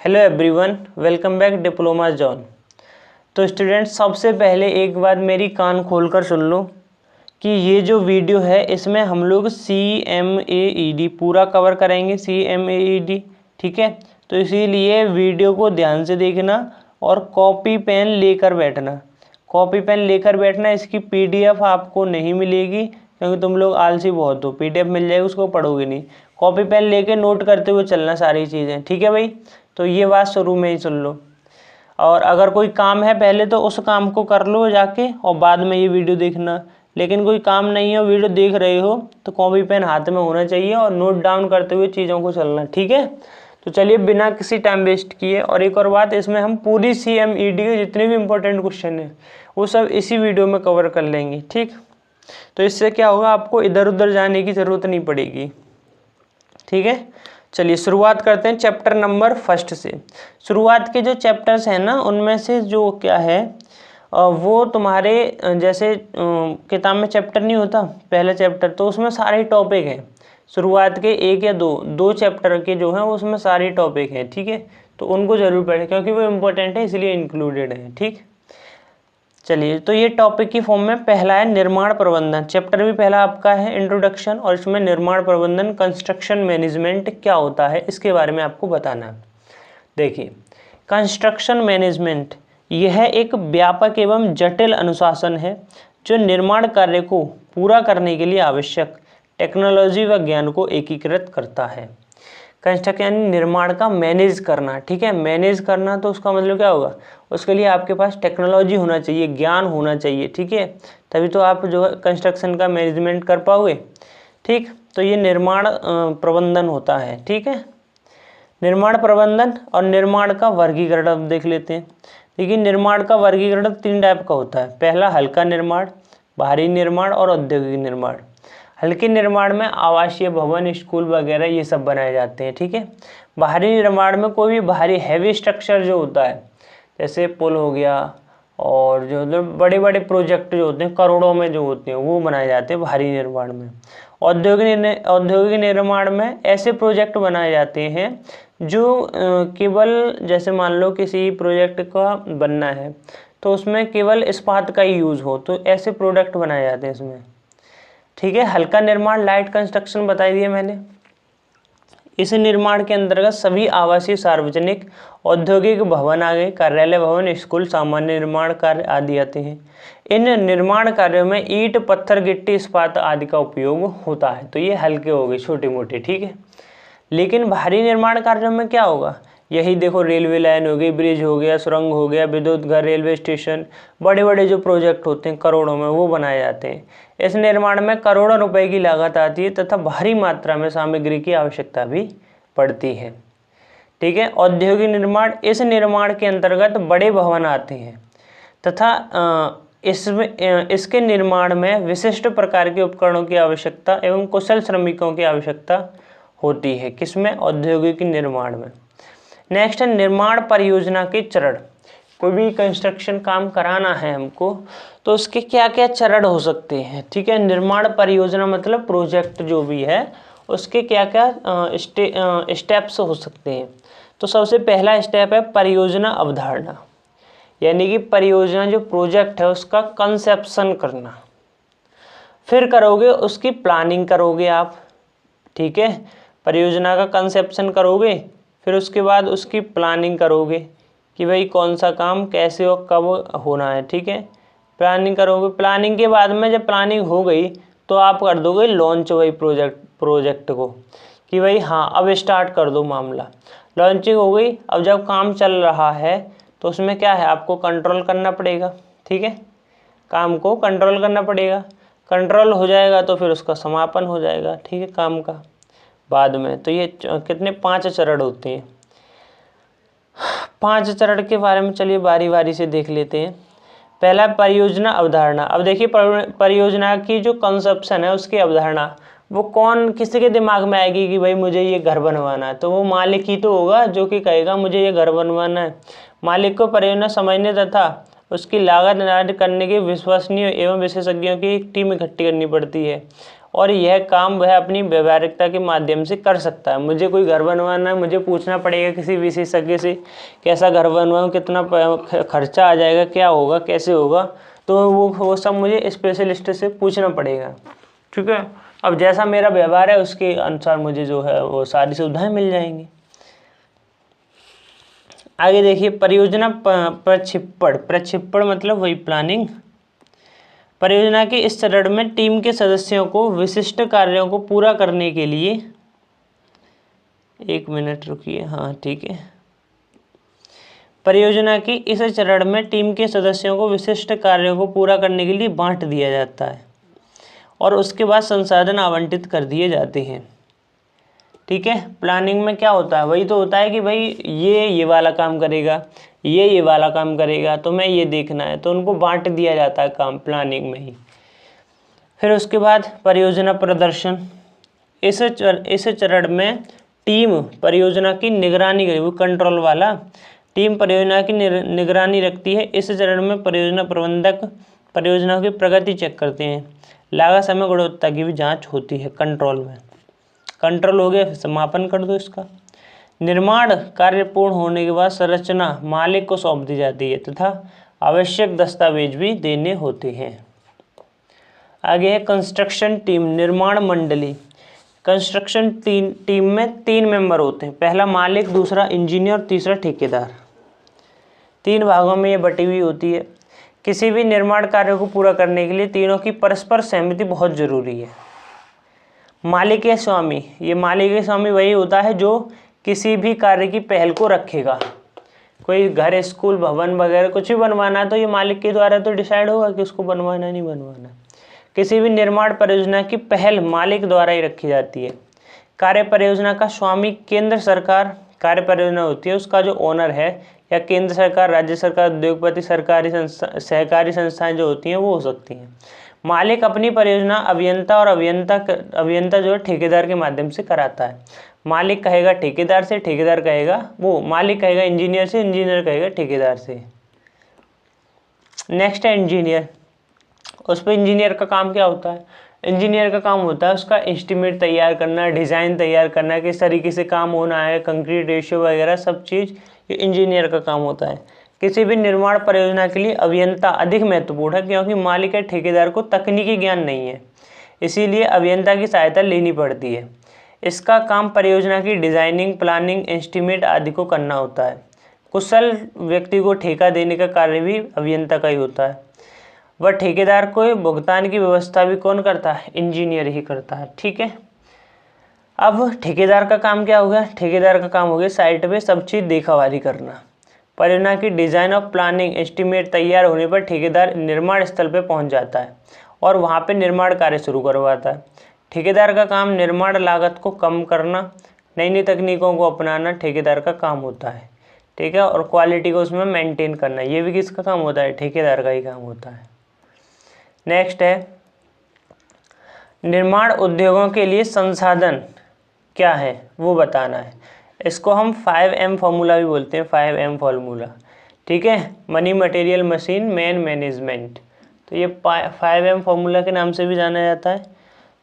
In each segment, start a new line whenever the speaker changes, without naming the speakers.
Hello everyone, welcome back diploma John. तो students, सबसे पहले एक बात मेरी कान खोलकर सुन लो कि ये जो वीडियो है इसमें हम लोग CMAED पूरा कवर करेंगे। CMAED, ठीक है। तो इसीलिए वीडियो को ध्यान से देखना और कॉपी पेन लेकर बैठना। कॉपी पेन लेकर बैठना। इसकी PDF आपको नहीं मिलेगी क्योंकि तुम लोग आलसी बहुत हो। PDF मिल जाएगी, उसको पढ़ोगे नहीं। कॉपी पेन लेके नोट करते हुए चलना सारी चीज़ें, ठीक है भाई। तो ये बात शुरू में ही सुन लो। और अगर कोई काम है पहले तो उस काम को कर लो जाके और बाद में ये वीडियो देखना। लेकिन कोई काम नहीं है, वीडियो देख रहे हो तो कॉपी पेन हाथ में होना चाहिए और नोट डाउन करते हुए चीज़ों को चलना, ठीक है। तो चलिए बिना किसी टाइम वेस्ट किए, और एक और बात, इसमें हम पूरी CMED के जितने भी इंपॉर्टेंट क्वेश्चन हैं वो सब इसी वीडियो में कवर कर लेंगे, ठीक। तो इससे क्या होगा, आपको इधर उधर जाने की ज़रूरत नहीं पड़ेगी, ठीक है। चलिए शुरुआत करते हैं चैप्टर नंबर 1 से। शुरुआत के जो चैप्टर्स हैं ना, उनमें से जो क्या है वो तुम्हारे जैसे किताब में चैप्टर नहीं होता पहला चैप्टर, तो उसमें सारे टॉपिक हैं। शुरुआत के 1 या 2 चैप्टर के जो हैं उसमें सारे टॉपिक हैं, ठीक है। तो उनको जरूर पढ़ें क्योंकि वो इम्पोर्टेंट है, इसलिए इंक्लूडेड है, ठीक। चलिए, तो ये टॉपिक की फॉर्म में पहला है निर्माण प्रबंधन। चैप्टर भी पहला आपका है इंट्रोडक्शन, और इसमें निर्माण प्रबंधन, कंस्ट्रक्शन मैनेजमेंट क्या होता है इसके बारे में आपको बताना है। देखिए, कंस्ट्रक्शन मैनेजमेंट यह एक व्यापक एवं जटिल अनुशासन है जो निर्माण कार्य को पूरा करने के लिए आवश्यक टेक्नोलॉजी व ज्ञान को एकीकृत करता है। कंस्ट्रक्शन यानी निर्माण का मैनेज करना, ठीक है। मैनेज करना तो उसका मतलब क्या होगा, उसके लिए आपके पास टेक्नोलॉजी होना चाहिए, ज्ञान होना चाहिए, ठीक है। तभी तो आप जो है कंस्ट्रक्शन का मैनेजमेंट कर पाओगे, ठीक। तो ये निर्माण प्रबंधन होता है, ठीक है। निर्माण प्रबंधन और निर्माण का वर्गीकरण अब देख लेते हैं। देखिए, निर्माण का वर्गीकरण 3 टाइप का होता है। पहला हल्का निर्माण, भारी निर्माण और औद्योगिक निर्माण। हल्के निर्माण में आवासीय भवन, स्कूल वगैरह ये सब बनाए जाते हैं, ठीक है। भारी निर्माण में कोई भी भारी हैवी स्ट्रक्चर जो होता है, जैसे पुल हो गया, और जो बड़े बड़े प्रोजेक्ट जो होते हैं करोड़ों में जो होते हैं वो बनाए जाते हैं भारी निर्माण में। औद्योगिक निर्माण में ऐसे प्रोजेक्ट बनाए जाते हैं जो केवल, जैसे मान लो किसी प्रोजेक्ट का बनना है तो उसमें केवल इस्पात का ही यूज़ हो, तो ऐसे प्रोडक्ट बनाए जाते हैं इसमें, ठीक है। हल्का निर्माण, लाइट कंस्ट्रक्शन बता दिया मैंने। इस निर्माण के अंतर्गत सभी आवासीय, सार्वजनिक, औद्योगिक भवन आ गए, कार्यालय भवन, स्कूल, सामान्य निर्माण कार्य आदि आते हैं। इन निर्माण कार्यों में ईंट, पत्थर, गिट्टी, इस्पात आदि का उपयोग होता है। तो ये हल्के हो गए, छोटे मोटे, ठीक है। लेकिन भारी निर्माण कार्यों में क्या होगा, यही देखो, रेलवे लाइन हो गई, ब्रिज हो गया, सुरंग हो गया, विद्युत घर, रेलवे स्टेशन, बड़े बड़े जो प्रोजेक्ट होते हैं करोड़ों में वो बनाए जाते हैं। इस निर्माण में करोड़ों रुपए की लागत आती है तथा भारी मात्रा में सामग्री की आवश्यकता भी पड़ती है, ठीक है। औद्योगिक निर्माण, इस निर्माण के अंतर्गत बड़े भवन आते हैं तथा इसके निर्माण में विशिष्ट प्रकार के उपकरणों की आवश्यकता एवं कुशल श्रमिकों की आवश्यकता होती है। किसमें, औद्योगिक निर्माण में। नेक्स्ट है निर्माण परियोजना के चरण। कोई भी कंस्ट्रक्शन काम कराना है हमको तो उसके क्या क्या चरण हो सकते हैं, ठीक है। निर्माण परियोजना मतलब प्रोजेक्ट जो भी है उसके क्या क्या स्टेप्स हो सकते हैं। तो सबसे पहला स्टेप है परियोजना अवधारणा, यानी कि परियोजना जो प्रोजेक्ट है उसका कंसेप्शन करना। फिर करोगे उसकी प्लानिंग करोगे आप, ठीक है। परियोजना का कंसेप्शन करोगे, फिर उसके बाद उसकी प्लानिंग करोगे कि भाई कौन सा काम कैसे और कब होना है, ठीक है। प्लानिंग करोगे, प्लानिंग के बाद में जब प्लानिंग हो गई तो आप कर दोगे लॉन्च वही प्रोजेक्ट को कि भाई हाँ अब स्टार्ट कर दो मामला। लॉन्चिंग हो गई, अब जब काम चल रहा है तो उसमें क्या है, आपको कंट्रोल करना पड़ेगा, ठीक है। काम को कंट्रोल करना पड़ेगा, कंट्रोल हो जाएगा तो फिर उसका समापन हो जाएगा, ठीक है, काम का बाद में। तो ये कितने 5 चरण होते हैं। 5 चरण के बारे में चलिए बारी बारी से देख लेते हैं। पहला परियोजना अवधारणा। अब देखिए, परियोजना की जो कंसेप्शन है उसकी अवधारणा वो कौन, किसी के दिमाग में आएगी कि भाई मुझे ये घर बनवाना है, तो वो मालिक ही तो होगा जो कि कहेगा मुझे ये घर बनवाना है। मालिक को परियोजना समझने तथा उसकी लागत निर्धारित करने के विश्वसनीय एवं विशेषज्ञों की एक टीम इकट्ठी करनी पड़ती है। और यह काम वह अपनी व्यवहारिकता के माध्यम से कर सकता है। मुझे कोई घर बनवाना है, मुझे पूछना पड़ेगा किसी विशेषज्ञ से कैसा घर बनवाऊँ, कितना खर्चा आ जाएगा, क्या होगा, कैसे होगा, तो वो सब मुझे स्पेशलिस्ट से पूछना पड़ेगा। ठीक है, अब जैसा मेरा व्यवहार है उसके अनुसार मुझे जो है वो सारी सुविधाएं मिल जाएंगी। आगे देखिए, परियोजना प्रक्षेपण मतलब वही प्लानिंग। परियोजना के इस चरण में टीम के सदस्यों को विशिष्ट कार्यों को पूरा करने के लिए, एक मिनट रुकिए, हाँ ठीक है। परियोजना के इस चरण में टीम के सदस्यों को विशिष्ट कार्यों को पूरा करने के लिए बांट दिया जाता है और उसके बाद संसाधन आवंटित कर दिए जाते हैं। ठीक है, प्लानिंग में क्या होता है, वही तो होता है कि भाई ये वाला काम करेगा, ये वाला काम करेगा, तो मैं ये देखना है, तो उनको बांट दिया जाता है काम प्लानिंग में ही। फिर उसके बाद परियोजना प्रदर्शन। इस चरण में टीम परियोजना की निगरानी करेगी, वो कंट्रोल वाला। टीम परियोजना की निगरानी रखती है। इस चरण में परियोजना प्रबंधक परियोजना की प्रगति चेक करते हैं। लागत, समय, गुणवत्ता की भी जाँच होती है कंट्रोल में। कंट्रोल हो गया, समापन कर दो इसका। निर्माण कार्य पूर्ण होने के बाद संरचना मालिक को सौंप दी जाती है तथा आवश्यक दस्तावेज भी देने होते हैं। आगे है कंस्ट्रक्शन टीम, निर्माण मंडली। कंस्ट्रक्शन टीम में 3 मेंबर होते हैं, पहला मालिक, दूसरा इंजीनियर, तीसरा ठेकेदार। 3 भागों में ये बटी हुई होती है। किसी भी निर्माण कार्य को पूरा करने के लिए तीनों की परस्पर सहमति बहुत जरूरी है। मालिक या स्वामी, ये मालिक या स्वामी वही होता है जो किसी भी कार्य की पहल को रखेगा। कोई घर, स्कूल, भवन वगैरह कुछ भी बनवाना है तो ये मालिक के द्वारा तो डिसाइड होगा कि उसको बनवाना नहीं बनवाना। किसी भी निर्माण परियोजना की पहल मालिक द्वारा ही रखी जाती है। कार्य परियोजना का स्वामी केंद्र सरकार कार्य परियोजना होती है, उसका जो ओनर है, या केंद्र सरकार, राज्य सरकार, उद्योगपति, सरकारी संस्था, सहकारी संस्थाएं जो होती हैं वो हो सकती हैं। मालिक अपनी परियोजना अभियंता और अभियंता जो है ठेकेदार के माध्यम से कराता है। मालिक कहेगा ठेकेदार से, ठेकेदार कहेगा मालिक कहेगा इंजीनियर से, इंजीनियर कहेगा ठेकेदार से। नेक्स्ट है इंजीनियर। उस पर इंजीनियर का काम क्या होता है? इंजीनियर का काम होता है उसका एस्टीमेट तैयार करना, डिज़ाइन तैयार करना, किस तरीके से काम होना है, कंक्रीट रेशियो वगैरह सब चीज़ ये इंजीनियर का काम होता है। किसी भी निर्माण परियोजना के लिए अभियंता अधिक महत्वपूर्ण है क्योंकि मालिक या ठेकेदार को तकनीकी ज्ञान नहीं है, इसीलिए अभियंता की सहायता लेनी पड़ती है। इसका काम परियोजना की डिज़ाइनिंग, प्लानिंग, एस्टीमेट आदि को करना होता है। कुशल व्यक्ति को ठेका देने का कार्य भी अभियंता का ही होता है। वह ठेकेदार को भुगतान की व्यवस्था भी कौन करता है? इंजीनियर ही करता है। ठीक है, अब ठेकेदार का काम क्या हो गया? ठेकेदार का काम हो गया साइट पे सब चीज़ देखावारी करना। परियोजना की डिज़ाइन और प्लानिंग, एस्टीमेट तैयार होने पर ठेकेदार निर्माण स्थल पर पहुंच जाता है और वहां पे निर्माण कार्य शुरू करवाता है। ठेकेदार का काम निर्माण लागत को कम करना, नई नई तकनीकों को अपनाना ठेकेदार का काम होता है। ठीक है, और क्वालिटी को उसमें मेंटेन करना, ये भी किसका काम होता है? ठेकेदार का ही काम होता है। नेक्स्ट है निर्माण उद्योगों के लिए संसाधन क्या है वो बताना है। इसको हम 5M फॉर्मूला भी बोलते हैं, 5M फॉर्मूला। ठीक है, money, material, machine, man, management. तो ये 5M फॉर्मूला के नाम से भी जाना जाता है।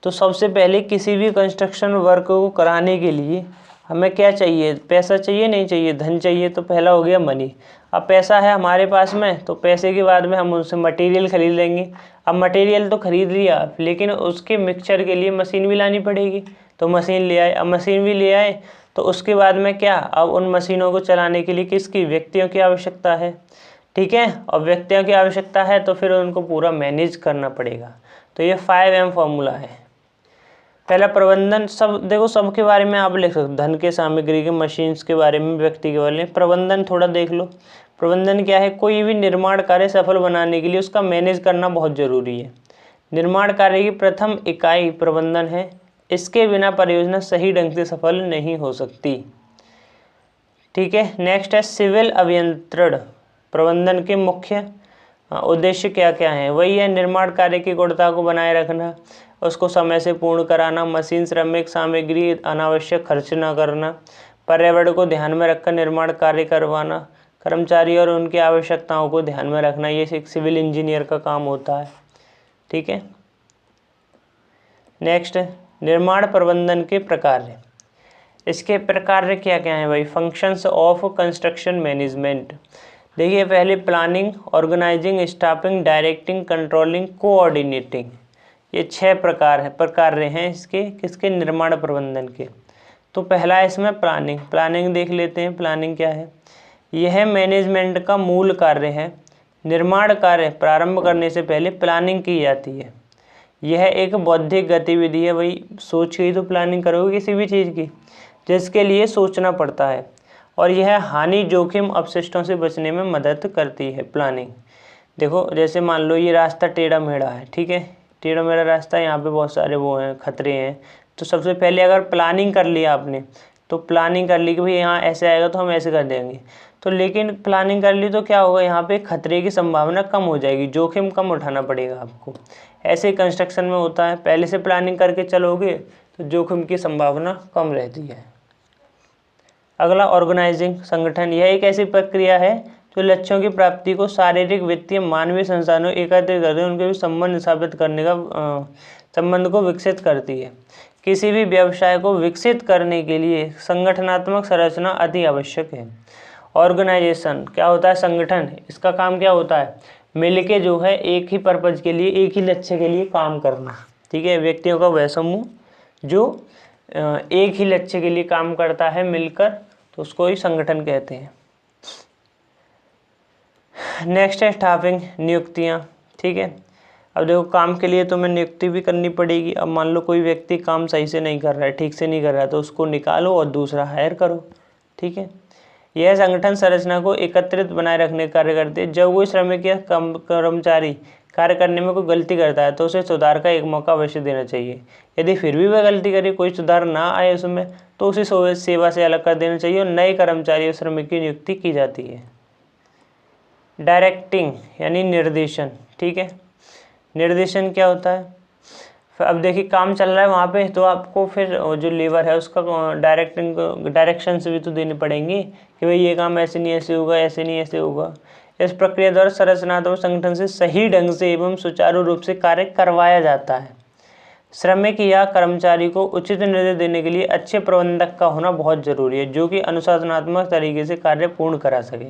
तो सबसे पहले किसी भी कंस्ट्रक्शन वर्क को कराने के लिए हमें क्या चाहिए? पैसा चाहिए, नहीं चाहिए? धन चाहिए। तो पहला हो गया मनी। अब पैसा है हमारे पास में तो पैसे के बाद में हम उनसे मटेरियल खरीद लेंगे। अब मटेरियल तो खरीद लिया, लेकिन उसके मिक्सचर के लिए मशीन भी लानी पड़ेगी, तो मशीन ले आए। अब मशीन भी ले आए तो उसके बाद में क्या? अब उन मशीनों को चलाने के लिए किसकी? व्यक्तियों की आवश्यकता है। ठीक है, और व्यक्तियों की आवश्यकता है तो फिर उनको पूरा मैनेज करना पड़ेगा। तो ये 5M फॉर्मूला है। पहला प्रबंधन, सब देखो सबके बारे में आप लिख सकते हो, धन के, सामग्री के, मशीन्स के बारे में, व्यक्ति के बारे में। प्रबंधन थोड़ा देख लो। प्रबंधन क्या है? कोई भी निर्माण कार्य सफल बनाने के लिए उसका मैनेज करना बहुत ज़रूरी है। निर्माण कार्य की प्रथम इकाई प्रबंधन है, इसके बिना परियोजना सही ढंग से सफल नहीं हो सकती। ठीक है, नेक्स्ट है सिविल अभियंत्रण। प्रबंधन के मुख्य उद्देश्य क्या क्या है? वही है निर्माण कार्य की गुणवत्ता को बनाए रखना, उसको समय से पूर्ण कराना, मशीन, श्रमिक, सामग्री अनावश्यक खर्च न करना, पर्यावरण को ध्यान में रखकर निर्माण कार्य करवाना, कर्मचारी और उनकी आवश्यकताओं को ध्यान में रखना, ये एक सिविल इंजीनियर का काम होता है। ठीक है, नेक्स्ट, निर्माण प्रबंधन के प्रकार। इसके प्रकार क्या क्या हैं भाई? Functions of construction management. देखिए पहले planning, organising, staffing, directing, controlling, coordinating. ये 6 प्रकार हैं इसके किसके? निर्माण प्रबंधन के। तो पहला है इसमें प्लानिंग। प्लानिंग देख लेते हैं, प्लानिंग क्या है? यह मैनेजमेंट का मूल कार्य है। निर्माण कार्य प्रारंभ करने से पहले प्लानिंग की जाती है। यह एक बौद्धिक गतिविधि है। भाई सोच के ही तो प्लानिंग करोगे किसी भी चीज़ की, जिसके लिए सोचना पड़ता है, और यह हानि, जोखिम, अपशिष्टों से बचने में मदद करती है प्लानिंग। देखो जैसे मान लो ये रास्ता टेढ़ा मेढ़ा है, ठीक है, टेढ़ा मेढ़ा रास्ता, यहाँ पे बहुत सारे वो हैं, खतरे हैं। तो सबसे पहले अगर प्लानिंग कर लिया आपने, तो प्लानिंग कर ली कि भाई यहाँ ऐसे आएगा तो हम ऐसे कर देंगे, तो लेकिन प्लानिंग कर ली तो क्या होगा, यहाँ पे खतरे की संभावना कम हो जाएगी, जोखिम कम उठाना पड़ेगा आपको। ऐसे ही कंस्ट्रक्शन में होता है, पहले से प्लानिंग करके चलोगे तो जोखिम की संभावना कम रहती है। अगला, ऑर्गेनाइजिंग, संगठन। यह एक ऐसी प्रक्रिया है जो लक्ष्यों की प्राप्ति को शारीरिक, वित्तीय, मानवीय संसाधनों एकत्रित करते हैं, उनके भी संबंध स्थापित करने का संबंध को विकसित करती है। किसी भी व्यवसाय को विकसित करने के लिए संगठनात्मक संरचना अति आवश्यक है। ऑर्गेनाइजेशन क्या होता है? संगठन। इसका काम क्या होता है? मिलके जो है एक ही पर्पज के लिए, एक ही लक्ष्य के लिए काम करना, ठीक है। व्यक्तियों का वह समूह जो एक ही लक्ष्य के लिए काम करता है मिलकर, तो उसको ही संगठन कहते हैं। नेक्स्ट है स्टाफिंग, नियुक्तियां, ठीक है। अब देखो काम के लिए तुम्हें नियुक्ति भी करनी पड़ेगी। अब मान लो कोई व्यक्ति काम सही से नहीं कर रहा है, ठीक से नहीं कर रहा है, तो उसको निकालो और दूसरा हायर करो, ठीक है। यह संगठन संरचना को एकत्रित बनाए रखने का कार्य करते हैं। जब कोई श्रमिक या कर्मचारी कार्य करने में कोई गलती करता है तो उसे सुधार का एक मौका अवश्य देना चाहिए। यदि फिर भी वह गलती करे, कोई सुधार ना आए उसमें, तो उसे सेवा से अलग कर देना चाहिए और नए कर्मचारी और श्रमिक की नियुक्ति की जाती है। डायरेक्टिंग यानी निर्देशन, ठीक है। निर्देशन क्या होता है? अब देखिए काम चल रहा है वहाँ पे, तो आपको फिर जो लेबर है उसका डायरेक्शंस भी तो देने पड़ेंगे कि भाई ये काम ऐसे नहीं ऐसे होगा, ऐसे नहीं ऐसे होगा। इस प्रक्रिया द्वारा संरचनात्मक संगठन से सही ढंग से एवं सुचारू रूप से कार्य करवाया जाता है। श्रमिक या कर्मचारी को उचित निर्देश देने के लिए अच्छे प्रबंधक का होना बहुत जरूरी है, जो कि अनुशासनात्मक तरीके से कार्य पूर्ण करा सके।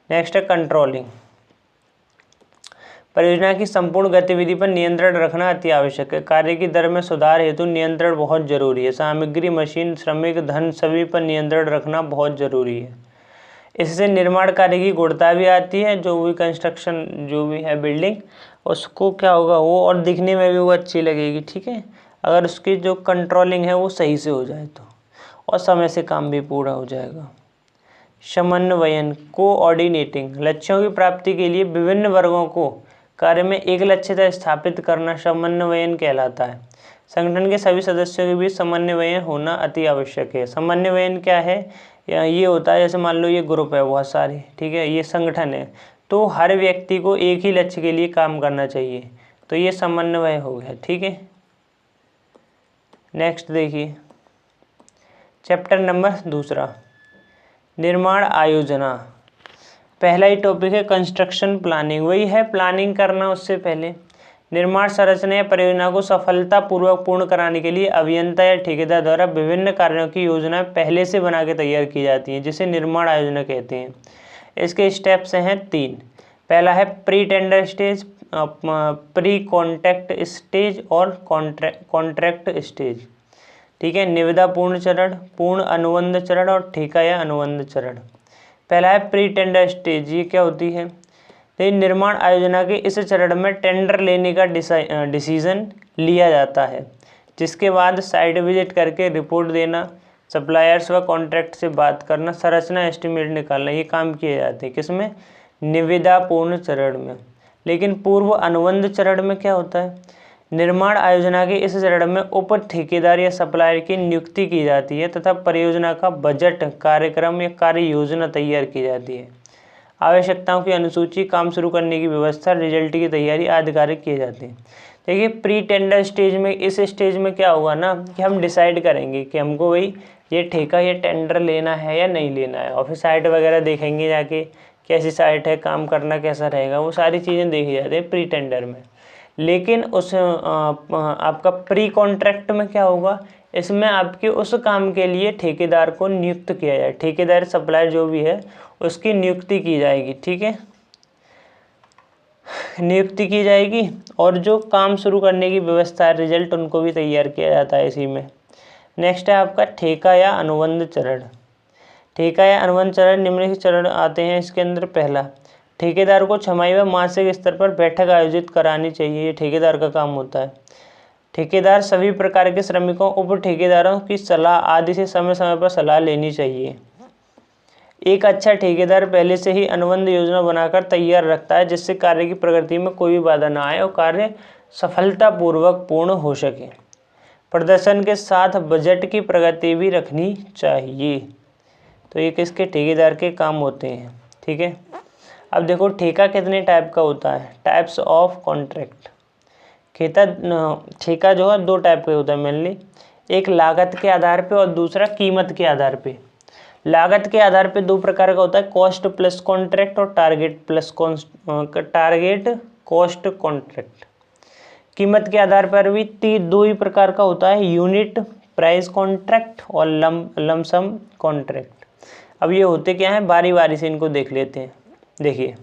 नेक्स्ट है कंट्रोलिंग। परियोजना की संपूर्ण गतिविधि पर नियंत्रण रखना अति आवश्यक है। कार्य की दर में सुधार हेतु नियंत्रण बहुत जरूरी है। सामग्री, मशीन, श्रमिक, धन सभी पर नियंत्रण रखना बहुत जरूरी है। इससे निर्माण कार्य की गुणवत्ता भी आती है, जो भी कंस्ट्रक्शन जो भी है बिल्डिंग, उसको क्या होगा वो, और दिखने में भी वो अच्छी लगेगी, ठीक है, अगर उसकी जो कंट्रोलिंग है वो सही से हो जाए तो, और समय से काम भी पूरा हो जाएगा। समन्वयन, कोऑर्डिनेटिंग, लक्ष्यों की प्राप्ति के लिए विभिन्न वर्गों को कार्य में एक लक्ष्य तक स्थापित करना समन्वयन कहलाता है। संगठन के सभी सदस्यों के बीच समन्वयन होना अति आवश्यक है। समन्वयन क्या है? ये होता है जैसे मान लो ये ग्रुप है बहुत सारे, ठीक है, ये संगठन है, तो हर व्यक्ति को एक ही लक्ष्य के लिए काम करना चाहिए, तो ये समन्वय हो गया, ठीक है। नेक्स्ट देखिए चैप्टर नंबर 2, निर्माण आयोजना। पहला ही टॉपिक है कंस्ट्रक्शन प्लानिंग, वही है प्लानिंग करना। उससे पहले निर्माण संरचना या परियोजना को सफलतापूर्वक पूर्ण कराने के लिए अभियंता या ठेकेदार द्वारा विभिन्न कार्यों की योजना पहले से बना के तैयार की जाती है, जिसे निर्माण आयोजना कहते हैं। इसके स्टेप्स हैं 3। पहला है pre tender stage, pre contract stage और कॉन्ट्रैक्ट स्टेज, ठीक है। निविदा पूर्ण चरण, पूर्ण अनुबंध चरण और ठेका या अनुबंध चरण। पहला है प्री टेंडर स्टेज, ये क्या होती है? तो निर्माण आयोजना के इस चरण में टेंडर लेने का डिसीजन लिया जाता है, जिसके बाद साइट विजिट करके रिपोर्ट देना, सप्लायर्स व कॉन्ट्रैक्ट से बात करना, संरचना एस्टिमेट निकालना, ये काम किए जाते हैं किसमें? निविदा पूर्ण चरण में। लेकिन पूर्व अनुबंध चरण में क्या होता है? निर्माण आयोजना के इस चरण में उप ठेकेदार या सप्लायर की नियुक्ति की जाती है तथा परियोजना का बजट, कार्यक्रम या कार्य योजना तैयार की जाती है। आवश्यकताओं की अनुसूची, काम शुरू करने की व्यवस्था, रिजल्ट की तैयारी आदि कार्य किए जाते हैं। देखिए प्री टेंडर स्टेज में, इस स्टेज में क्या होगा ना कि हम डिसाइड करेंगे कि हमको भाई ये ठेका या टेंडर लेना है या नहीं लेना है, और फिर साइट वगैरह देखेंगे जाके कैसी साइट है, काम करना कैसा रहेगा, वो सारी चीज़ें देखी जाती है प्री टेंडर में। लेकिन उस आपका प्री कॉन्ट्रैक्ट में क्या होगा, इसमें आपके उस काम के लिए ठेकेदार को नियुक्त किया जाए, ठेकेदार सप्लायर जो भी है उसकी नियुक्ति की जाएगी। ठीक है, नियुक्ति की जाएगी और जो काम शुरू करने की व्यवस्था है, रिजल्ट उनको भी तैयार किया जाता है इसी में। नेक्स्ट है आपका ठेका या अनुबंध चरण। ठेका या अनुबंध चरण निम्नलिखित चरण आते हैं इसके अंदर। पहला, ठेकेदार को छमाही व मासिक स्तर पर बैठक आयोजित करानी चाहिए, ये ठेकेदार का काम होता है। ठेकेदार सभी प्रकार के श्रमिकों, उप ठेकेदारों की सलाह आदि से समय समय पर सलाह लेनी चाहिए। एक अच्छा ठेकेदार पहले से ही अनुबंध योजना बनाकर तैयार रखता है, जिससे कार्य की प्रगति में कोई भी बाधा ना आए और कार्य सफलतापूर्वक पूर्ण हो सके। प्रदर्शन के साथ बजट की प्रगति भी रखनी चाहिए। तो ये किसके, ठेकेदार के काम होते हैं। ठीक है, अब देखो ठेका कितने टाइप का होता है, टाइप्स ऑफ कॉन्ट्रैक्ट। ठेका जो है दो टाइप का होता है मेनली, एक लागत के आधार पे और दूसरा कीमत के आधार पे। लागत के आधार पे दो प्रकार का होता है, कॉस्ट प्लस कॉन्ट्रैक्ट और टारगेट कॉस्ट कॉन्ट्रैक्ट। कीमत के आधार पर भी दो ही प्रकार का होता है, यूनिट प्राइस कॉन्ट्रैक्ट और लमसम कॉन्ट्रैक्ट। अब ये होते क्या हैं, बारी बारी से इनको देख लेते हैं। देखिए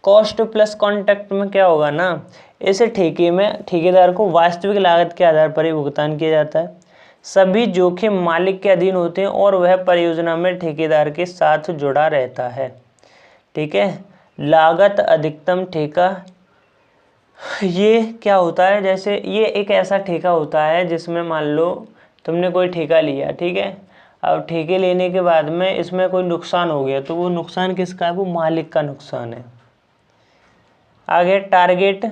कॉस्ट प्लस कॉन्ट्रैक्ट में क्या होगा ना, इस ठेके में ठेकेदार को वास्तविक लागत के आधार पर ही भुगतान किया जाता है। सभी जोखिम मालिक के अधीन होते हैं और वह परियोजना में ठेकेदार के साथ जुड़ा रहता है। ठीक है, लागत अधिकतम ठेका, ये क्या होता है, जैसे ये एक ऐसा ठेका होता है जिसमें मान लो तुमने कोई ठेका लिया। ठीक है, अब ठेके लेने के बाद में इसमें कोई नुकसान हो गया तो वो नुकसान किसका है, वो मालिक का नुकसान है। आगे टारगेट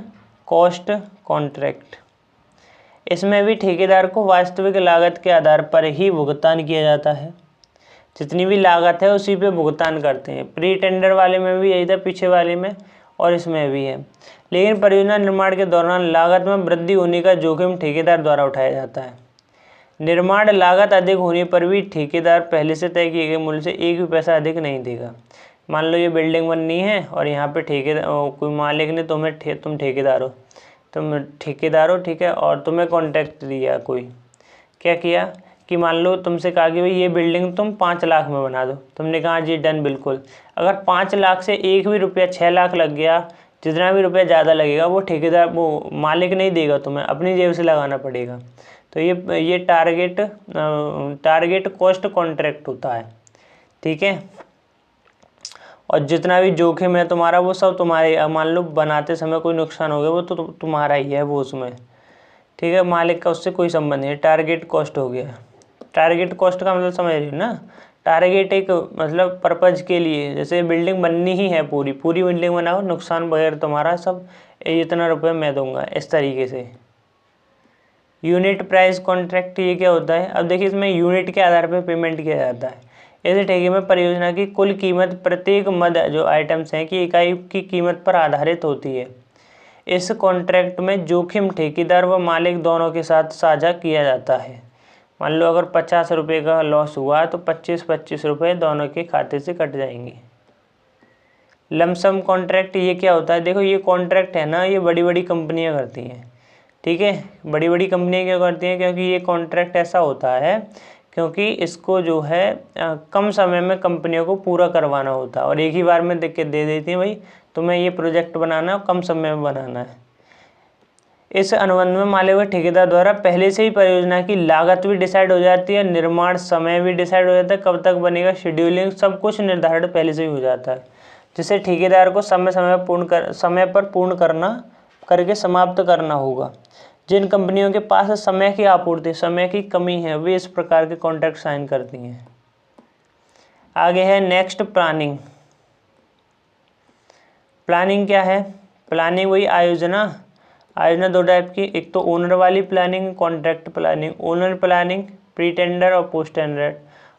कॉस्ट कॉन्ट्रैक्ट, इसमें भी ठेकेदार को वास्तविक लागत के आधार पर ही भुगतान किया जाता है, जितनी भी लागत है उसी पे भुगतान करते हैं। प्री टेंडर वाले में भी यही था, पीछे वाले में और इसमें भी है। लेकिन परियोजना निर्माण के दौरान लागत में वृद्धि होने का जोखिम ठेकेदार द्वारा उठाया जाता है। निर्माण लागत अधिक होने पर भी ठेकेदार पहले से तय किए गए मूल्य से एक भी पैसा अधिक नहीं देगा। मान लो ये बिल्डिंग बननी है और यहाँ पे ठेकेदार कोई मालिक ने तुम ठेकेदार हो, ठीक है, और तुम्हें कॉन्ट्रैक्ट दिया, कोई क्या किया कि मान लो तुमसे कहा कि भाई ये बिल्डिंग तुम 5 लाख में बना दो, तुमने कहा जी डन बिल्कुल। अगर 5 लाख से एक भी रुपया 6 लाख लग गया, जितना भी रुपया ज़्यादा लगेगा वो ठेकेदार, वो मालिक नहीं देगा, तुम्हें अपनी जेब से लगाना पड़ेगा। तो ये टारगेट कॉस्ट कॉन्ट्रैक्ट होता है। ठीक है, और जितना भी जोखिम है तुम्हारा वो सब तुम्हारे, मान लो बनाते समय कोई नुकसान हो गया वो तो तुम्हारा ही है वो उसमें। ठीक है, मालिक का उससे कोई संबंध नहीं है। टारगेट कॉस्ट हो गया, टारगेट कॉस्ट का मतलब समझ रही हो ना, टारगेट एक मतलब पर्पज के लिए, जैसे बिल्डिंग बननी ही है, पूरी बिल्डिंग बनाओ, नुकसान वगैरह तुम्हारा सब, इतना रुपये मैं दूंगा, इस तरीके से। यूनिट प्राइस कॉन्ट्रैक्ट, ये क्या होता है, अब देखिए इसमें यूनिट के आधार पर पेमेंट किया जाता है। ऐसे ठेके में परियोजना की कुल कीमत प्रत्येक मद जो आइटम्स हैं कि इकाई की कीमत पर आधारित होती है। इस कॉन्ट्रैक्ट में जोखिम ठेकेदार व मालिक दोनों के साथ साझा किया जाता है। मान लो अगर 50 रुपये का लॉस हुआ तो 25-25 रुपये दोनों के खाते से कट जाएंगे। लमसम कॉन्ट्रैक्ट, ये क्या होता है, देखो ये कॉन्ट्रैक्ट है ना, ये बड़ी बड़ी कंपनियां करती हैं। ठीक है, बड़ी बड़ी कंपनियां क्यों करती हैं, क्योंकि ये कॉन्ट्रैक्ट ऐसा होता है क्योंकि इसको जो है कम समय में कंपनियों को पूरा करवाना होता है और एक ही बार में देख के दे देती हैं, भाई तुम्हें ये प्रोजेक्ट बनाना है और कम समय में बनाना है। इस अनुबंध में मालिक व ठेकेदार द्वारा पहले से ही परियोजना की लागत भी डिसाइड हो जाती है, निर्माण समय भी डिसाइड हो जाता है, कब तक बनेगा, शेड्यूलिंग सब कुछ निर्धारित पहले से ही हो जाता है, जिससे ठेकेदार को समय पर पूर्ण करके समाप्त करना होगा। जिन कंपनियों के पास समय की आपूर्ति, समय की कमी है, वे इस प्रकार के कॉन्ट्रैक्ट साइन करती हैं। आगे है नेक्स्ट प्लानिंग। प्लानिंग क्या है, प्लानिंग वही आयोजना दो टाइप की, एक तो ओनर वाली planning, contract planning. Owner planning pre tender और पोस्ट टेंडर,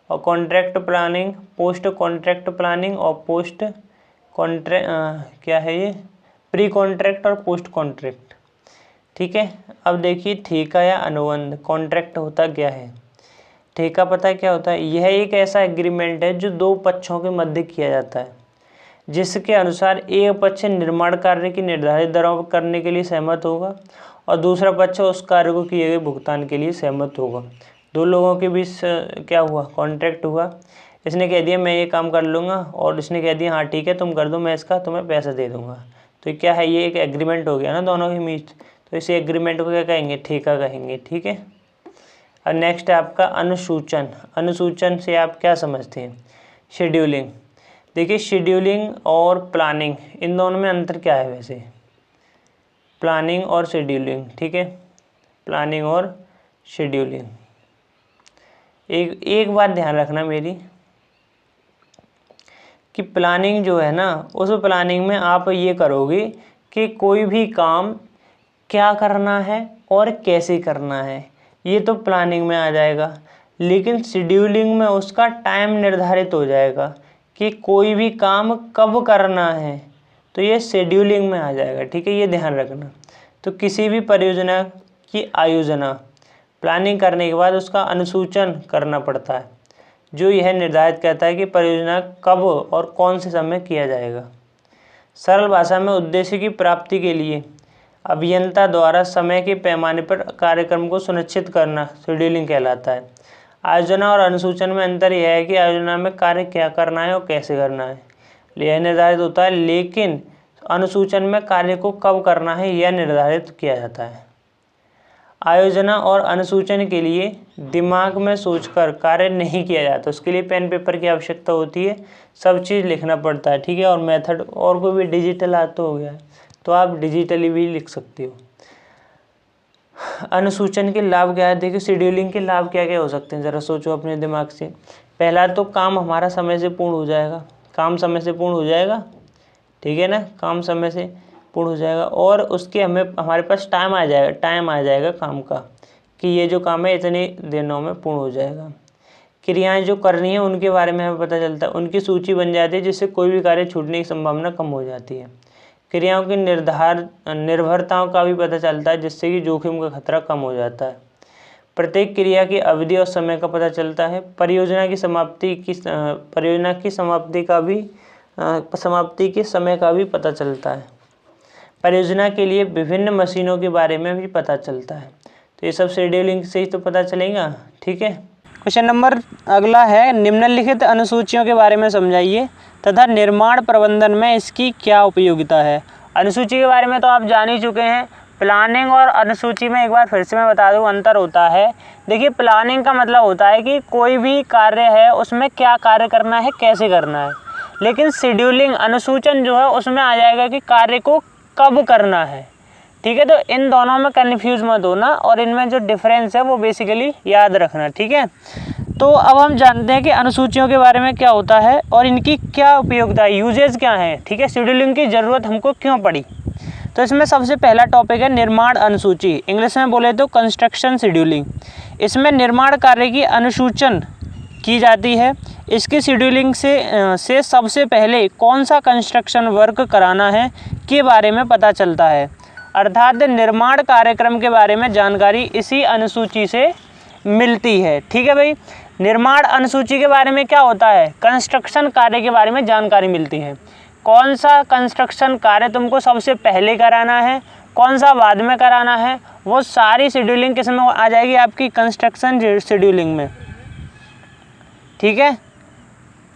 और contract planning post contract planning और पोस्ट कॉन्ट्रैक्ट क्या है ये, प्री कॉन्ट्रैक्ट और पोस्ट कॉन्ट्रैक्ट। ठीक है, अब देखिए ठेका या अनुबंध कॉन्ट्रैक्ट होता क्या है। ठेका पता है क्या होता है, यह एक ऐसा एग्रीमेंट है जो दो पक्षों के मध्य किया जाता है, जिसके अनुसार एक पक्ष निर्माण कार्य की निर्धारित दरों पर करने के लिए सहमत होगा और दूसरा पक्ष उस कार्य को किए गए भुगतान के लिए सहमत होगा। दो लोगों के बीच क्या हुआ, कॉन्ट्रैक्ट हुआ। इसने कह दिया मैं ये काम कर लूँगा और इसने कह दिया हाँ ठीक है तुम कर दो, मैं इसका तुम्हें पैसा दे दूँगा। तो क्या है, ये एक एग्रीमेंट हो गया ना दोनों के बीच। तो इसी एग्रीमेंट को क्या कहेंगे, ठेका कहेंगे। ठीक है। और नेक्स्ट है आपका अनुसूचन। अनुसूचन से आप क्या समझते हैं, शेड्यूलिंग। देखिए शेड्यूलिंग और प्लानिंग, इन दोनों में अंतर क्या है वैसे, प्लानिंग और शेड्यूलिंग। ठीक है, प्लानिंग और शेड्यूलिंग। एक बात ध्यान रखना मेरी, कि प्लानिंग जो है ना, उस प्लानिंग में आप ये करोगे कि कोई भी काम क्या करना है और कैसे करना है, ये तो प्लानिंग में आ जाएगा। लेकिन शेड्यूलिंग में उसका टाइम निर्धारित हो जाएगा कि कोई भी काम कब करना है, तो ये शेड्यूलिंग में आ जाएगा। ठीक है, ये ध्यान रखना। तो किसी भी परियोजना की आयोजना, प्लानिंग करने के बाद उसका अनुसूचन करना पड़ता है, जो यह निर्धारित करता है कि परियोजना कब और कौन से समय किया जाएगा। सरल भाषा में उद्देश्य की प्राप्ति के लिए अभियंता द्वारा समय के पैमाने पर कार्यक्रम को सुनिश्चित करना शेड्यूलिंग कहलाता है। आयोजना और अनुसूचन में अंतर यह है कि आयोजना में कार्य क्या करना है और कैसे करना है यह निर्धारित होता है, लेकिन अनुसूचन में कार्य को कब करना है यह निर्धारित किया जाता है। आयोजना और अनुसूचन के लिए दिमाग में सोचकर कार्य नहीं किया जाता, उसके लिए पेन पेपर की आवश्यकता होती है, सब चीज़ लिखना पड़ता है। ठीक है, और मेथड और कोई भी डिजिटल आता हो गया है तो आप डिजिटली भी लिख सकते हो। अनुसूचन के लाभ क्या है, देखिए शेड्यूलिंग के लाभ क्या क्या हो सकते हैं, ज़रा सोचो अपने दिमाग से। पहला तो काम हमारा समय से पूर्ण हो जाएगा, काम समय से पूर्ण हो जाएगा। ठीक है ना, काम समय से पूर्ण हो जाएगा और उसके हमारे पास टाइम आ जाएगा काम का, कि ये जो काम है इतने दिनों में पूर्ण हो जाएगा। क्रियाएं जो करनी है उनके बारे में हमें पता चलता है, उनकी सूची बन जाती है, जिससे कोई भी कार्य छूटने की संभावना कम हो जाती है। क्रियाओं की निर्भरताओं का भी पता चलता है, जिससे कि जोखिम का खतरा कम हो जाता है। प्रत्येक क्रिया की अवधि और समय का पता चलता है। परियोजना की समाप्ति के समय का भी पता चलता है। परियोजना के लिए विभिन्न मशीनों के बारे में भी पता चलता है। तो ये सब शेड्यूलिंग से ही तो पता चलेगा। ठीक है। क्वेश्चन नंबर अगला है, निम्नलिखित अनुसूचियों के बारे में समझाइए तथा निर्माण प्रबंधन में इसकी क्या उपयोगिता है। अनुसूची के बारे में तो आप जान ही चुके हैं। प्लानिंग और अनुसूची में एक बार फिर से मैं बता दूं अंतर होता है। देखिए प्लानिंग का मतलब होता है कि कोई भी कार्य है उसमें क्या कार्य करना है, कैसे करना है। लेकिन शेड्यूलिंग, अनुसूचन जो है उसमें आ जाएगा कि कार्य को कब करना है। ठीक है, तो इन दोनों में कन्फ्यूज मत होना और इनमें जो डिफरेंस है वो बेसिकली याद रखना। ठीक है, तो अब हम जानते हैं कि अनुसूचियों के बारे में क्या होता है और इनकी क्या उपयोगिता है, यूजेज क्या है। ठीक है, शेड्यूलिंग की ज़रूरत हमको क्यों पड़ी। तो इसमें सबसे पहला टॉपिक है निर्माण अनुसूची, इंग्लिश में बोले तो कंस्ट्रक्शन शेड्यूलिंग। इसमें निर्माण कार्य की अनुसूचन की जाती है। इसकी शेड्यूलिंग से सबसे पहले कौन सा कंस्ट्रक्शन वर्क कराना है के बारे में पता चलता है, अर्थात निर्माण कार्यक्रम के बारे में जानकारी इसी अनुसूची से मिलती है। ठीक है भाई, निर्माण अनुसूची के बारे में क्या होता है, कंस्ट्रक्शन कार्य के बारे में जानकारी मिलती है। कौन सा कंस्ट्रक्शन कार्य तुमको सबसे पहले कराना है, कौन सा बाद में कराना है, वो सारी शेड्यूलिंग किस में आ जाएगी, आपकी कंस्ट्रक्शन शेड्यूलिंग में। ठीक है,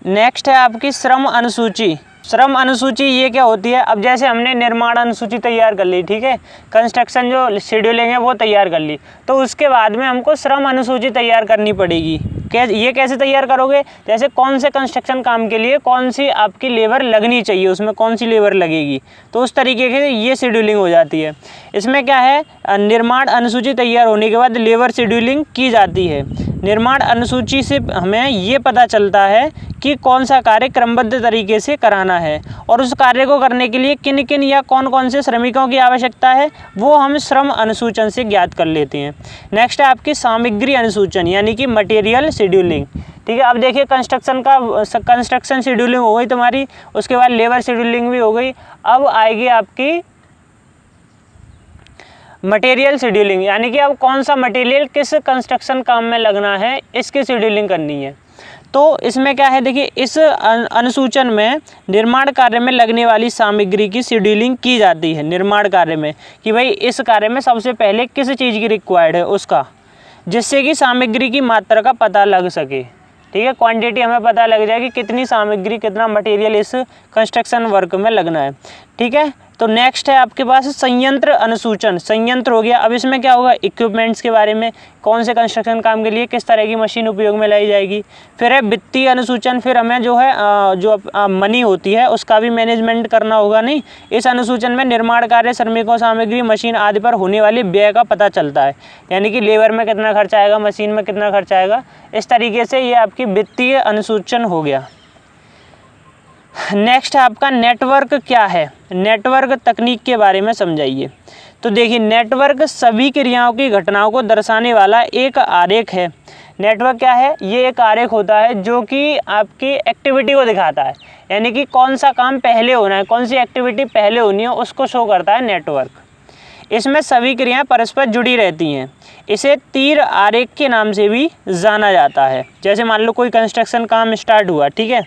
नेक्स्ट है आपकी श्रम अनुसूची। श्रम अनुसूची ये क्या होती है, अब जैसे हमने निर्माण अनुसूची तैयार कर ली, ठीक है, कंस्ट्रक्शन जो शेड्यूलिंग है वो तैयार कर ली, तो उसके बाद में हमको श्रम अनुसूची तैयार करनी पड़ेगी। ये कैसे तैयार करोगे, जैसे कौन से कंस्ट्रक्शन काम के लिए कौन सी आपकी लेबर लगनी चाहिए, उसमें कौन सी लेबर लगेगी, तो उस तरीके से ये शेड्यूलिंग हो जाती है। इसमें क्या है, निर्माण अनुसूची तैयार होने के बाद लेबर शेड्यूलिंग की जाती है। निर्माण अनुसूची से हमें ये पता चलता है कि कौन सा कार्य क्रमबद्ध तरीके से कराना है और उस कार्य को करने के लिए किन किन या कौन कौन से श्रमिकों की आवश्यकता है वो हम श्रम अनुसूचन से ज्ञात कर लेते हैं। नेक्स्ट है आपकी सामग्री अनुसूचन यानी कि मटेरियल शेड्यूलिंग। ठीक है, अब देखिए कंस्ट्रक्शन शेड्यूलिंग हो गई तुम्हारी, उसके बाद लेबर शेड्यूलिंग भी हो गई, अब आएगी आपकी मटेरियल शेड्यूलिंग, यानी कि अब कौन सा मटेरियल किस कंस्ट्रक्शन काम में लगना है इसकी शेड्यूलिंग करनी है। तो इसमें क्या है, देखिए इस अनुसूचन में निर्माण कार्य में लगने वाली सामग्री की शेड्यूलिंग की जाती है। निर्माण कार्य में कि भाई इस कार्य में सबसे पहले किस चीज़ की रिक्वायर्ड है उसका, जिससे कि सामग्री की मात्रा का पता लग सके। ठीक है, क्वांटिटी हमें पता लग जाए कि कितनी सामग्री, कितना मटेरियल इस कंस्ट्रक्शन वर्क में लगना है। ठीक है, तो नेक्स्ट है आपके पास संयंत्र अनुसूचन। संयंत्र हो गया। अब इसमें क्या होगा, इक्विपमेंट्स के बारे में, कौन से कंस्ट्रक्शन काम के लिए किस तरह की मशीन उपयोग में लाई जाएगी। फिर है वित्तीय अनुसूचन, फिर हमें जो है मनी होती है उसका भी मैनेजमेंट करना होगा। नहीं, इस अनुसूचन में निर्माण कार्य, श्रमिकों, सामग्री, मशीन आदि पर होने वाले व्यय का पता चलता है, यानी कि लेबर में कितना खर्चा आएगा, मशीन में कितना खर्चा आएगा। इस तरीके से ये आपकी वित्तीय अनुसूचन हो गया। नेक्स्ट है आपका नेटवर्क क्या है। नेटवर्क तकनीक के बारे में समझाइए। तो देखिए, नेटवर्क सभी क्रियाओं की घटनाओं को दर्शाने वाला एक आरेख है। नेटवर्क क्या है, ये एक आरेख होता है जो कि आपकी एक्टिविटी को दिखाता है, यानी कि कौन सा काम पहले होना है, कौन सी एक्टिविटी पहले होनी है, उसको शो करता है नेटवर्क। इसमें सभी क्रियाएं परस्पर जुड़ी रहती हैं। इसे तीर आरेख के नाम से भी जाना जाता है। जैसे मान लो कोई कंस्ट्रक्शन काम स्टार्ट हुआ, ठीक है,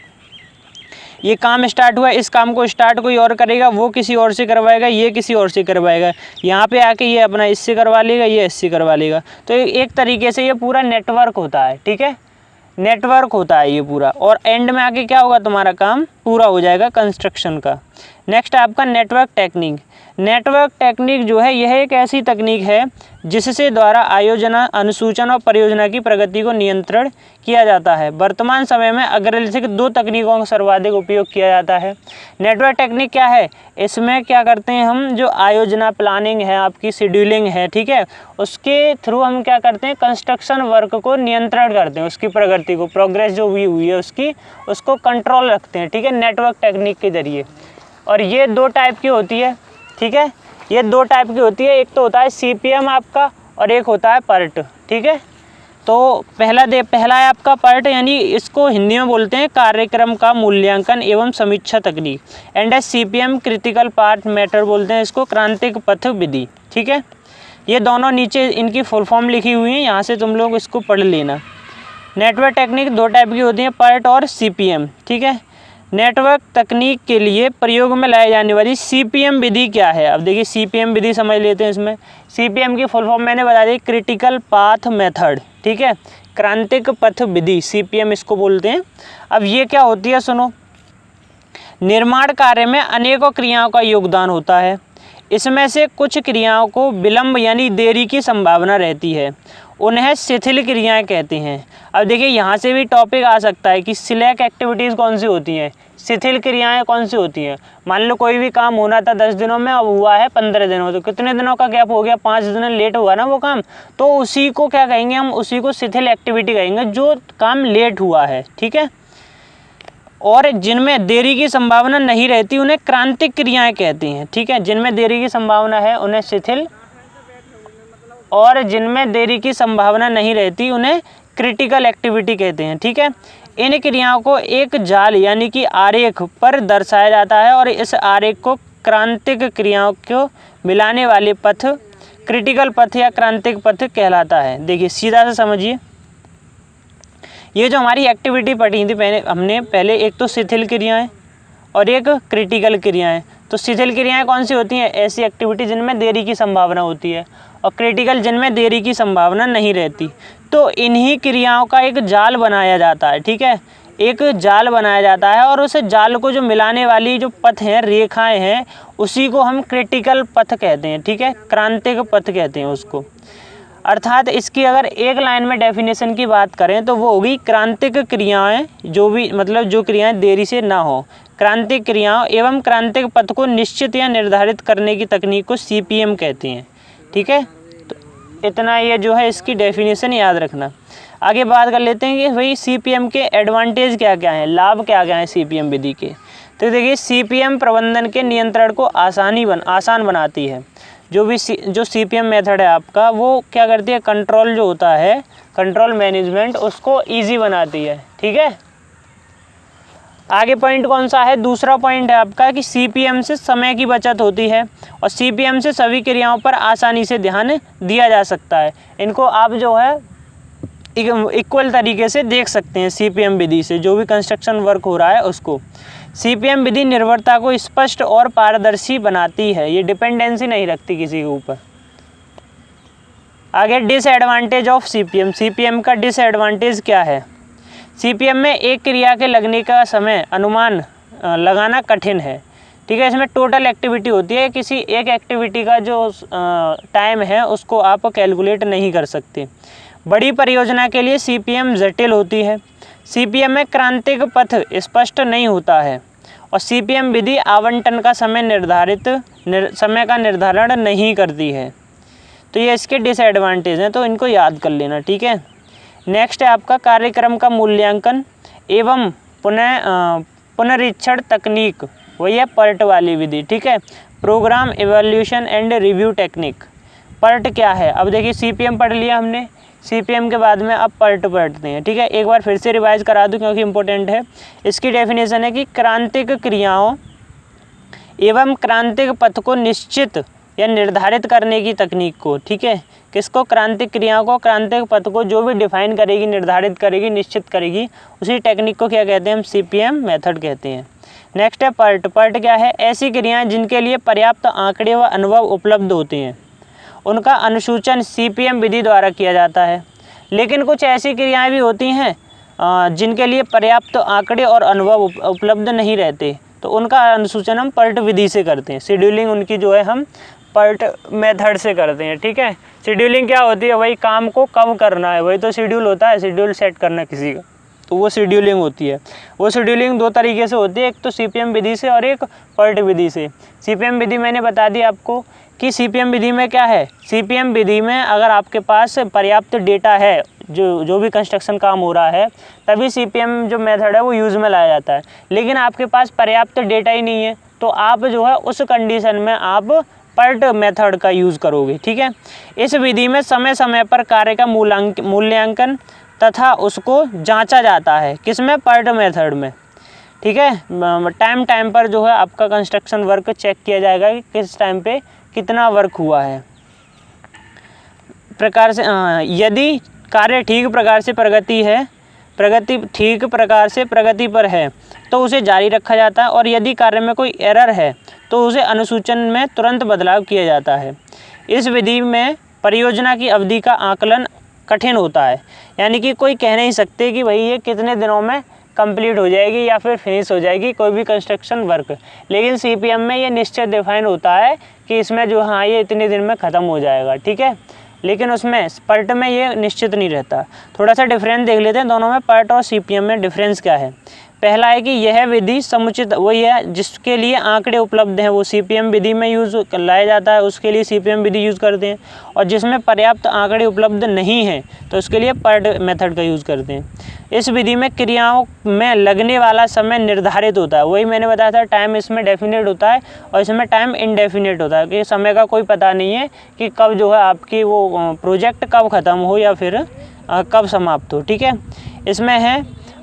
ये काम स्टार्ट हुआ, इस काम को स्टार्ट कोई और करेगा, वो किसी और से करवाएगा, ये किसी और से करवाएगा, यहाँ पे आके ये अपना इससे करवा लेगा, ये इससे करवा लेगा। तो एक तरीके से ये पूरा नेटवर्क होता है। ठीक है, नेटवर्क होता है ये पूरा, और एंड में आके क्या होगा, तुम्हारा काम पूरा हो जाएगा कंस्ट्रक्शन का। नेक्स्ट है आपका नेटवर्क टेक्निक। नेटवर्क टेक्निक जो है यह एक ऐसी तकनीक है जिससे द्वारा आयोजना, अनुसूचन और परियोजना की प्रगति को नियंत्रण किया जाता है। वर्तमान समय में अग्रलिखित दो तकनीकों का सर्वाधिक उपयोग किया जाता है। नेटवर्क टेक्निक क्या है, इसमें क्या करते हैं हम, जो आयोजना, प्लानिंग है, आपकी शेड्यूलिंग है, ठीक है, उसके थ्रू हम क्या करते हैं, कंस्ट्रक्शन वर्क को नियंत्रण करते हैं, उसकी प्रगति को, प्रोग्रेस जो भी हुई है उसकी, उसको कंट्रोल रखते हैं। ठीक है, नेटवर्क टेक्निक के जरिए। और ये दो टाइप की होती है। ठीक है, ये दो टाइप की होती है, एक तो होता है CPM आपका और एक होता है PERT। ठीक है, तो पहला है आपका PERT, यानी इसको हिंदी में बोलते हैं कार्यक्रम का मूल्यांकन एवं समीक्षा तकनीक। And CPM critical part matter बोलते हैं इसको, क्रांतिक पथ विधि। ठीक है, ये दोनों नीचे इनकी फुल फॉर्म लिखी हुई है, यहाँ से तुम लोग इसको पढ़ लेना। नेटवर्क टेक्निक दो टाइप की होती है, PERT और CPM। ठीक है, नेटवर्क तकनीक के लिए प्रयोग में लाई जाने वाली CPM विधि क्या है। अब देखिए CPM विधि समझ लेते हैं। इसमें CPM की फुल फॉर्म मैंने बता दी, क्रिटिकल पाथ मेथड। ठीक है, क्रांतिक पथ विधि, CPM इसको बोलते हैं। अब ये क्या होती है, सुनो। निर्माण कार्य में अनेकों क्रियाओं का योगदान होता है। इसमें से कुछ क्रियाओं को विलंब यानी देरी की संभावना रहती है, उन्हें शिथिल क्रियाएं कहते हैं। अब देखिए यहाँ से भी टॉपिक आ सकता है कि स्लैक एक्टिविटीज़ कौन सी होती हैं, शिथिल क्रियाएं कौन सी होती हैं। मान लो कोई भी काम होना था 10 दिनों में, अब हुआ है 15 दिनों, तो कितने दिनों का गैप हो गया, 5 दिन लेट हुआ ना वो काम, तो उसी को क्या कहेंगे हम, उसी को शिथिल एक्टिविटी कहेंगे, जो काम लेट हुआ है। ठीक है, और जिनमें देरी की संभावना नहीं रहती उन्हें क्रांतिक क्रियाएं कहती हैं। ठीक है, जिनमें देरी की संभावना है उन्हें शिथिल, और जिनमें देरी की संभावना नहीं रहती उन्हें क्रिटिकल एक्टिविटी कहते हैं। ठीक है, इन क्रियाओं को एक जाल यानी कि आरेख पर दर्शाया जाता है, और इस आरेख को क्रांतिक क्रियाओं को मिलाने वाले पथ क्रिटिकल पथ या क्रांतिक पथ कहलाता है। देखिए सीधा से समझिए, ये जो हमारी एक्टिविटी पढ़ी थी हमने पहले, एक तो शिथिल क्रियाएं और एक क्रिटिकल क्रियाएं। तो शिथिल क्रियाएं कौन सी होती हैं, ऐसी एक्टिविटी जिनमें देरी की संभावना होती है, और क्रिटिकल जिनमें देरी की संभावना नहीं रहती। तो इन्हीं क्रियाओं का एक जाल बनाया जाता है। ठीक है, एक जाल बनाया जाता है, और उस जाल को जो मिलाने वाली जो पथ हैं, रेखाएं हैं, उसी को हम क्रिटिकल पथ कहते हैं। ठीक है, क्रांतिक पथ कहते हैं उसको। अर्थात इसकी अगर एक लाइन में डेफिनेशन की बात करें तो वो होगी क्रांतिक क्रियाएं, जो भी मतलब जो क्रियाएं देरी से ना हो, क्रांतिक क्रियाओं एवं क्रांतिक पथ को निश्चित या निर्धारित करने की तकनीक को CPM कहते हैं। ठीक है, तो इतना ये जो है इसकी डेफिनेशन याद रखना। आगे बात कर लेते हैं कि भाई CPM के एडवांटेज क्या क्या हैं, लाभ क्या क्या हैं CPM विधि के। तो देखिए CPM प्रबंधन के नियंत्रण को आसान बनाती है। जो CPM मेथड है आपका, वो क्या करती है, कंट्रोल जो होता है, कंट्रोल मैनेजमेंट, उसको ईजी बनाती है। ठीक है, आगे पॉइंट कौन सा है, दूसरा पॉइंट है आपका कि CPM से समय की बचत होती है, और CPM से सभी क्रियाओं पर आसानी से ध्यान दिया जा सकता है। इनको आप जो है इक्वल तरीके से देख सकते हैं सीपीएम विधि से। जो भी कंस्ट्रक्शन वर्क हो रहा है उसको सीपीएम विधि निर्भरता को स्पष्ट और पारदर्शी बनाती है, ये डिपेंडेंसी नहीं रखती किसी के ऊपर। आगे डिसएडवांटेज ऑफ सीपीएम। सीपीएम का डिसएडवांटेज क्या है? सीपीएम में एक क्रिया के लगने का समय अनुमान लगाना कठिन है, ठीक है। इसमें टोटल एक्टिविटी होती है, किसी एक एक्टिविटी का जो टाइम है उसको आप कैलकुलेट नहीं कर सकते। बड़ी परियोजना के लिए सीपीएम जटिल होती है। सीपीएम में क्रांतिक पथ स्पष्ट नहीं होता है और सीपीएम विधि आवंटन का समय का निर्धारण नहीं करती है। तो ये इसके डिसएडवांटेज हैं, तो इनको याद कर लेना, ठीक है। नेक्स्ट है आपका कार्यक्रम का मूल्यांकन एवं पुनरीक्षण तकनीक, वही है पर्ट वाली विधि, ठीक है। Program evaluation and review technique. PERT क्या है? अब देखिए सीपीएम पढ़ लिया हमने, सीपीएम के बाद में अब पर्ट पढ़ते हैं, ठीक है। एक बार फिर से रिवाइज करा दूं क्योंकि इंपॉर्टेंट है। इसकी डेफिनेशन है कि क्रांतिक क्रियाओं एवं क्रांतिक पथ को निश्चित या निर्धारित करने की तकनीक को, ठीक है। किसको? क्रांतिक क्रियाओं को, क्रांतिक पथ को जो भी डिफाइन करेगी, निर्धारित करेगी, निश्चित करेगी, उसी टेक्निक को क्या कहते हैं? हम सीपीएम मेथड कहते हैं। नेक्स्ट है पर्ट। पर्ट क्या है? ऐसी क्रियाएं जिनके लिए पर्याप्त आंकड़े व अनुभव उपलब्ध होते हैं, उनका अनुसूचन सीपीएम विधि द्वारा किया जाता है। लेकिन कुछ ऐसी क्रियाएं भी होती हैं जिनके लिए पर्याप्त आंकड़े और अनुभव उपलब्ध नहीं रहते, तो उनका अनुसूचन हम पर्ट विधि से करते हैं। शेड्यूलिंग उनकी जो है हम पर्ट मेथड से करते हैं, ठीक है। शेड्यूलिंग क्या होती है? वही काम को कब करना है, वही तो शेड्यूल होता है, शेड्यूल सेट करना किसी का, तो वो शेड्यूलिंग होती है। वो शेड्यूलिंग दो तरीके से होती है, एक तो सीपीएम विधि से और एक पर्ट विधि से। सीपीएम विधि मैंने बता दी आपको कि सीपीएम विधि में क्या है। सीपीएम विधि में अगर आपके पास पर्याप्त डेटा है, जो भी कंस्ट्रक्शन काम हो रहा है, तभी सीपीएम जो मेथड है वो यूज़ में लाया जाता है। लेकिन आपके पास पर्याप्त डेटा ही नहीं है, तो आप जो है उस कंडीशन में आप पर्ट मेथड का यूज़ करोगे, ठीक है। इस विधि में समय समय पर कार्य का मूल्यांकन तथा उसको जांचा जाता है। किसमें? पर्ट मेथड में, ठीक है। टाइम पर जो है आपका कंस्ट्रक्शन वर्क चेक किया जाएगा कि किस टाइम पे कितना वर्क हुआ है। प्रकार से यदि कार्य ठीक प्रकार से प्रगति पर है तो उसे जारी रखा जाता है, और यदि कार्य में कोई एरर है तो उसे अनुसूचन में तुरंत बदलाव किया जाता है। इस विधि में परियोजना की अवधि का आकलन कठिन होता है, यानी कि कोई कह नहीं सकते कि भाई ये कितने दिनों में कंप्लीट हो जाएगी या फिर फिनिश हो जाएगी कोई भी कंस्ट्रक्शन वर्क। लेकिन सीपीएम में ये निश्चित डिफाइन होता है कि इसमें जो हाँ ये इतने दिन में ख़त्म हो जाएगा, ठीक है। लेकिन उसमें पर्ट में ये निश्चित नहीं रहता। थोड़ा सा डिफरेंस देख लेते हैं दोनों में, पर्ट और सीपीएम में डिफरेंस क्या है। पहला है कि यह विधि समुचित, वही है जिसके लिए आंकड़े उपलब्ध हैं वो सीपीएम विधि में यूज़ लाया जाता है, उसके लिए सीपीएम विधि यूज़ करते हैं। और जिसमें पर्याप्त आंकड़े उपलब्ध नहीं हैं तो उसके लिए पर्ट मेथड का यूज़ करते हैं। इस विधि में क्रियाओं में लगने वाला समय निर्धारित होता है, वही मैंने बताया था, टाइम इसमें डेफिनेट होता है और इसमें टाइम इनडेफिनेट होता है कि समय का कोई पता नहीं है कि कब जो है आपकी वो प्रोजेक्ट कब ख़त्म हो या फिर कब समाप्त हो, ठीक है।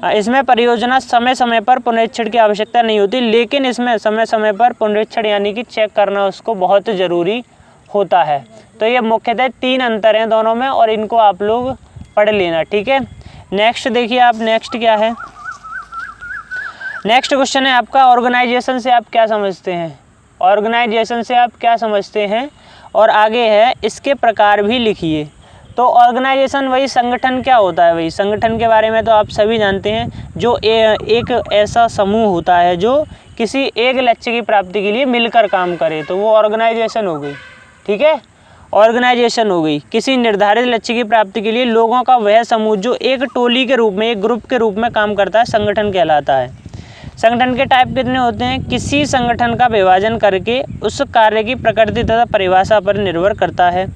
इसमें परियोजना समय समय पर पुनरीक्षण की आवश्यकता नहीं होती, लेकिन इसमें समय समय पर पुनरीक्षण यानी कि चेक करना उसको बहुत ज़रूरी होता है। तो ये मुख्यतः 3 अंतर हैं दोनों में और इनको आप लोग पढ़ लेना, ठीक है। नेक्स्ट देखिए आप, नेक्स्ट क्या है। नेक्स्ट क्वेश्चन है आपका, ऑर्गेनाइजेशन से आप क्या समझते हैं? ऑर्गेनाइजेशन से आप क्या समझते हैं? और आगे है इसके प्रकार भी लिखिए। तो ऑर्गेनाइजेशन वही संगठन क्या होता है, वही संगठन के बारे में तो आप सभी जानते हैं, जो एक ऐसा समूह होता है जो किसी एक लक्ष्य की प्राप्ति के लिए मिलकर काम करे, तो वो ऑर्गेनाइजेशन हो गई, ठीक है। ऑर्गेनाइजेशन हो गई किसी निर्धारित लक्ष्य की प्राप्ति के लिए लोगों का वह समूह जो एक टोली के रूप में, एक ग्रुप के रूप में काम करता है, संगठन कहलाता है। संगठन के टाइप कितने होते हैं? किसी संगठन का विभाजन करके उस कार्य की प्रकृति तथा परिभाषा पर निर्भर करता है।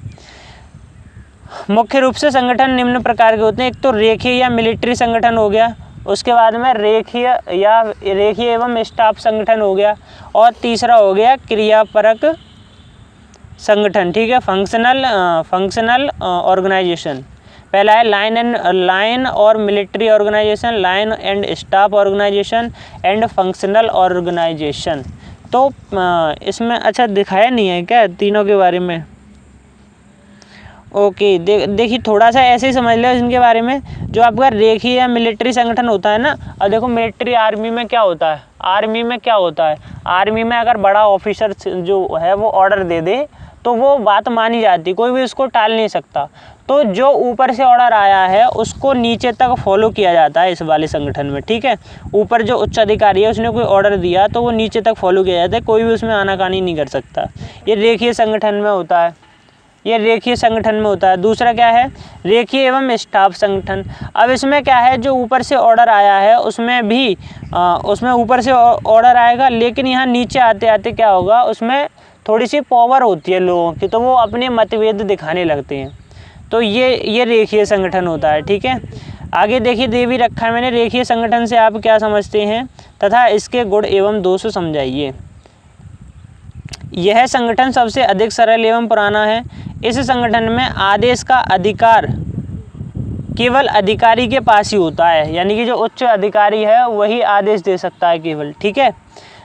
मुख्य रूप से संगठन निम्न प्रकार के होते हैं। एक तो रेखीय या मिलिट्री संगठन हो गया, उसके बाद में रेखीय एवं स्टाफ संगठन हो गया, और तीसरा हो गया क्रियापरक संगठन, ठीक है, फंक्शनल ऑर्गेनाइजेशन। पहला है लाइन और military organisation, line and staff organisation and functional organisation. तो इसमें अच्छा दिखाया नहीं है क्या तीनों के बारे में? ओके, देखिए थोड़ा सा ऐसे ही समझ लो इनके बारे में। जो आपका रेखीय या मिलिट्री संगठन होता है ना, और देखो मिलिट्री आर्मी में क्या होता है, आर्मी में अगर बड़ा ऑफिसर जो है वो ऑर्डर दे दे तो वो बात मानी जाती, कोई भी उसको टाल नहीं सकता। तो जो ऊपर से ऑर्डर आया है उसको नीचे तक फॉलो किया जाता है इस वाले संगठन में, ठीक है। ऊपर जो उच्च अधिकारी है उसने कोई ऑर्डर दिया तो वो नीचे तक फॉलो किया जाता है, कोई भी उसमें आनाकानी नहीं कर सकता। ये रेखीय संगठन में होता है, ये रेखीय संगठन में होता है। दूसरा क्या है, रेखीय एवं स्टाफ संगठन। अब इसमें क्या है, जो ऊपर से ऑर्डर आया है उसमें भी उसमें ऊपर से ऑर्डर आएगा, लेकिन यहाँ नीचे आते आते क्या होगा, उसमें थोड़ी सी पावर होती है लोगों की, तो वो अपने मतभेद दिखाने लगते हैं। तो ये रेखीय संगठन होता है, ठीक है। आगे देखिए, दे भी रखा है मैंने, रेखीय संगठन से आप क्या समझते हैं तथा इसके गुण एवं दोष समझाइए। यह संगठन सबसे अधिक सरल एवं पुराना है। इस संगठन में आदेश का अधिकार केवल अधिकारी के पास ही होता है, यानी कि जो उच्च अधिकारी है वही आदेश दे सकता है केवल, ठीक है।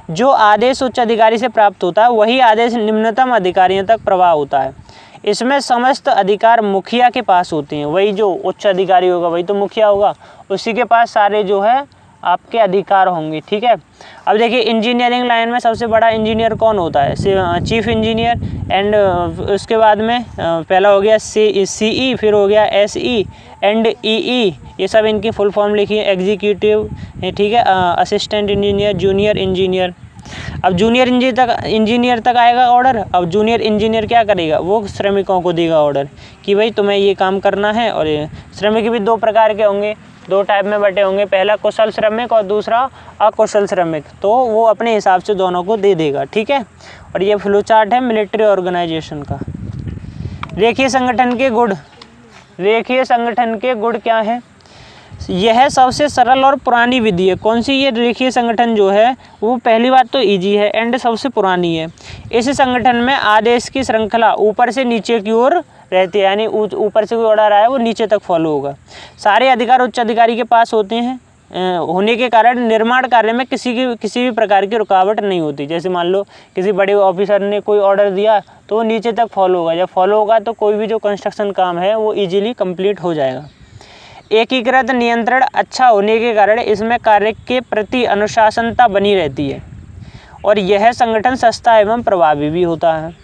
जो आदेश उच्च अधिकारी से प्राप्त होता है वही आदेश निम्नतम अधिकारियों तक प्रवाह होता है। इसमें समस्त अधिकार मुखिया के पास होते हैं, वही जो उच्च अधिकारी होगा वही तो मुखिया होगा, उसी के पास सारे जो है आपके अधिकार होंगे, ठीक है। अब देखिए, इंजीनियरिंग लाइन में सबसे बड़ा इंजीनियर कौन होता है, चीफ इंजीनियर। एंड उसके बाद में पहला हो गया CE, फिर हो गया SE एंड EE, ये सब इनकी फुल फॉर्म लिखी है। एग्जीक्यूटिव, ठीक है, असिस्टेंट इंजीनियर, जूनियर इंजीनियर। अब जूनियर इंजीनियर तक आएगा ऑर्डर। अब जूनियर इंजीनियर क्या करेगा, वो श्रमिकों को देगा ऑर्डर कि भाई तुम्हें ये काम करना है। और श्रमिक भी दो प्रकार के होंगे, दो टाइप में बटे होंगे, पहला कुशल श्रमिक और दूसरा अकुशल श्रमिक। तो वो अपने हिसाब से दोनों को दे देगा, ठीक है। और ये फ्लो चार्ट है मिलिट्री ऑर्गेनाइजेशन का। रेखीय संगठन के गुण, रेखीय संगठन के गुण क्या है, यह सबसे सरल और पुरानी विधि है। कौन सी, ये रेखीय संगठन जो है वो पहली बात तो इजी है एंड सबसे पुरानी है। इस संगठन में आदेश की श्रृंखला ऊपर से नीचे की ओर रहती है, यानी ऊपर से कोई ऑर्डर आया वो नीचे तक फॉलो होगा। सारे अधिकार उच्च अधिकारी के पास होते हैं, होने के कारण निर्माण कार्य में किसी भी प्रकार की रुकावट नहीं होती। जैसे मान लो किसी बड़े ऑफिसर ने कोई ऑर्डर दिया तो वो नीचे तक फॉलो होगा, जब फॉलो होगा तो कोई भी जो कंस्ट्रक्शन काम है वो ईजिली कंप्लीट हो जाएगा। एकीकृत नियंत्रण अच्छा होने के कारण इसमें कार्य के प्रति अनुशासनता बनी रहती है और यह संगठन सस्ता एवं प्रभावी भी होता है।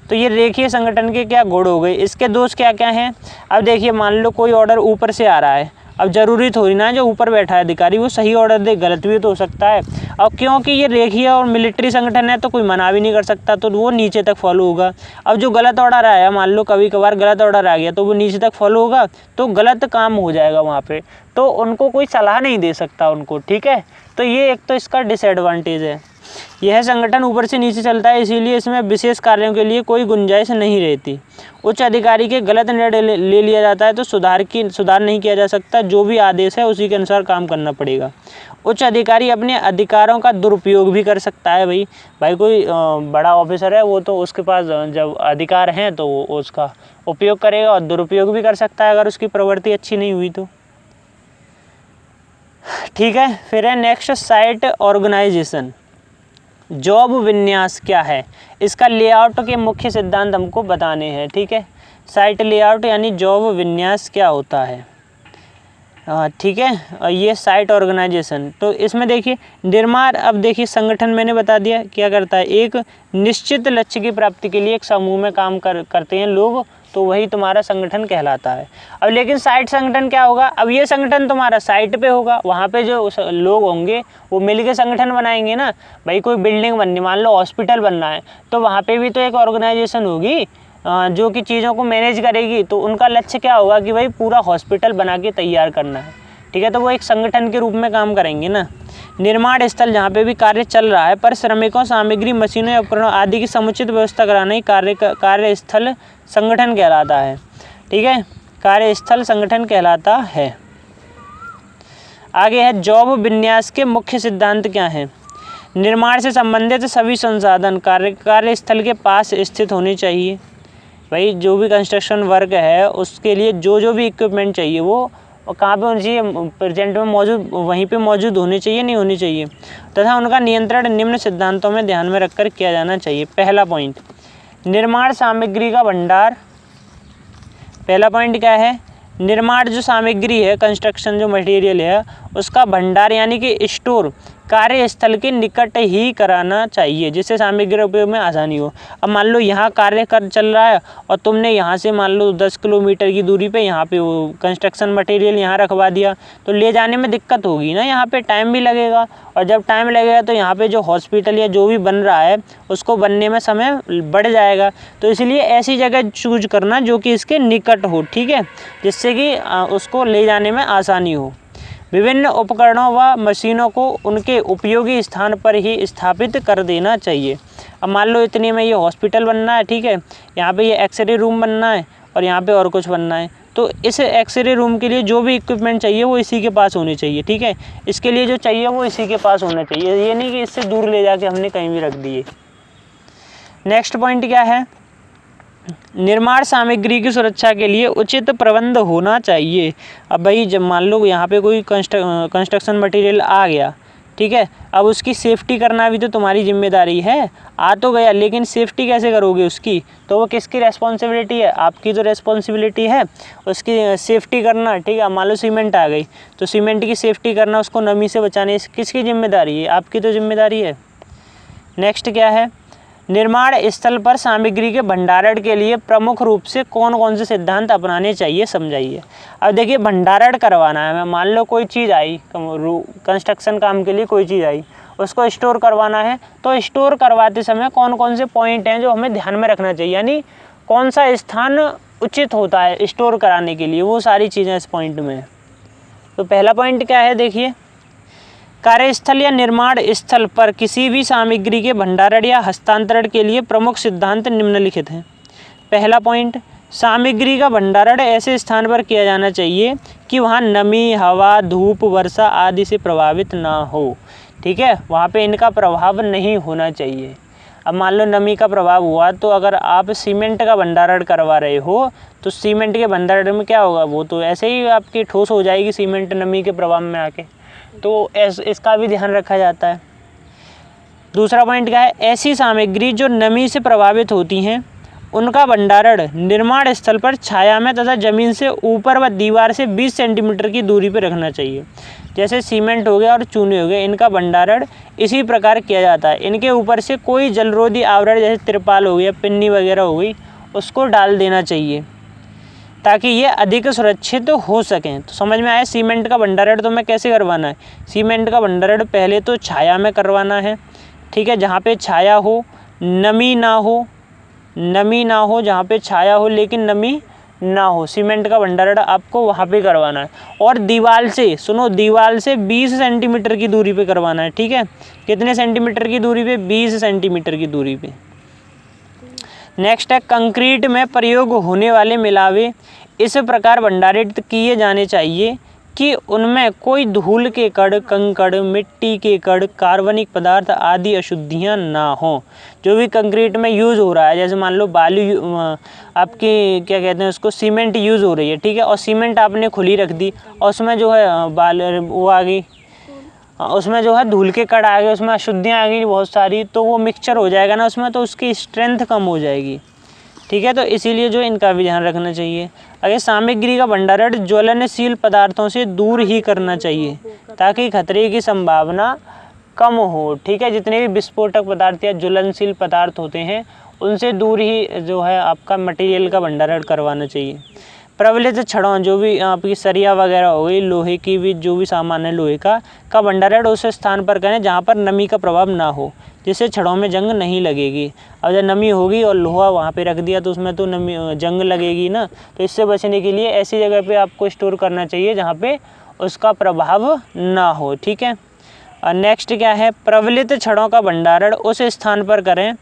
तो ये रेखीय संगठन के क्या गुण हो गए, इसके दोष क्या क्या हैं। अब देखिए, मान लो कोई ऑर्डर ऊपर से आ रहा है, अब ज़रूरी थोड़ी ना जो ऊपर बैठा है अधिकारी वो सही ऑर्डर दे, गलत भी तो हो सकता है। अब क्योंकि ये रेखीय और मिलिट्री संगठन है तो कोई मना भी नहीं कर सकता, तो वो नीचे तक फॉलो होगा। अब जो गलत ऑर्डर आया, मान लो कभी कभार गलत ऑर्डर आ गया तो वो नीचे तक फॉलो होगा, तो गलत काम हो जाएगा वहाँ पे, तो उनको कोई सलाह नहीं दे सकता उनको, ठीक है। तो ये एक तो इसका डिसएडवांटेज है। यह संगठन ऊपर से नीचे चलता है, इसीलिए इसमें विशेष कार्यों के लिए कोई गुंजाइश नहीं रहती। उच्च अधिकारी के गलत निर्णय ले लिया जाता है तो सुधार नहीं किया जा सकता, जो भी आदेश है उसी के अनुसार काम करना पड़ेगा। उच्च अधिकारी अपने अधिकारों का दुरुपयोग भी कर सकता है। भाई कोई बड़ा ऑफिसर है वो तो उसके पास जब अधिकार हैं तो वो उसका उपयोग करेगा और दुरुपयोग भी कर सकता है अगर उसकी प्रवृत्ति अच्छी नहीं हुई तो, ठीक है। फिर है नेक्स्ट, साइट ऑर्गेनाइजेशन। जॉब विन्यास क्या है, इसका लेआउट के मुख्य सिद्धांत हमको बताने हैं, ठीक है। साइट लेआउट यानी जॉब विन्यास क्या होता है, ठीक है। ये साइट ऑर्गेनाइजेशन, तो इसमें देखिए निर्माण, अब देखिए संगठन मैंने बता दिया क्या करता है, एक निश्चित लक्ष्य की प्राप्ति के लिए एक समूह में काम करते हैं लोग, तो वही तुम्हारा संगठन कहलाता है। अब लेकिन साइट संगठन क्या होगा, अब ये संगठन तुम्हारा साइट पे होगा, वहाँ पे जो लोग होंगे वो मिलके संगठन बनाएंगे ना। भाई कोई बिल्डिंग बननी, मान लो हॉस्पिटल बनना है, तो वहाँ पे भी तो एक ऑर्गेनाइजेशन होगी जो कि चीज़ों को मैनेज करेगी, तो उनका लक्ष्य क्या होगा कि भाई पूरा हॉस्पिटल बना के तैयार करना है, ठीक है। तो वो एक संगठन के रूप में काम करेंगे ना। निर्माण स्थल जहाँ पे भी कार्य चल रहा है पर श्रमिकों, सामग्री, मशीनों, उपकरणों आदि की समुचित व्यवस्था कराना ही कार्यस्थल संगठन कहलाता है, ठीक है। कार्यस्थल संगठन कहलाता है। आगे है जॉब विन्यास के मुख्य सिद्धांत क्या हैं। निर्माण से संबंधित सभी संसाधन कार्यस्थल के पास स्थित होने चाहिए। भाई जो भी कंस्ट्रक्शन वर्क है उसके लिए जो भी इक्विपमेंट चाहिए वो कहाँ पे होनी चाहिए, प्रेजेंट में मौजूद, वहीं पे मौजूद होनी चाहिए, नहीं होनी चाहिए, तथा उनका नियंत्रण निम्न सिद्धांतों में ध्यान में रखकर किया जाना चाहिए। पहला पॉइंट, निर्माण सामग्री का भंडार पहला पॉइंट क्या है, निर्माण जो सामग्री है, कंस्ट्रक्शन जो मटेरियल है, उसका भंडार यानी कि स्टोर कार्यस्थल के निकट ही कराना चाहिए, जिससे सामग्री उपयोग में आसानी हो। अब मान लो यहाँ कार्य चल रहा है और तुमने यहाँ से मान लो 10 किलोमीटर की दूरी पे यहाँ पे वो कंस्ट्रक्शन मटेरियल यहाँ रखवा दिया, तो ले जाने में दिक्कत होगी ना, यहाँ पे टाइम भी लगेगा, और जब टाइम लगेगा तो यहाँ पे जो हॉस्पिटल या जो भी बन रहा है उसको बनने में समय बढ़ जाएगा। तो इसलिए ऐसी जगह चूज करना जो कि इसके निकट हो, ठीक है, जिससे कि उसको ले जाने में आसानी हो। विभिन्न उपकरणों व मशीनों को उनके उपयोगी स्थान पर ही स्थापित कर देना चाहिए। अब मान लो इतने में ये हॉस्पिटल बनना है, ठीक है, यहाँ पे ये एक्सरे रूम बनना है और यहाँ पे और कुछ बनना है, तो इस एक्सरे रूम के लिए जो भी इक्विपमेंट चाहिए वो इसी के पास होने चाहिए, ठीक है, इसके लिए जो चाहिए वो इसी के पास होना चाहिए, ये नहीं कि इससे दूर ले जाके हमने कहीं भी रख दिए। नेक्स्ट पॉइंट क्या है, निर्माण सामग्री की सुरक्षा के लिए उचित प्रबंध होना चाहिए। अब भाई जब मान लो यहाँ पे कोई कंस्ट्रक्शन मटेरियल आ गया, ठीक है, अब उसकी सेफ्टी करना भी तो तुम्हारी जिम्मेदारी है। आ तो गया लेकिन सेफ्टी कैसे करोगे उसकी, तो वो किसकी रेस्पॉन्सिबिलिटी है, आपकी तो रेस्पॉन्सिबिलिटी है उसकी सेफ्टी करना, ठीक है। मान लो सीमेंट आ गई तो सीमेंट की सेफ्टी करना, उसको नमी से बचाने, किसकी जिम्मेदारी है, आपकी तो जिम्मेदारी है। नेक्स्ट क्या है, निर्माण स्थल पर सामग्री के भंडारण के लिए प्रमुख रूप से कौन कौन से सिद्धांत अपनाने चाहिए, समझाइए। अब देखिए भंडारण करवाना है, मान लो कोई चीज़ आई कंस्ट्रक्शन काम के लिए, कोई चीज़ आई उसको स्टोर करवाना है, तो स्टोर करवाते समय कौन कौन से पॉइंट हैं जो हमें ध्यान में रखना चाहिए, यानी कौन सा स्थान उचित होता है स्टोर कराने के लिए, वो सारी चीज़ें इस पॉइंट में। तो पहला पॉइंट क्या है, देखिए कार्यस्थल या निर्माण स्थल पर किसी भी सामग्री के भंडारण या हस्तांतरण के लिए प्रमुख सिद्धांत निम्नलिखित हैं। पहला पॉइंट, सामग्री का भंडारण ऐसे स्थान पर किया जाना चाहिए कि वहाँ नमी, हवा, धूप, वर्षा आदि से प्रभावित ना हो, ठीक है, वहाँ पे इनका प्रभाव नहीं होना चाहिए। अब मान लो नमी का प्रभाव हुआ, तो अगर आप सीमेंट का भंडारण करवा रहे हो तो सीमेंट के भंडारण में क्या होगा, वो तो ऐसे ही आपकी ठोस हो जाएगी सीमेंट नमी के प्रभाव में आके, तो इसका भी ध्यान रखा जाता है। दूसरा पॉइंट क्या है, ऐसी सामग्री जो नमी से प्रभावित होती हैं उनका भंडारण निर्माण स्थल पर छाया में तथा जमीन से ऊपर व दीवार से 20 सेंटीमीटर की दूरी पर रखना चाहिए। जैसे सीमेंट हो गया और चूने हो गए, इनका भंडारण इसी प्रकार किया जाता है। इनके ऊपर से कोई जलरोधी आवरण जैसे तिरपाल हो गया, पिन्नी वगैरह हो गई, उसको डाल देना चाहिए ताकि ये अधिक सुरक्षित हो सकें। तो समझ में आया, सीमेंट का भंडारण तो मैं कैसे करवाना है, सीमेंट का भंडारण पहले तो छाया में करवाना है, ठीक है, जहाँ पे छाया हो, नमी ना हो, नमी ना हो, जहाँ पे छाया हो लेकिन नमी ना हो, सीमेंट का भंडारण आपको वहाँ पे करवाना है। और दीवार से, सुनो, दीवार से 20 सेंटीमीटर की दूरी पे करवाना है, ठीक है, कितने सेंटीमीटर की दूरी पे, 20 सेंटीमीटर की दूरी पे। नेक्स्ट है, कंक्रीट में प्रयोग होने वाले मिलावे इस प्रकार भंडारित किए जाने चाहिए कि उनमें कोई धूल के कण, कंकड़, मिट्टी के कण, कार्बनिक पदार्थ आदि अशुद्धियां ना हो। जो भी कंक्रीट में यूज़ हो रहा है, जैसे मान लो बालू, आपकी क्या कहते हैं उसको, सीमेंट यूज़ हो रही है, ठीक है, और सीमेंट आपने खुली रख दी और उसमें जो है वो आ गई, उसमें जो है धूल के कण आ गए, उसमें अशुद्धियाँ आ गई बहुत सारी, तो वो मिक्सचर हो जाएगा ना उसमें, तो उसकी स्ट्रेंथ कम हो जाएगी, ठीक है। तो इसीलिए जो इनका भी ध्यान रखना चाहिए। अगर सामग्री का भंडारण ज्वलनशील पदार्थों से दूर ही करना चाहिए ताकि खतरे की संभावना कम हो, ठीक है, जितने भी विस्फोटक पदार्थ या ज्वलनशील पदार्थ होते हैं उनसे दूर ही जो है आपका मटेरियल का भंडारण करवाना चाहिए। प्रबलित छड़ों, जो भी आपकी सरिया वगैरह हो गई, लोहे की भी जो भी सामान है लोहे का भंडारण उस स्थान पर करें जहाँ पर नमी का प्रभाव ना हो, जिससे छड़ों में जंग नहीं लगेगी। अब जब नमी होगी और लोहा वहाँ पे रख दिया तो उसमें तो नमी जंग लगेगी ना, तो इससे बचने के लिए ऐसी जगह पे आपको स्टोर करना चाहिए जहाँ पे उसका प्रभाव ना हो, ठीक है। और नेक्स्ट क्या है, प्रबलित छड़ों का भंडारण उस स्थान पर करें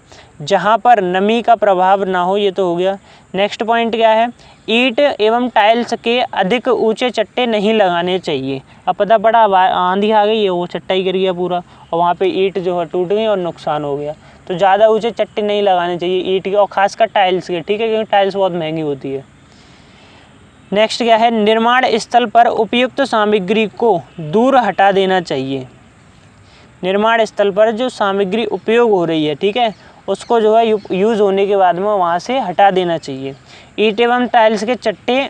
जहाँ पर नमी का प्रभाव ना हो, ये तो हो गया। नेक्स्ट पॉइंट क्या है, ईंट एवं टाइल्स के अधिक ऊंचे चट्टे नहीं लगाने चाहिए। अब पता पड़ा आंधी आ गई है, वो चट्टा ही गिर गया पूरा और वहाँ पे ईंट जो है टूट गई और नुकसान हो गया, तो ज़्यादा ऊंचे चट्टे नहीं लगाने चाहिए ईंट के, और खासकर टाइल्स के, ठीक है, क्योंकि टाइल्स बहुत महंगी होती है। नेक्स्ट क्या है, निर्माण स्थल पर उपयुक्त सामग्री को दूर हटा देना चाहिए। निर्माण स्थल पर जो सामग्री उपयोग हो रही है, ठीक है, उसको जो है यूज़ होने के बाद में वहाँ से हटा देना चाहिए। ईंट एवं टाइल्स के चट्टे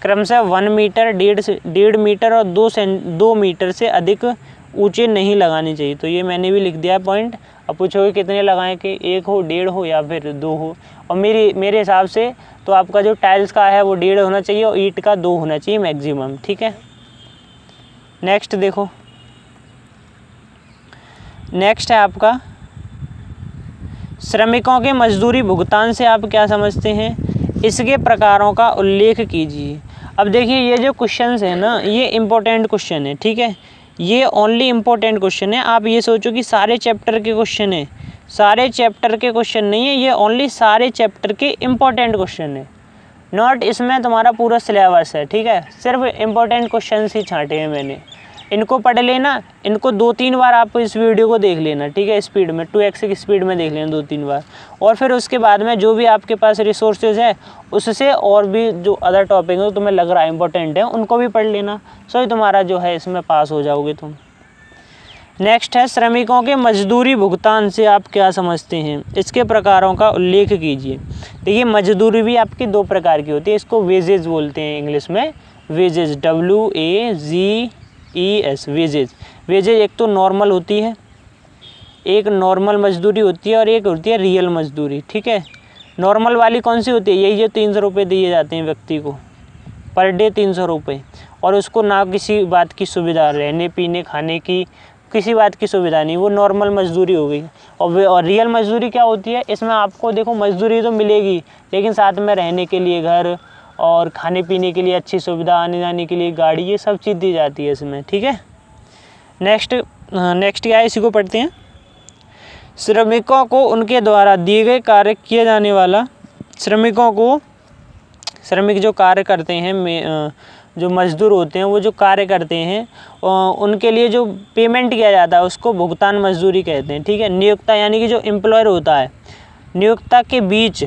क्रमशः 1 मीटर, 1.5 मीटर और 2 मीटर से अधिक ऊंचे नहीं लगाने चाहिए। तो ये मैंने भी लिख दिया पॉइंट। अब पूछोगे कितने लगाएं, कि 1 हो, 1.5 हो या फिर 2 हो। और मेरे हिसाब से तो आपका जो टाइल्स का है वो 1.5 होना चाहिए और ईंट का 2 होना चाहिए मैक्सिमम, ठीक है। नेक्स्ट देखो, नेक्स्ट है आपका श्रमिकों के मजदूरी भुगतान से आप क्या समझते हैं, इसके प्रकारों का उल्लेख कीजिए। अब देखिए ये जो क्वेश्चंस है ना, ये इम्पोर्टेंट क्वेश्चन है, ठीक है। ये ओनली इम्पोर्टेंट क्वेश्चन है। आप ये सोचो कि सारे चैप्टर के क्वेश्चन है, सारे चैप्टर के क्वेश्चन नहीं है, ये ओनली सारे चैप्टर के इम्पोर्टेंट क्वेश्चन है। नॉट इसमें तुम्हारा पूरा सिलेबस है, ठीक है। सिर्फ इम्पोर्टेंट क्वेश्चन ही छांटे हैं मैंने। इनको पढ़ लेना, इनको 2-3 बार आप इस वीडियो को देख लेना, ठीक है। स्पीड में 2x की स्पीड में देख लेना 2-3 बार। और फिर उसके बाद में जो भी आपके पास रिसोर्सेज है उससे और भी जो अदर टॉपिक है तुम्हें लग रहा है इंपॉर्टेंट है उनको भी पढ़ लेना। सो ही तुम्हारा जो है इसमें पास हो जाओगे तुम। नेक्स्ट है श्रमिकों के मजदूरी भुगतान से आप क्या समझते हैं, इसके प्रकारों का उल्लेख कीजिए। देखिए मजदूरी भी आपकी 2 प्रकार की होती है। इसको वेजेस बोलते हैं इंग्लिश में, वेजेस, WAGES, वेजेस। वेजेस एक तो नॉर्मल होती है, एक नॉर्मल मजदूरी होती है और एक होती है रियल मजदूरी, ठीक है। नॉर्मल वाली कौन सी होती है, यही जो 300 रुपये दिए जाते हैं व्यक्ति को पर डे, 300 रुपये, और उसको ना किसी बात की सुविधा, रहने पीने खाने की किसी बात की सुविधा नहीं, वो नॉर्मल मजदूरी हो गई। और रियल मजदूरी क्या होती है, इसमें आपको देखो मजदूरी तो मिलेगी लेकिन साथ में रहने के लिए घर और खाने पीने के लिए अच्छी सुविधा, आने जाने के लिए गाड़ी, ये सब चीज़ दी जाती है इसमें, ठीक है। नेक्स्ट क्या है, इसी को पढ़ते हैं। श्रमिकों को उनके द्वारा दिए गए कार्य किए जाने वाला, श्रमिक जो कार्य करते हैं, जो मजदूर होते हैं वो जो कार्य करते हैं उनके लिए जो पेमेंट किया जाता है उसको भुगतान मजदूरी कहते हैं, ठीक है। नियोक्ता यानी कि जो एम्प्लॉयर होता है, नियोक्ता के बीच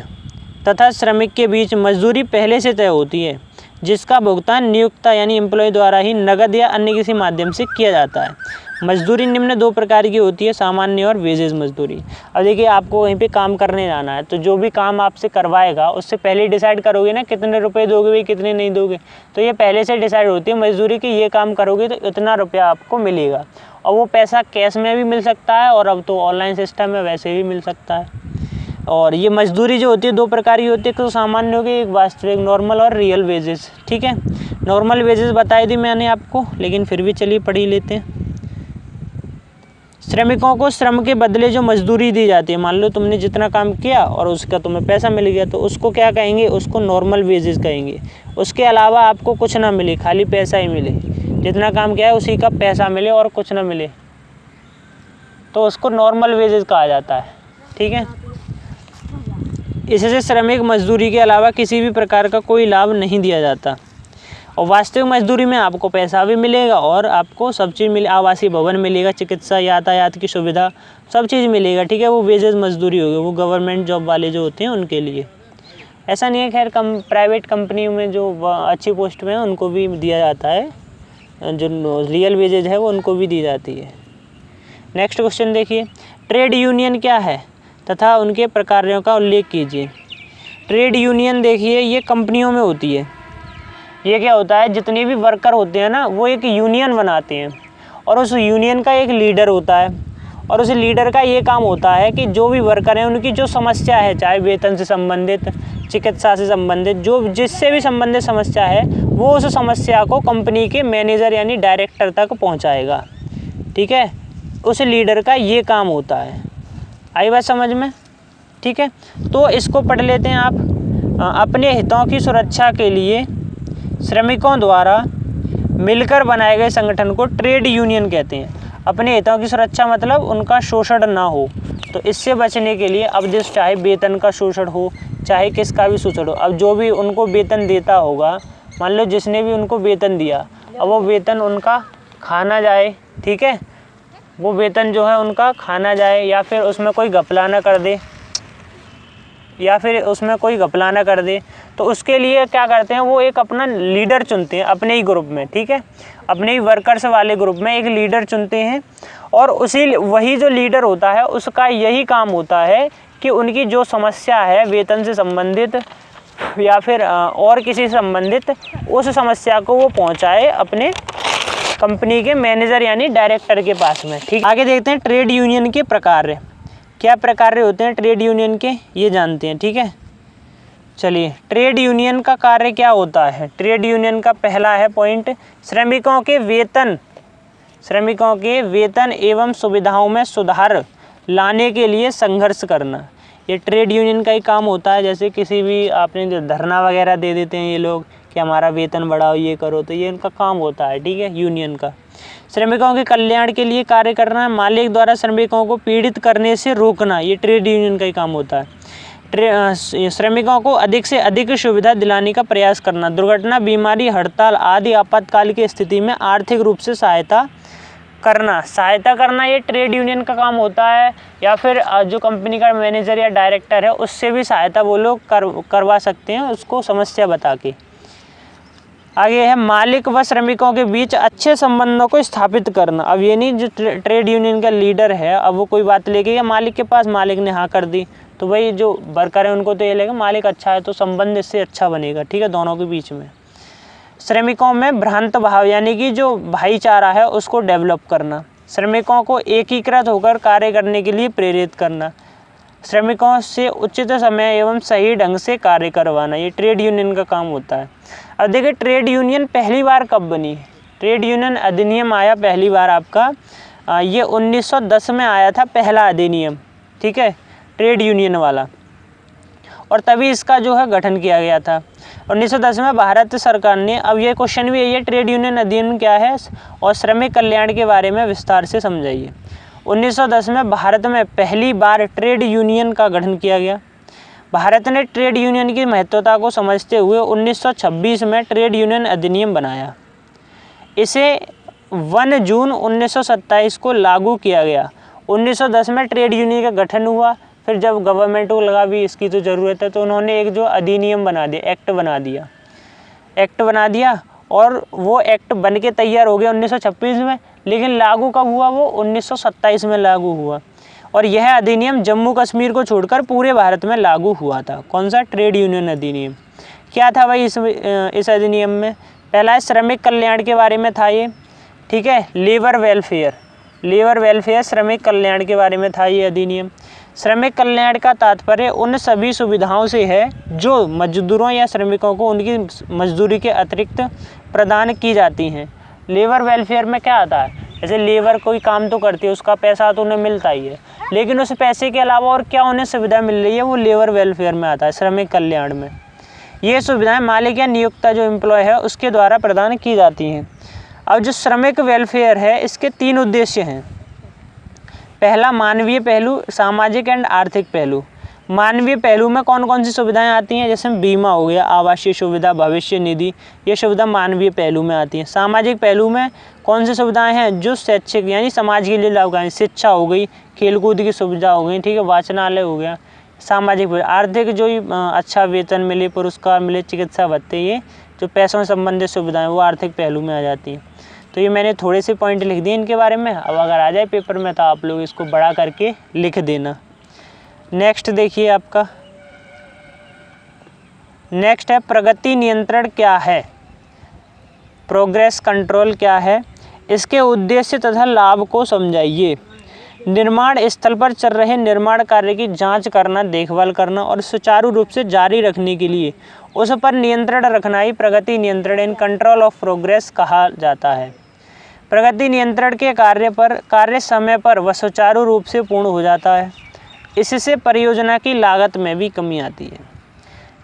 तथा श्रमिक के बीच मजदूरी पहले से तय होती है, जिसका भुगतान नियोक्ता यानी एम्प्लॉय द्वारा ही नगद या अन्य किसी माध्यम से किया जाता है। मजदूरी निम्न 2 प्रकार की होती है, सामान्य और वेजेस मजदूरी। अब देखिए आपको वहीं पे काम करने जाना है, तो जो भी काम आपसे करवाएगा उससे पहले ही डिसाइड करोगे ना कितने रुपए दोगे भाई, कितने नहीं दोगे। तो ये पहले से डिसाइड होती है मजदूरी की, ये काम करोगे तो इतना रुपया आपको मिलेगा। और वो पैसा कैश में भी मिल सकता है और अब तो ऑनलाइन सिस्टम है वैसे भी मिल सकता है। और ये मजदूरी जो होती है 2 प्रकार की होती है, तो सामान्य होगी, एक वास्तविक नॉर्मल और रियल वेजेस, ठीक है। नॉर्मल वेजेस बताई थी मैंने आपको, लेकिन फिर भी चलिए पढ़ ही लेते हैं। श्रमिकों को श्रम के बदले जो मजदूरी दी जाती है, मान लो तुमने जितना काम किया और उसका तुम्हें पैसा मिल गया, तो उसको क्या कहेंगे, उसको नॉर्मल वेजेस कहेंगे। उसके अलावा आपको कुछ ना मिले, खाली पैसा ही मिले, जितना काम किया है उसी का पैसा मिले और कुछ ना मिले, तो उसको नॉर्मल वेजेस कहा जाता है, ठीक है। इससे श्रमिक मजदूरी के अलावा किसी भी प्रकार का कोई लाभ नहीं दिया जाता। और वास्तविक मजदूरी में आपको पैसा भी मिलेगा और आपको सब चीज़ मिले, आवासीय भवन मिलेगा, चिकित्सा, यातायात की सुविधा, सब चीज़ मिलेगा, ठीक है। वो वेजेस मजदूरी होगी, वो गवर्नमेंट जॉब वाले जो होते हैं उनके लिए। ऐसा नहीं है, खैर प्राइवेट कंपनी में जो अच्छी पोस्ट में है उनको भी दिया जाता है, जो रियल वेजेज है वो उनको भी दी जाती है। नेक्स्ट क्वेश्चन देखिए, ट्रेड यूनियन क्या है तथा उनके प्रकारों का उल्लेख कीजिए। ट्रेड यूनियन देखिए ये कंपनियों में होती है। ये क्या होता है, जितने भी वर्कर होते हैं ना वो एक यूनियन बनाते हैं और उस यूनियन का एक लीडर होता है और उस लीडर का ये काम होता है कि जो भी वर्कर हैं उनकी जो समस्या है, चाहे वेतन से संबंधित, चिकित्सा से संबंधित, जो जिससे भी संबंधित समस्या है, वो उस समस्या को कंपनी के मैनेजर यानी डायरेक्टर तक पहुंचाएगा, ठीक है। उस लीडर का ये काम होता है। आई बात समझ में, ठीक है। तो इसको पढ़ लेते हैं आप। अपने हितों की सुरक्षा के लिए श्रमिकों द्वारा मिलकर बनाए गए संगठन को ट्रेड यूनियन कहते हैं। अपने हितों की सुरक्षा मतलब उनका शोषण ना हो, तो इससे बचने के लिए अब जिस चाहे वेतन का शोषण हो, चाहे किसका भी शोषण हो, अब जो भी उनको वेतन देता होगा, मान लो जिसने भी उनको वेतन दिया, अब वो वेतन उनका खाना जाए, ठीक है। वो वेतन जो है उनका खाना जाए या फिर उसमें कोई घपला ना कर दे, या फिर उसमें कोई घपला ना कर दे, तो उसके लिए क्या करते हैं, वो एक अपना लीडर चुनते हैं अपने ही ग्रुप में, ठीक है, अपने ही वर्कर्स वाले ग्रुप में एक लीडर चुनते हैं। और वही जो लीडर होता है उसका यही काम होता है कि उनकी जो समस्या है वेतन से संबंधित या फिर और किसी से संबंधित, उस समस्या को वो पहुंचाए अपने कंपनी के मैनेजर यानी डायरेक्टर के पास में, ठीक। आगे देखते हैं ट्रेड यूनियन के प्रकार, क्या प्रकार होते हैं ट्रेड यूनियन के, ये जानते हैं, ठीक है। चलिए, ट्रेड यूनियन का कार्य क्या होता है। ट्रेड यूनियन का पहला है पॉइंट, श्रमिकों के वेतन एवं सुविधाओं में सुधार लाने के लिए संघर्ष करना। ये ट्रेड यूनियन का ही काम होता है। जैसे किसी भी आपने जो धरना वगैरह दे देते हैं ये लोग कि हमारा वेतन बढ़ाओ, ये करो, तो ये इनका काम होता है, ठीक है, यूनियन का। श्रमिकों के कल्याण के लिए कार्य करना, मालिक द्वारा श्रमिकों को पीड़ित करने से रोकना, ये ट्रेड यूनियन का ही काम होता है। श्रमिकों को अधिक से अधिक सुविधा दिलाने का प्रयास करना, दुर्घटना, बीमारी, हड़ताल आदि आपातकाल की स्थिति में आर्थिक रूप से सहायता करना ये ट्रेड यूनियन का काम होता है। या फिर जो कंपनी का मैनेजर या डायरेक्टर है उससे भी सहायता वो लोग करवा सकते हैं, उसको समस्या बता के। आगे है मालिक व श्रमिकों के बीच अच्छे संबंधों को स्थापित करना। अब ये नहीं जो ट्रेड यूनियन का लीडर है अब वो कोई बात लेके गया मालिक के पास, मालिक ने हाँ कर दी, तो भाई जो वर्कर है उनको तो ये लगेगा मालिक अच्छा है तो संबंध इससे अच्छा बनेगा, ठीक है, दोनों के बीच में। श्रमिकों में भ्रांत भाव यानी कि जो भाईचारा है उसको डेवलप करना, श्रमिकों को एकीकृत होकर कार्य करने के लिए प्रेरित करना, श्रमिकों से उचित समय एवं सही ढंग से कार्य करवाना, ये ट्रेड यूनियन का काम होता है। अब देखिए ट्रेड यूनियन पहली बार कब बनी। ट्रेड यूनियन अधिनियम आया पहली बार आपका ये 1910 में आया था पहला अधिनियम, ठीक है, ट्रेड यूनियन वाला, और तभी इसका जो है गठन किया गया था 1910 में भारत सरकार ने। अब ये क्वेश्चन भी है ट्रेड यूनियन अधिनियम क्या है और श्रमिक कल्याण के बारे में विस्तार से समझाइए। 1910 में भारत में पहली बार ट्रेड यूनियन का गठन किया गया। भारत ने ट्रेड यूनियन की महत्वता को समझते हुए 1926 में ट्रेड यूनियन अधिनियम बनाया। इसे 1 जून 1927 को लागू किया गया। 1910 में ट्रेड यूनियन का गठन हुआ, फिर जब गवर्नमेंट को लगा भी इसकी तो ज़रूरत है तो उन्होंने एक जो अधिनियम बना दिया, एक्ट बना दिया और वो एक्ट बन के तैयार हो गया 1926 में, लेकिन लागू कब हुआ, वो 1927 में लागू हुआ। और यह अधिनियम जम्मू कश्मीर को छोड़कर पूरे भारत में लागू हुआ था। कौन सा? ट्रेड यूनियन अधिनियम। क्या था भाई इस अधिनियम में? पहला है श्रमिक कल्याण के बारे में था ये, ठीक है, लेबर वेलफेयर श्रमिक कल्याण के बारे में था ये अधिनियम। श्रमिक कल्याण का तात्पर्य उन सभी सुविधाओं से है जो मजदूरों या श्रमिकों को उनकी मजदूरी के अतिरिक्त प्रदान की जाती हैं। लेबर वेलफेयर में क्या आता है, जैसे लेबर कोई काम तो करती है, उसका पैसा तो उन्हें मिलता ही है, लेकिन उस पैसे के अलावा और क्या उन्हें सुविधा मिल रही है, वो लेबर वेलफेयर में आता है, श्रमिक कल्याण में। ये सुविधाएं मालिक या नियोक्ता जो एम्प्लॉय है उसके द्वारा प्रदान की जाती हैं। अब जो श्रमिक वेलफेयर है इसके 3 उद्देश्य हैं। पहला मानवीय पहलू, सामाजिक एंड आर्थिक पहलू। मानवीय पहलू में कौन कौन सी सुविधाएं आती हैं, जैसे बीमा हो गया, आवासीय सुविधा, भविष्य निधि, ये सुविधा मानवीय पहलू में आती है। सामाजिक पहलू में कौन सी सुविधाएं हैं, जो शैक्षिक यानी समाज के लिए लाभकारी, शिक्षा हो गई, खेलकूद की सुविधा हो गई, ठीक है, वाचनालय हो गया। सामाजिक आर्थिक जो अच्छा वेतन मिले, पुरस्कार मिले, चिकित्सा भत्ते, ये जो पैसों से संबंधित सुविधाएं वो आर्थिक पहलू में आ जाती हैं। तो ये मैंने थोड़े से पॉइंट लिख दिए इनके बारे में। अब अगर आ जाए पेपर में तो आप लोग इसको बड़ा करके लिख देना। नेक्स्ट देखिए आपका, नेक्स्ट है प्रगति नियंत्रण क्या है, प्रोग्रेस कंट्रोल क्या है, इसके उद्देश्य तथा लाभ को समझाइए। निर्माण स्थल पर चल रहे निर्माण कार्य की जांच करना, देखभाल करना और सुचारू रूप से जारी रखने के लिए उस पर नियंत्रण रखना ही प्रगति नियंत्रण इन कंट्रोल ऑफ प्रोग्रेस कहा जाता है। प्रगति नियंत्रण के कार्य समय पर व सुचारू रूप से पूर्ण हो जाता है। इससे परियोजना की लागत में भी कमी आती है।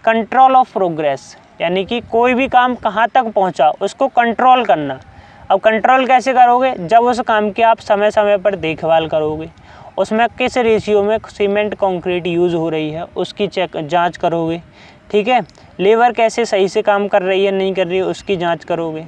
कंट्रोल ऑफ प्रोग्रेस यानी कि कोई भी काम कहाँ तक पहुँचा उसको कंट्रोल करना। अब कंट्रोल कैसे करोगे, जब उस काम की आप समय समय पर देखभाल करोगे, उसमें किस रेशियो में सीमेंट कंक्रीट यूज़ हो रही है उसकी जांच करोगे, ठीक है, लेबर कैसे सही से काम कर रही है नहीं कर रही है उसकी जांच करोगे।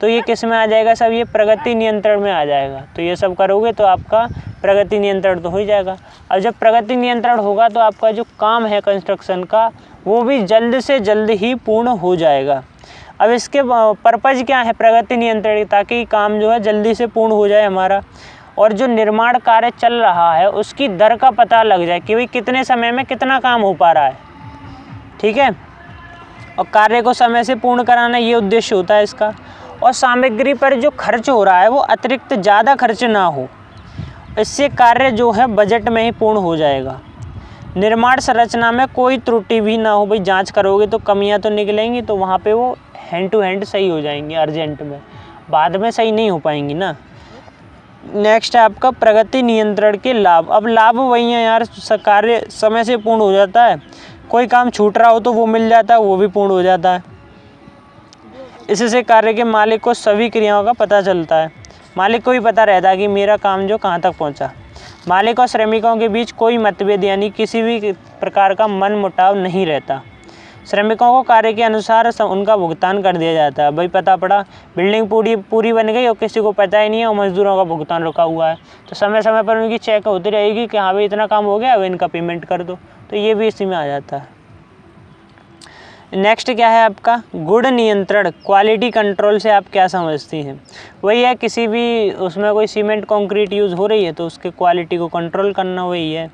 तो ये किस में आ जाएगा सब, ये प्रगति नियंत्रण में आ जाएगा। तो ये सब करोगे तो आपका प्रगति नियंत्रण तो हो ही जाएगा। और जब प्रगति नियंत्रण होगा तो आपका जो काम है कंस्ट्रक्शन का वो भी जल्द से जल्द ही पूर्ण हो जाएगा। अब इसके पर्पज़ क्या है प्रगति नियंत्रण, ताकि काम जो है जल्दी से पूर्ण हो जाए हमारा, और जो निर्माण कार्य चल रहा है उसकी दर का पता लग जाए कि भाई कितने समय में कितना काम हो पा रहा है, ठीक है। और कार्य को समय से पूर्ण कराना ये उद्देश्य होता है इसका। और सामग्री पर जो खर्च हो रहा है वो अतिरिक्त ज़्यादा खर्च ना हो, इससे कार्य जो है बजट में ही पूर्ण हो जाएगा। निर्माण संरचना में कोई त्रुटि भी ना हो, भाई जांच करोगे तो कमियां तो निकलेंगी, तो वहाँ पे वो हैंड टू हैंड सही हो जाएंगी अर्जेंट में, बाद में सही नहीं हो पाएंगी ना। नेक्स्ट है आपका प्रगति नियंत्रण के लाभ। अब लाभ वही है यार, कार्य समय से पूर्ण हो जाता है, कोई काम छूट रहा हो तो वो मिल जाता है, वो भी पूर्ण हो जाता है। इससे कार्य के मालिक को सभी क्रियाओं का पता चलता है, मालिक को भी पता रहता है कि मेरा काम जो कहाँ तक पहुँचा। मालिक और श्रमिकों के बीच कोई मतभेद यानी किसी भी प्रकार का मनमुटाव नहीं रहता। श्रमिकों को कार्य के अनुसार उनका भुगतान कर दिया जाता है। भाई पता पड़ा बिल्डिंग पूरी बन गई और किसी को पता ही नहीं है और मजदूरों का भुगतान रुका हुआ है, तो समय समय पर उनकी चेक होती रहेगी कि हाँ भाई इतना काम हो गया, अब इनका पेमेंट कर दो, तो ये भी इसी में आ जाता है। नेक्स्ट क्या है आपका गुण नियंत्रण, क्वालिटी कंट्रोल से आप क्या समझती हैं? वही है किसी भी उसमें कोई सीमेंट कंक्रीट यूज़ हो रही है तो उसके क्वालिटी को कंट्रोल करना, वही है।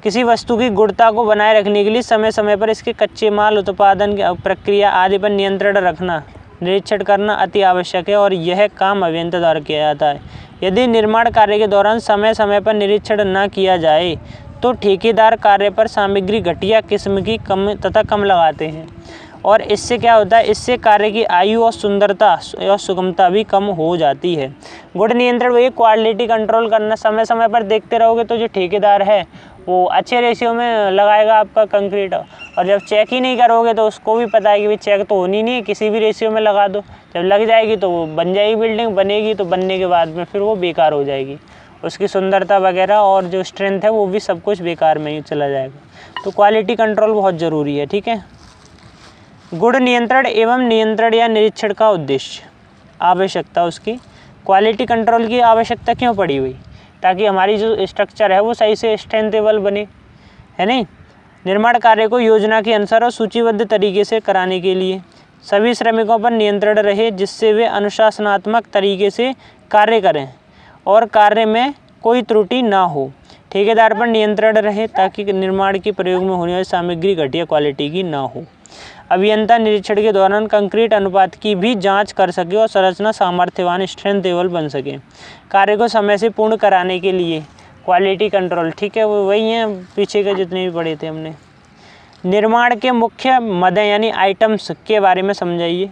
किसी वस्तु की गुणवत्ता को बनाए रखने के लिए समय समय पर इसके कच्चे माल उत्पादन प्रक्रिया आदि पर नियंत्रण रखना, निरीक्षण करना अति आवश्यक है और यह काम अभियंता द्वारा किया जाता है। यदि निर्माण कार्य के दौरान समय समय पर निरीक्षण न किया जाए तो ठेकेदार कार्य पर सामग्री घटिया किस्म की कम लगाते हैं और इससे क्या होता है, इससे कार्य की आयु और सुंदरता और सुगमता भी कम हो जाती है। गुण नियंत्रण वही क्वालिटी कंट्रोल करना, समय समय पर देखते रहोगे तो जो ठेकेदार है वो अच्छे रेशियो में लगाएगा आपका कंक्रीट, और जब चेक ही नहीं करोगे तो उसको भी पता है कि भाई चेक तो होनी नहीं है, किसी भी रेशियो में लगा दो, जब लग जाएगी तो वो बन जाएगी बिल्डिंग, बनेगी तो बनने के बाद में फिर वो बेकार हो जाएगी, उसकी सुंदरता वगैरह और जो स्ट्रेंथ है वो भी सब कुछ बेकार में ही चला जाएगा। तो क्वालिटी कंट्रोल बहुत ज़रूरी है, ठीक है। गुण नियंत्रण एवं नियंत्रण या निरीक्षण का उद्देश्य, आवश्यकता उसकी, क्वालिटी कंट्रोल की आवश्यकता क्यों पड़ी हुई, ताकि हमारी जो स्ट्रक्चर है वो सही से स्ट्रेंथेबल बने, है नहीं। निर्माण कार्य को योजना के अनुसार और सूचीबद्ध तरीके से कराने के लिए सभी श्रमिकों पर नियंत्रण रहे जिससे वे अनुशासनात्मक तरीके से कार्य करें और कार्य में कोई त्रुटि ना हो। ठेकेदार पर नियंत्रण रहे ताकि निर्माण के प्रयोग में होने वाली सामग्री घटिया क्वालिटी की ना हो। अभियंता निरीक्षण के दौरान कंक्रीट अनुपात की भी जांच कर सके और संरचना सामर्थ्यवान स्ट्रेंथेबल बन सके। कार्य को समय से पूर्ण कराने के लिए क्वालिटी कंट्रोल, ठीक है, वो वही हैं पीछे के जितने भी पढ़े थे हमने। निर्माण के मुख्य मदें यानी आइटम्स के बारे में समझाइए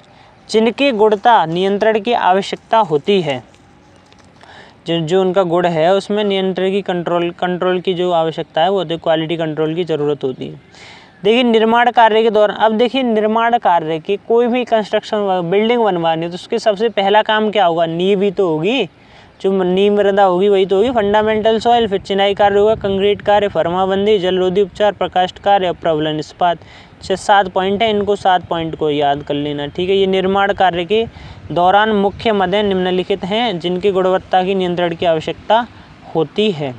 जिनकी गुणवत्ता नियंत्रण की आवश्यकता होती है। जो उनका गुण है उसमें नियंत्रण की कंट्रोल की जो आवश्यकता है वो तो क्वालिटी कंट्रोल की ज़रूरत होती है। देखिए निर्माण कार्य के दौरान, अब देखिए निर्माण कार्य की कोई भी कंस्ट्रक्शन बिल्डिंग बनवानी है तो उसके सबसे पहला काम क्या होगा, नींव ही तो होगी, जो नींव मृदा होगी वही तो होगी, फंडामेंटल सॉइल, फिर चिनाई कार्य होगा, कंक्रीट कार्य, फर्माबंदी, जलरोधी उपचार, प्रकाष्ठ कार्य और प्रबलन इस्पात। 7 पॉइंट है, इनको 7 पॉइंट को याद कर लेना, ठीक है। ये निर्माण कार्य के दौरान मुख्य मदें निम्नलिखित हैं जिनकी गुणवत्ता की नियंत्रण की आवश्यकता होती है।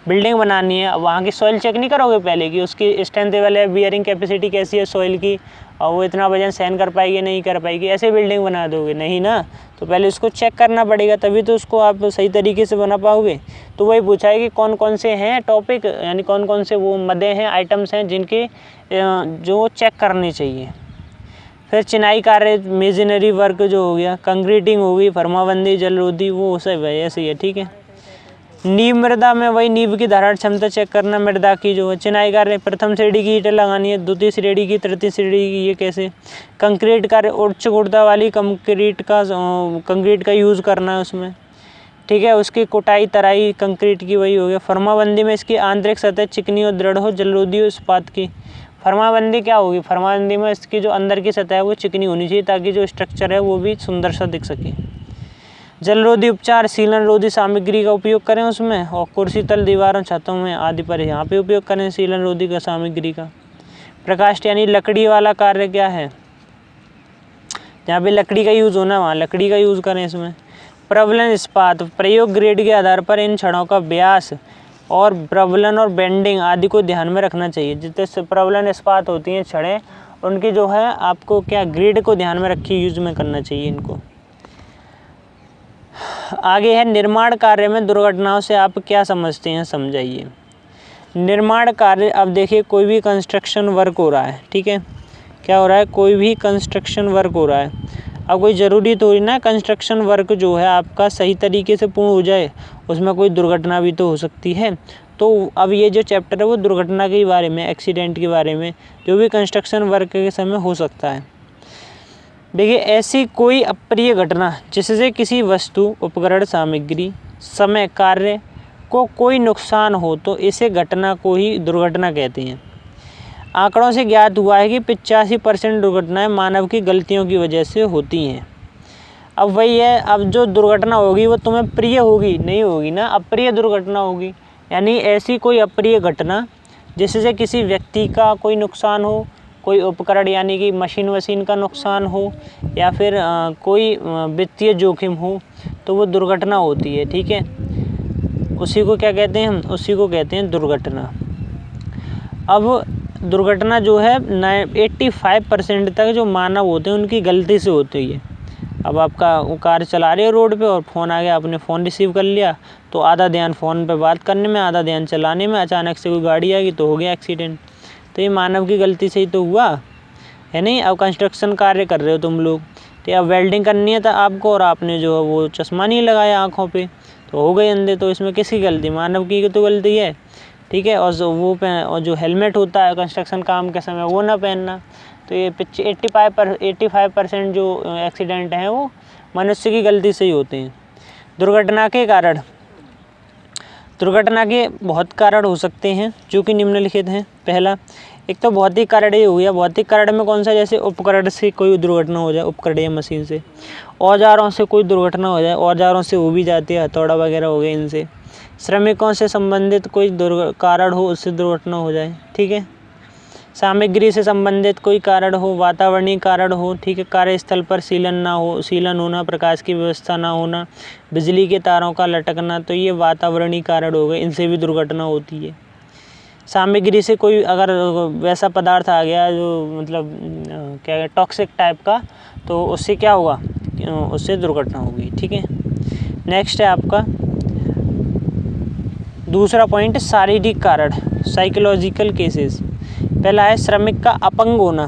बिल्डिंग बनानी है, वहाँ की सॉइल चेक नहीं करोगे पहले कि उसकी स्ट्रेंथेबल है, बियरिंग कैपेसिटी कैसी है सॉइल की, और वो इतना वजन सहन कर पाएगी नहीं कर पाएगी, ऐसे बिल्डिंग बना दोगे नहीं ना, तो पहले उसको चेक करना पड़ेगा तभी तो उसको आप सही तरीके से बना पाओगे। तो वही पूछा है कि कौन कौन से हैं टॉपिक, यानी कौन कौन से वो मदें हैं, आइटम्स हैं जिनके जो चेक करने चाहिए। फिर चिनाई कार्य, मेजनरी वर्क जो हो गया, कंक्रीटिंग हो गई, फर्माबंदी, जलरोधी, वो सब ऐसे ही है, ठीक है। नींव मृदा में वही नींव की धारण क्षमता चेक करना, मृदा की जो है। चिनाई कार्य प्रथम श्रेणी की ईंटें लगानी है, द्वितीय श्रेणी की, तृतीय श्रेणी की, ये कैसे। कंक्रीट कार्य उच्च गुणवत्ता वाली कंक्रीट का यूज़ करना है उसमें, ठीक है। उसकी कुटाई तराई कंक्रीट की वही हो गया। फर्माबंदी में इसकी आंतरिक सतह चिकनी और दृढ़ हो, जलरोधी हो, इस्पात की। फर्माबंदी क्या होगी, फर्माबंदी में इसकी जो अंदर की सतह है वो चिकनी होनी चाहिए ताकि जो स्ट्रक्चर है वो भी सुंदर सा दिख सके। जलरोधी उपचार, सीलन रोधी सामग्री का उपयोग करें उसमें, और कुर्सी तल, दीवारों, छतों में आदि पर यहाँ पे उपयोग करें सीलन रोधी का सामग्री का। प्रकाष्ठ यानी लकड़ी वाला कार्य क्या है, जहाँ पे लकड़ी का यूज़ होना वहाँ लकड़ी का यूज़ करें इसमें। प्रबलन इस्पात, प्रयोग ग्रेड के आधार पर इन छड़ों का व्यास और प्रबलन और बेंडिंग आदि को ध्यान में रखना चाहिए। जितने प्रबलन इस्पात होती हैं छड़ें, उनकी जो है आपको क्या ग्रेड को ध्यान में रखिए यूज़ में करना चाहिए इनको। आगे है निर्माण कार्य में दुर्घटनाओं से आप क्या समझते हैं, समझाइए। निर्माण कार्य, अब देखिए कोई भी कंस्ट्रक्शन वर्क हो रहा है, ठीक है, क्या हो रहा है, कोई भी कंस्ट्रक्शन वर्क हो रहा है। अब कोई ज़रूरी तो ही ना कंस्ट्रक्शन वर्क जो है आपका सही तरीके से पूर्ण हो जाए, उसमें कोई दुर्घटना भी तो हो सकती है। तो अब ये जो चैप्टर है वो दुर्घटना के बारे में, एक्सीडेंट के बारे में, जो भी कंस्ट्रक्शन वर्क के समय हो सकता है। देखिए ऐसी कोई अप्रिय घटना जिससे किसी वस्तु, उपकरण, सामग्री, समय, कार्य को कोई नुकसान हो तो इसे घटना को ही दुर्घटना कहते हैं। आंकड़ों से ज्ञात हुआ है कि 85% दुर्घटनाएं मानव की गलतियों की वजह से होती हैं। अब वही है, अब जो दुर्घटना होगी वो तुम्हें प्रिय होगी नहीं होगी ना, अप्रिय दुर्घटना होगी। यानी ऐसी कोई अप्रिय घटना जिससे किसी व्यक्ति का कोई नुकसान हो, कोई उपकरण यानी कि मशीन का नुकसान हो, या फिर कोई वित्तीय जोखिम हो, तो वो दुर्घटना होती है, ठीक है। उसी को क्या कहते हैं हम, उसी को कहते हैं दुर्घटना। अब दुर्घटना जो है 85% तक जो मानव होते हैं उनकी गलती से होती है। अब आपका वो कार चला रहे हो रोड पे और फ़ोन आ गया, आपने फ़ोन रिसीव कर लिया, तो आधा ध्यान फ़ोन पे बात करने में, आधा ध्यान चलाने में, अचानक से कोई गाड़ी आ गई तो हो गया एक्सीडेंट। तो ये मानव की गलती से ही तो हुआ है नहीं। अब कंस्ट्रक्शन कार्य कर रहे हो तुम लोग, तो अब वेल्डिंग करनी है था आपको, और आपने जो है वो चश्मा नहीं लगाया आँखों पर, तो हो गए अंधे। तो इसमें किसकी गलती, मानव की तो गलती है, ठीक है। और जो हेलमेट होता है कंस्ट्रक्शन काम के समय वो ना पहनना। तो ये 85% जो एक्सीडेंट हैं वो मनुष्य की गलती से ही होते हैं। दुर्घटना के कारण, दुर्घटना के बहुत कारण हो सकते हैं जो कि निम्नलिखित हैं। पहला, एक तो भौतिक कारण ये हो गया। भौतिक कारण में कौन सा, जैसे उपकरण से कोई दुर्घटना हो जाए, उपकरण या मशीन से। औजारों से कोई दुर्घटना हो जाए, औजारों से हो भी जाती है, हथौड़ा वगैरह हो गए इनसे। श्रमिकों से संबंधित कोई कारण हो, उससे दुर्घटना हो जाए, ठीक है। सामग्री से संबंधित कोई कारण हो, वातावरणीय कारण हो, ठीक है। कार्यस्थल पर सीलन होना, प्रकाश की व्यवस्था ना होना, बिजली के तारों का लटकना, तो ये वातावरणीय कारण हो गए, इनसे भी दुर्घटना होती है। सामग्री से कोई अगर वैसा पदार्थ आ गया जो मतलब क्या है, टॉक्सिक टाइप का, तो उससे क्या हुआ, उससे दुर्घटना होगी, ठीक है। नेक्स्ट है आपका दूसरा पॉइंट, शारीरिक कारण, साइकोलॉजिकल केसेस। पहला है श्रमिक का अपंग होना।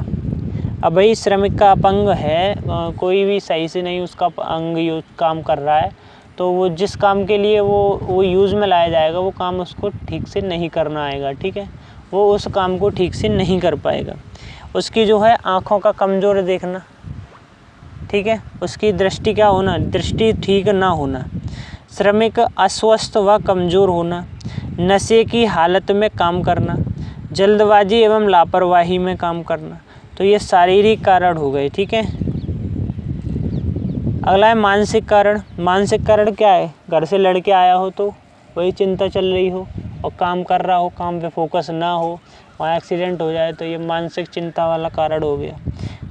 अब भाई श्रमिक का अपंग है, कोई भी सही से नहीं उसका अंग काम कर रहा है, तो वो जिस काम के लिए वो यूज़ में लाया जाएगा वो काम उसको ठीक से नहीं करना आएगा, ठीक है। वो उस काम को ठीक से नहीं कर पाएगा। उसकी जो है आँखों का कमज़ोर देखना, ठीक है। उसकी दृष्टि क्या होना, दृष्टि ठीक ना होना। श्रमिक अस्वस्थ व कमज़ोर होना, नशे की हालत में काम करना, जल्दबाजी एवं लापरवाही में काम करना, तो ये शारीरिक कारण हो गए, ठीक है। अगला है मानसिक कारण। मानसिक कारण क्या है, घर से लड़के आया हो तो वही चिंता चल रही हो और काम कर रहा हो, काम पे फोकस ना हो, वहाँ एक्सीडेंट हो जाए, तो ये मानसिक चिंता वाला कारण हो गया।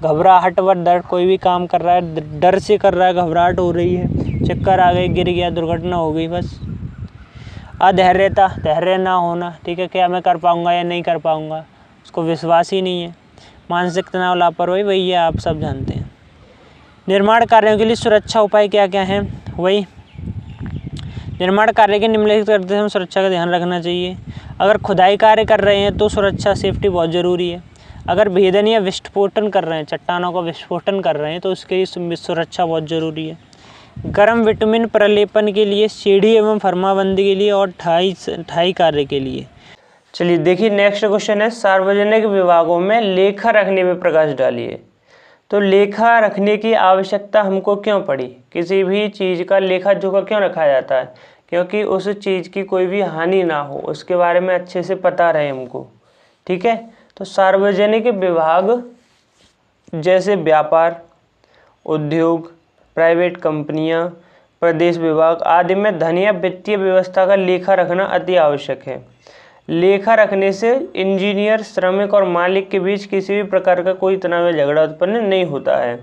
घबराहट व डर, कोई भी काम कर रहा है डर से कर रहा है, घबराहट हो रही है, चक्कर आ गए, गिर गया, दुर्घटना हो गई, बस। अधैर्यता, धैर्य ना होना, ठीक है, क्या मैं कर पाऊँगा या नहीं कर पाऊँगा, उसको विश्वास ही नहीं है। मानसिक तनाव, लापरवाही, वही है, आप सब जानते हैं। निर्माण कार्यों के लिए सुरक्षा उपाय क्या क्या हैं, वही निर्माण कार्य के निम्नलिखित करते समय सुरक्षा का ध्यान रखना चाहिए। अगर खुदाई कार्य कर रहे हैं तो सुरक्षा सेफ्टी बहुत ज़रूरी है। अगर भेदन या विस्फोटन कर रहे हैं, चट्टानों का विस्फोटन कर रहे हैं, तो उसके लिए सुरक्षा बहुत ज़रूरी है। गर्म विटामिन प्रलेपन के लिए, सीढ़ी एवं फर्माबंदी के लिए, और ठाई कार्य के लिए। चलिए देखिए नेक्स्ट क्वेश्चन है, सार्वजनिक विभागों में लेखा रखने पर प्रकाश डालिए। तो लेखा रखने की आवश्यकता हमको क्यों पड़ी, किसी भी चीज़ का लेखा जोखा क्यों रखा जाता है, क्योंकि उस चीज़ की कोई भी हानि ना हो, उसके बारे में अच्छे से पता रहे हमको, ठीक है। तो सार्वजनिक विभाग जैसे व्यापार, उद्योग, प्राइवेट कंपनियां, प्रदेश विभाग आदि में धन या वित्तीय व्यवस्था का लेखा रखना अति आवश्यक है। लेखा रखने से इंजीनियर, श्रमिक और मालिक के बीच किसी भी प्रकार का कोई तनाव या झगड़ा उत्पन्न नहीं होता है।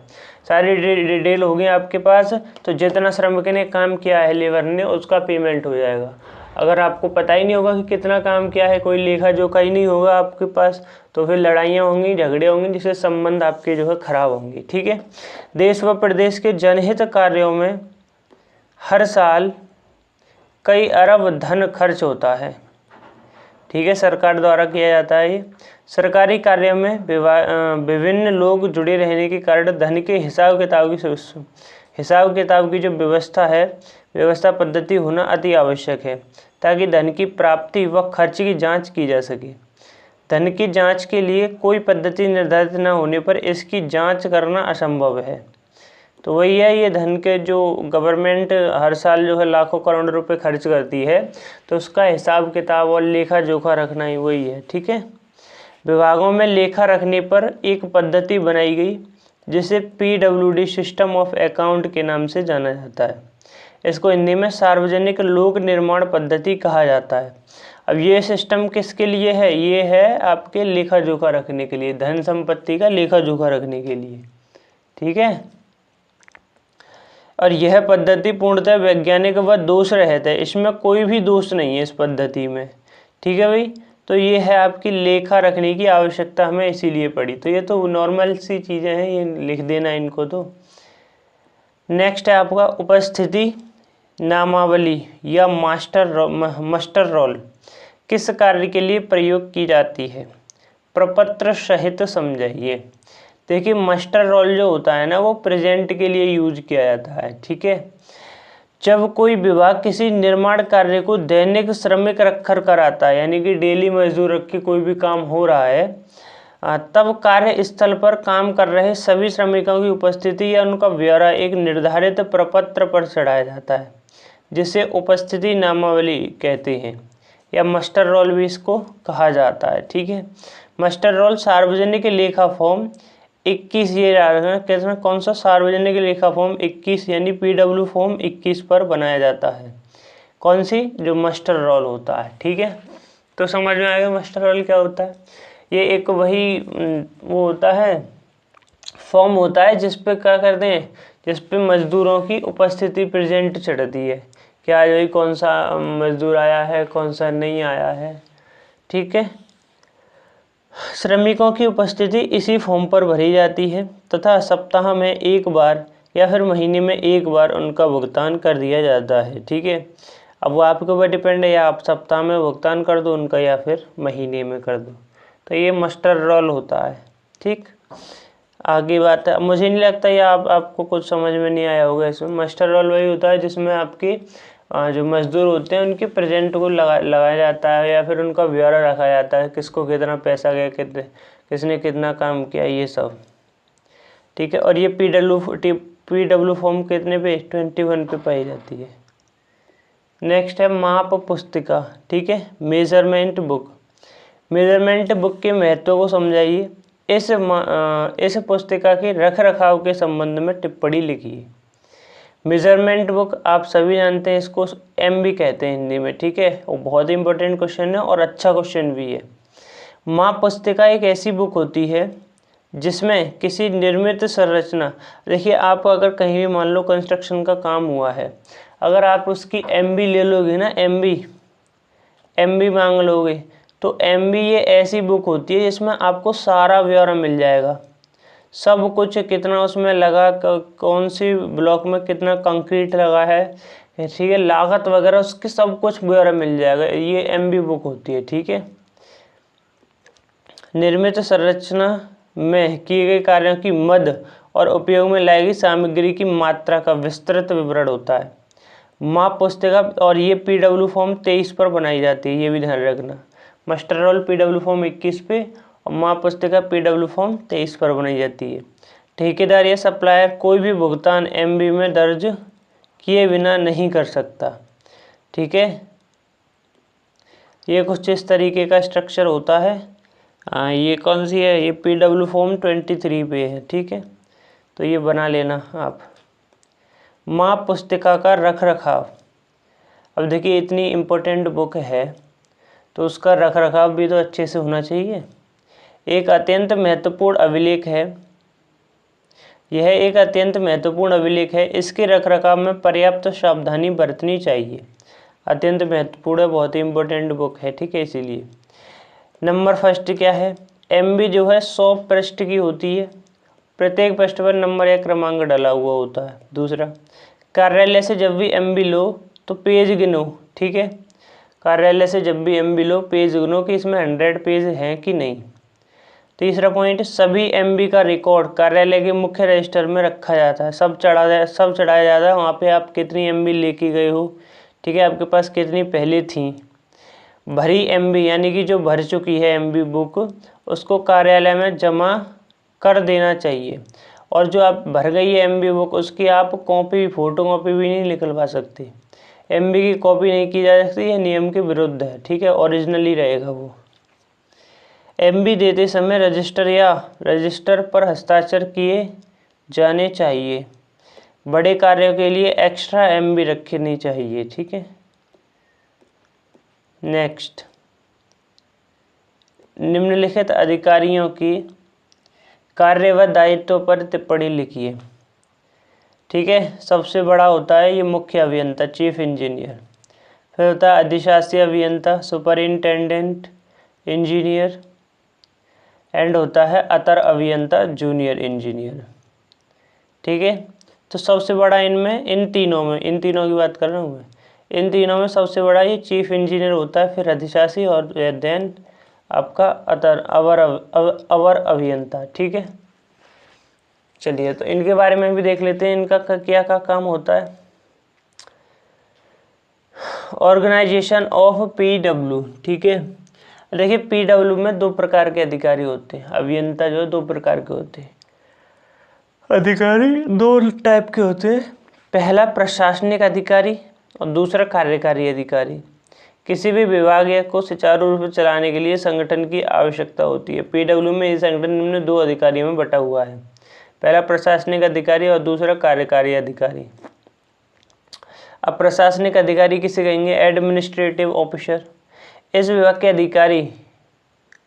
सारी डिटेल हो गई आपके पास। तो जितना श्रमिक ने काम किया है, लेबर ने, उसका पेमेंट हो जाएगा। अगर आपको पता ही नहीं होगा कि कितना काम किया है, कोई लेखा जोखा ही नहीं होगा आपके पास, तो फिर लड़ाइयाँ होंगी, झगड़े होंगे, जिससे संबंध आपके जो है खराब होंगे। ठीक है। देश व प्रदेश के जनहित कार्यों में हर साल कई अरब धन खर्च होता है। ठीक है, सरकार द्वारा किया जाता है ये। सरकारी कार्य में विभिन्न लोग जुड़े रहने के कारण धन के हिसाब किताब की जो व्यवस्था पद्धति होना अति आवश्यक है, ताकि धन की प्राप्ति व खर्च की जांच की जा सके। धन की जांच के लिए कोई पद्धति निर्धारित न होने पर इसकी जांच करना असंभव है। तो वही है, ये धन के जो गवर्नमेंट हर साल जो है लाखों करोड़ रुपए खर्च करती है, तो उसका हिसाब किताब और लेखा जोखा रखना ही वही है। ठीक है। विभागों में लेखा रखने पर एक पद्धति बनाई गई, जिसे PWD सिस्टम ऑफ अकाउंट के नाम से जाना जाता है। इसको हिंदी में सार्वजनिक लोक निर्माण पद्धति कहा जाता है। अब ये सिस्टम किसके लिए है? ये है आपके लेखा जोखा रखने के लिए, धन संपत्ति का लेखा जोखा रखने के लिए। ठीक है। और यह पद्धति पूर्णतः वैज्ञानिक व दोष रहित है, इसमें कोई भी दोष नहीं है इस पद्धति में। ठीक है भाई। तो ये है आपकी लेखा रखने की आवश्यकता हमें इसीलिए पड़ी। तो ये तो नॉर्मल सी चीज़ें हैं, ये लिख देना इनको। तो नेक्स्ट है आपका उपस्थिति नामावली या मास्टर रोल किस कार्य के लिए प्रयोग की जाती है? प्रपत्र सहित समझाइए। देखिए, मास्टर रोल जो होता है ना, वो प्रेजेंट के लिए यूज किया जाता है। ठीक है। जब कोई विभाग किसी निर्माण कार्य को दैनिक श्रमिक रखकर कराता है, यानी कि डेली मजदूर रख के कोई भी काम हो रहा है, तब कार्यस्थल पर काम कर रहे सभी श्रमिकों की उपस्थिति या उनका ब्यौरा एक निर्धारित प्रपत्र पर चढ़ाया जाता है, जिसे उपस्थिति नामावली कहते हैं, या मास्टर रोल भी इसको कहा जाता है। ठीक है। मास्टर रोल सार्वजनिक लेखा फॉर्म 21, ये कहते हैं कौन सा? सार्वजनिक लेखा फॉर्म 21 यानी PW फॉर्म 21 पर बनाया जाता है। कौन सी? जो मास्टर रोल होता है। ठीक है। तो समझ में आएगा मास्टर रोल क्या होता है। ये एक वही वो होता है, फॉर्म होता है जिस पे क्या करते हैं, जिस पे मजदूरों की उपस्थिति प्रेजेंट चढ़ती है कि आज भाई कौन सा मजदूर आया है, कौन सा नहीं आया है। ठीक है। श्रमिकों की उपस्थिति इसी फॉर्म पर भरी जाती है तथा सप्ताह में एक बार या फिर महीने में एक बार उनका भुगतान कर दिया जाता है। ठीक है। अब वो आपके ऊपर डिपेंड है, या आप सप्ताह में भुगतान कर दो उनका या फिर महीने में कर दो। तो ये मास्टर रोल होता है। ठीक। आगे बात है, मुझे नहीं लगता ये आपको कुछ समझ में नहीं आया होगा। इसमें मास्टर रोल वही होता है जिसमें आपकी जो मजदूर होते हैं उनके प्रेजेंट को लगाया जाता है, या फिर उनका ब्यौरा रखा जाता है, किसको कितना पैसा गया, किसने कितना काम किया, ये सब। ठीक है। और ये PW फॉर्म कितने पे? 21 पे पाई जाती है। नेक्स्ट है माप पुस्तिका। ठीक है। Measurement book. मेजरमेंट बुक के महत्व को समझाइए। इस पुस्तिका के रख रखाव के संबंध में टिप्पणी लिखिए। मेजरमेंट बुक आप सभी जानते हैं, इसको MB कहते हैं हिंदी में। ठीक है। वो बहुत ही इंपॉर्टेंट क्वेश्चन है और अच्छा क्वेश्चन भी है। माप पुस्तिका एक ऐसी बुक होती है जिसमें किसी निर्मित संरचना, देखिए आप अगर कहीं भी मान लो कंस्ट्रक्शन का काम हुआ है, अगर आप उसकी MB ले लोगे ना, MB मांग लोगे, तो MB ये ऐसी बुक होती है जिसमें आपको सारा ब्यौरा मिल जाएगा, सब कुछ, कितना उसमें लगा, कौन सी ब्लॉक में कितना कंक्रीट लगा है, ठीक है, लागत वगैरह, उसके सब कुछ ब्यौरा मिल जाएगा। ये MB बुक होती है। ठीक है। निर्मित संरचना में किए गए कार्यों की मद और उपयोग में लाई गई सामग्री की मात्रा का विस्तृत विवरण होता है। माप पुस्तिका, और ये PW फॉर्म 23 पर बनाई जाती है, ये भी ध्यान रखना। मास्टर रोल PW फॉर्म 21 पे और माप पुस्तिका PW फॉर्म 23 पर बनाई जाती है। ठेकेदार या सप्लायर कोई भी भुगतान MB में दर्ज किए बिना नहीं कर सकता। ठीक है। ये कुछ इस तरीके का स्ट्रक्चर होता है। ये कौन सी है? ये PW फॉर्म 23 पे है। ठीक है। तो ये बना लेना आप। माप पुस्तिका का रख रखाव। अब देखिए, इतनी इम्पोर्टेंट बुक है तो उसका रख रखाव भी तो अच्छे से होना चाहिए। एक अत्यंत महत्वपूर्ण अभिलेख है, यह एक अत्यंत महत्वपूर्ण अभिलेख है, इसके रख रखाव में पर्याप्त सावधानी बरतनी चाहिए। अत्यंत महत्वपूर्ण है, बहुत ही इंपॉर्टेंट बुक है, ठीक है। इसीलिए नंबर फर्स्ट क्या है, एमबी जो है 100 पृष्ठ की होती है, प्रत्येक पृष्ठ पर नंबर या क्रमांक डाला हुआ होता है। दूसरा, कार्यालय से जब भी एमबी लो तो पेज गिनो, ठीक है। कार्यालय से जब भी एमबी लो पेज गिनो कि इसमें 100 पेज हैं कि नहीं। तीसरा पॉइंट, सभी एमबी का रिकॉर्ड कार्यालय के मुख्य रजिस्टर में रखा जाता है, सब चढ़ाया जाता है। वहाँ पे आप कितनी एमबी लेके गए हो, ठीक है, आपके पास कितनी पहले थी। भरी एमबी यानी कि जो भर चुकी है एमबी बुक, उसको कार्यालय में जमा कर देना चाहिए। और जो आप भर गई है एमबी बुक, उसकी आप कॉपी, फोटो कॉपी भी नहीं निकलवा सकते। एमबी की कॉपी नहीं की जा सकती, यह नियम के विरुद्ध है, ठीक है, ओरिजिनल ही रहेगा वो। एमबी देते समय रजिस्टर पर हस्ताक्षर किए जाने चाहिए। बड़े कार्यों के लिए एक्स्ट्रा एमबी रखनी चाहिए, ठीक है। नेक्स्ट, निम्नलिखित अधिकारियों की कार्य व दायित्व पर टिप्पणी लिखिए, ठीक है। सबसे बड़ा होता है ये मुख्य अभियंता, चीफ इंजीनियर। फिर होता है अधिशासी अभियंता, सुपरिंटेंडेंट इंजीनियर। एंड होता है अतर अभियंता, जूनियर इंजीनियर, ठीक है। तो सबसे बड़ा इनमें, इन तीनों की बात कर रहा हूँ मैं। इन तीनों में सबसे बड़ा ये चीफ इंजीनियर होता है, फिर अधिशासी और देन आपका अवर अभियंता, ठीक है। चलिए तो इनके बारे में भी देख लेते हैं, इनका क्या काम होता है। ऑर्गेनाइजेशन ऑफ पीडब्ल्यू, ठीक है। देखिए पीडब्ल्यू में 2 प्रकार के अधिकारी होते हैं, अभियंता जो है 2 प्रकार के होते हैं। अधिकारी 2 टाइप के होते हैं, पहला प्रशासनिक अधिकारी और दूसरा कार्यकारी अधिकारी। किसी भी विभाग या को सुचारू रूप से चलाने के लिए संगठन की आवश्यकता होती है। पीडब्ल्यू में ये संगठन निम्न 2 अधिकारियों में बटा हुआ है, पहला प्रशासनिक अधिकारी और दूसरा कार्यकारी अधिकारी। अब प्रशासनिक अधिकारी किसे कहेंगे, एडमिनिस्ट्रेटिव ऑफिसर। इस विभाग के अधिकारी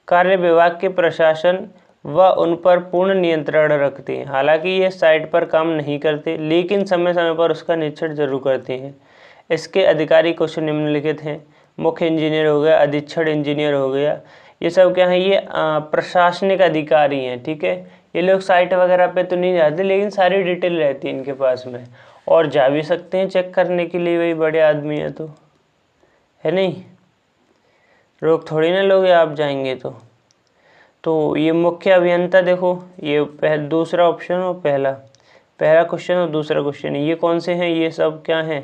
कार्य विभाग के प्रशासन व उन पर पूर्ण नियंत्रण रखते हैं। हालांकि ये साइट पर काम नहीं करते, लेकिन समय समय पर उसका निरीक्षण जरूर करते हैं। इसके अधिकारी कुछ निम्नलिखित हैं, मुख्य इंजीनियर हो गया, अधीक्षण इंजीनियर हो गया, ये सब क्या है, ये प्रशासनिक अधिकारी हैं, ठीक है। ये लोग साइट वगैरह पे तो नहीं जाते, लेकिन सारी डिटेल रहती है इनके पास में, और जा भी सकते हैं चेक करने के लिए, वही बड़े आदमी हैं तो, है नहीं, रोक थोड़ी ना लोगे आप जाएंगे तो ये मुख्य अभियंता, देखो ये दूसरा ऑप्शन और पहला क्वेश्चन और दूसरा क्वेश्चन, ये कौन से हैं, ये सब क्या हैं,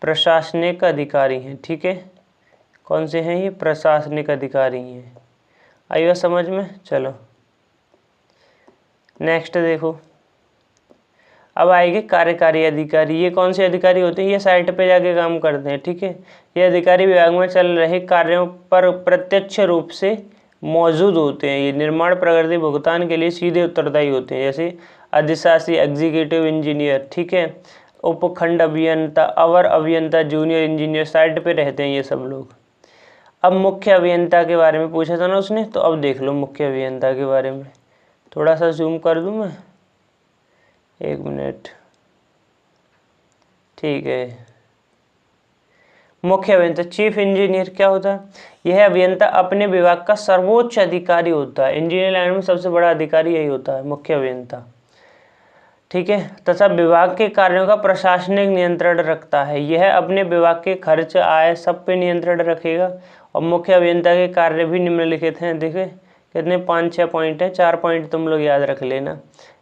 प्रशासनिक अधिकारी हैं, ठीक है। कौन से हैं ये, प्रशासनिक अधिकारी हैं। आइए समझ में, चलो नेक्स्ट देखो। अब आएंगे कार्यकारी अधिकारी। ये कौन से अधिकारी होते हैं, ये साइट पे जाके काम करते हैं, ठीक है। ये अधिकारी विभाग में चल रहे कार्यों पर प्रत्यक्ष रूप से मौजूद होते हैं। ये निर्माण प्रगति भुगतान के लिए सीधे उत्तरदायी होते हैं, जैसे अधिशासी, एग्जीक्यूटिव इंजीनियर, ठीक है, उपखंड अभियंता, अवर अभियंता, जूनियर इंजीनियर, साइट पे रहते हैं ये सब लोग। अब मुख्य अभियंता के बारे में पूछा था ना उसने, तो अब देख लो मुख्य अभियंता के बारे में, थोड़ा सा जूम कर दूं मैं, 1 मिनट, ठीक है। मुख्य अभियंता, चीफ इंजीनियर क्या होता है, यह अभियंता अपने विभाग का सर्वोच्च अधिकारी होता है। इंजीनियर लाइन में सबसे बड़ा अधिकारी यही होता है, मुख्य अभियंता, ठीक है, तथा विभाग के कार्यों का प्रशासनिक नियंत्रण रखता है। यह अपने विभाग के खर्च, आय सब पे नियंत्रण रखेगा। और मुख्य अभियंता के कार्य भी निम्नलिखित हैं, देखे कितने 5-6 पॉइंट है, 4 पॉइंट तुम लोग याद रख लेना।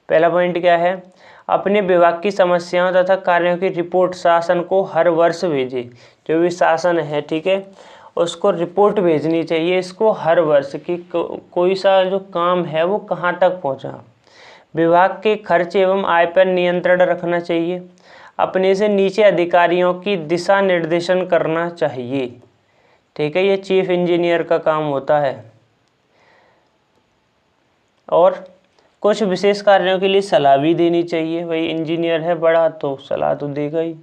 पहला पॉइंट क्या है, अपने विभाग की समस्याओं तथा कार्यों की रिपोर्ट शासन को हर वर्ष भेजे। जो भी शासन है, ठीक है, उसको रिपोर्ट भेजनी चाहिए इसको हर वर्ष कि कोई सा जो काम है वो कहाँ तक पहुँचा। विभाग के खर्च एवं आय पर नियंत्रण रखना चाहिए। अपने से नीचे अधिकारियों की दिशा निर्देशन करना चाहिए, ठीक है, ये चीफ इंजीनियर का काम होता है। और कुछ विशेष कार्यों के लिए सलाह भी देनी चाहिए, भाई इंजीनियर है बड़ा तो सलाह तो देगा ही।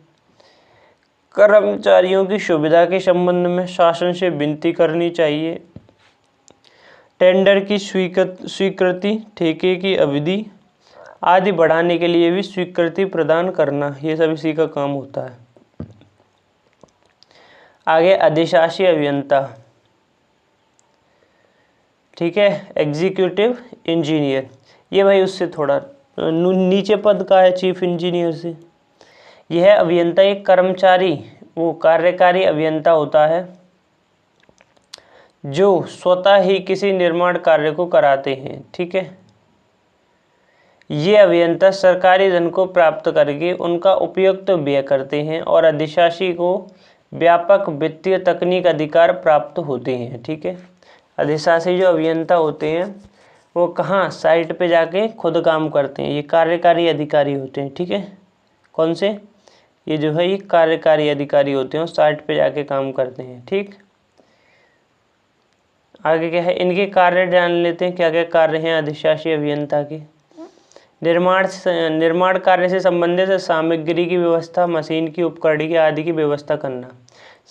कर्मचारियों की सुविधा के संबंध में शासन से विनती करनी चाहिए। टेंडर की स्वीकृति, ठेके की अवधि आदि बढ़ाने के लिए भी स्वीकृति प्रदान करना, ये सब इसी का काम होता है। आगे अधिशासी अभियंता, ठीक है, एग्जीक्यूटिव इंजीनियर, ये भाई उससे थोड़ा नीचे पद का है, चीफ इंजीनियर से। यह अभियंता एक कर्मचारी, वो कार्यकारी अभियंता होता है जो स्वतः ही किसी निर्माण कार्य को कराते हैं, ठीक है। ये अभियंता सरकारी धन को प्राप्त करके उनका उपयुक्त व्यय करते हैं और अधिशासी को व्यापक वित्तीय तकनीक अधिकार प्राप्त होते हैं, ठीक है। अधिशासी जो अभियंता होते हैं वो कहाँ, साइट पे जाके खुद काम करते हैं, ये कार्यकारी अधिकारी होते हैं, ठीक है। कौन से, ये जो है ये कार्यकारी अधिकारी होते हैं, साइट पे जाके काम करते हैं, ठीक। आगे क्या है, इनके कार्य जान लेते हैं, क्या क्या कार्य हैं अधिशासी अभियंता के। निर्माण कार्य से संबंधित सामग्री की व्यवस्था, मशीन की, उपकरण की आदि की व्यवस्था करना।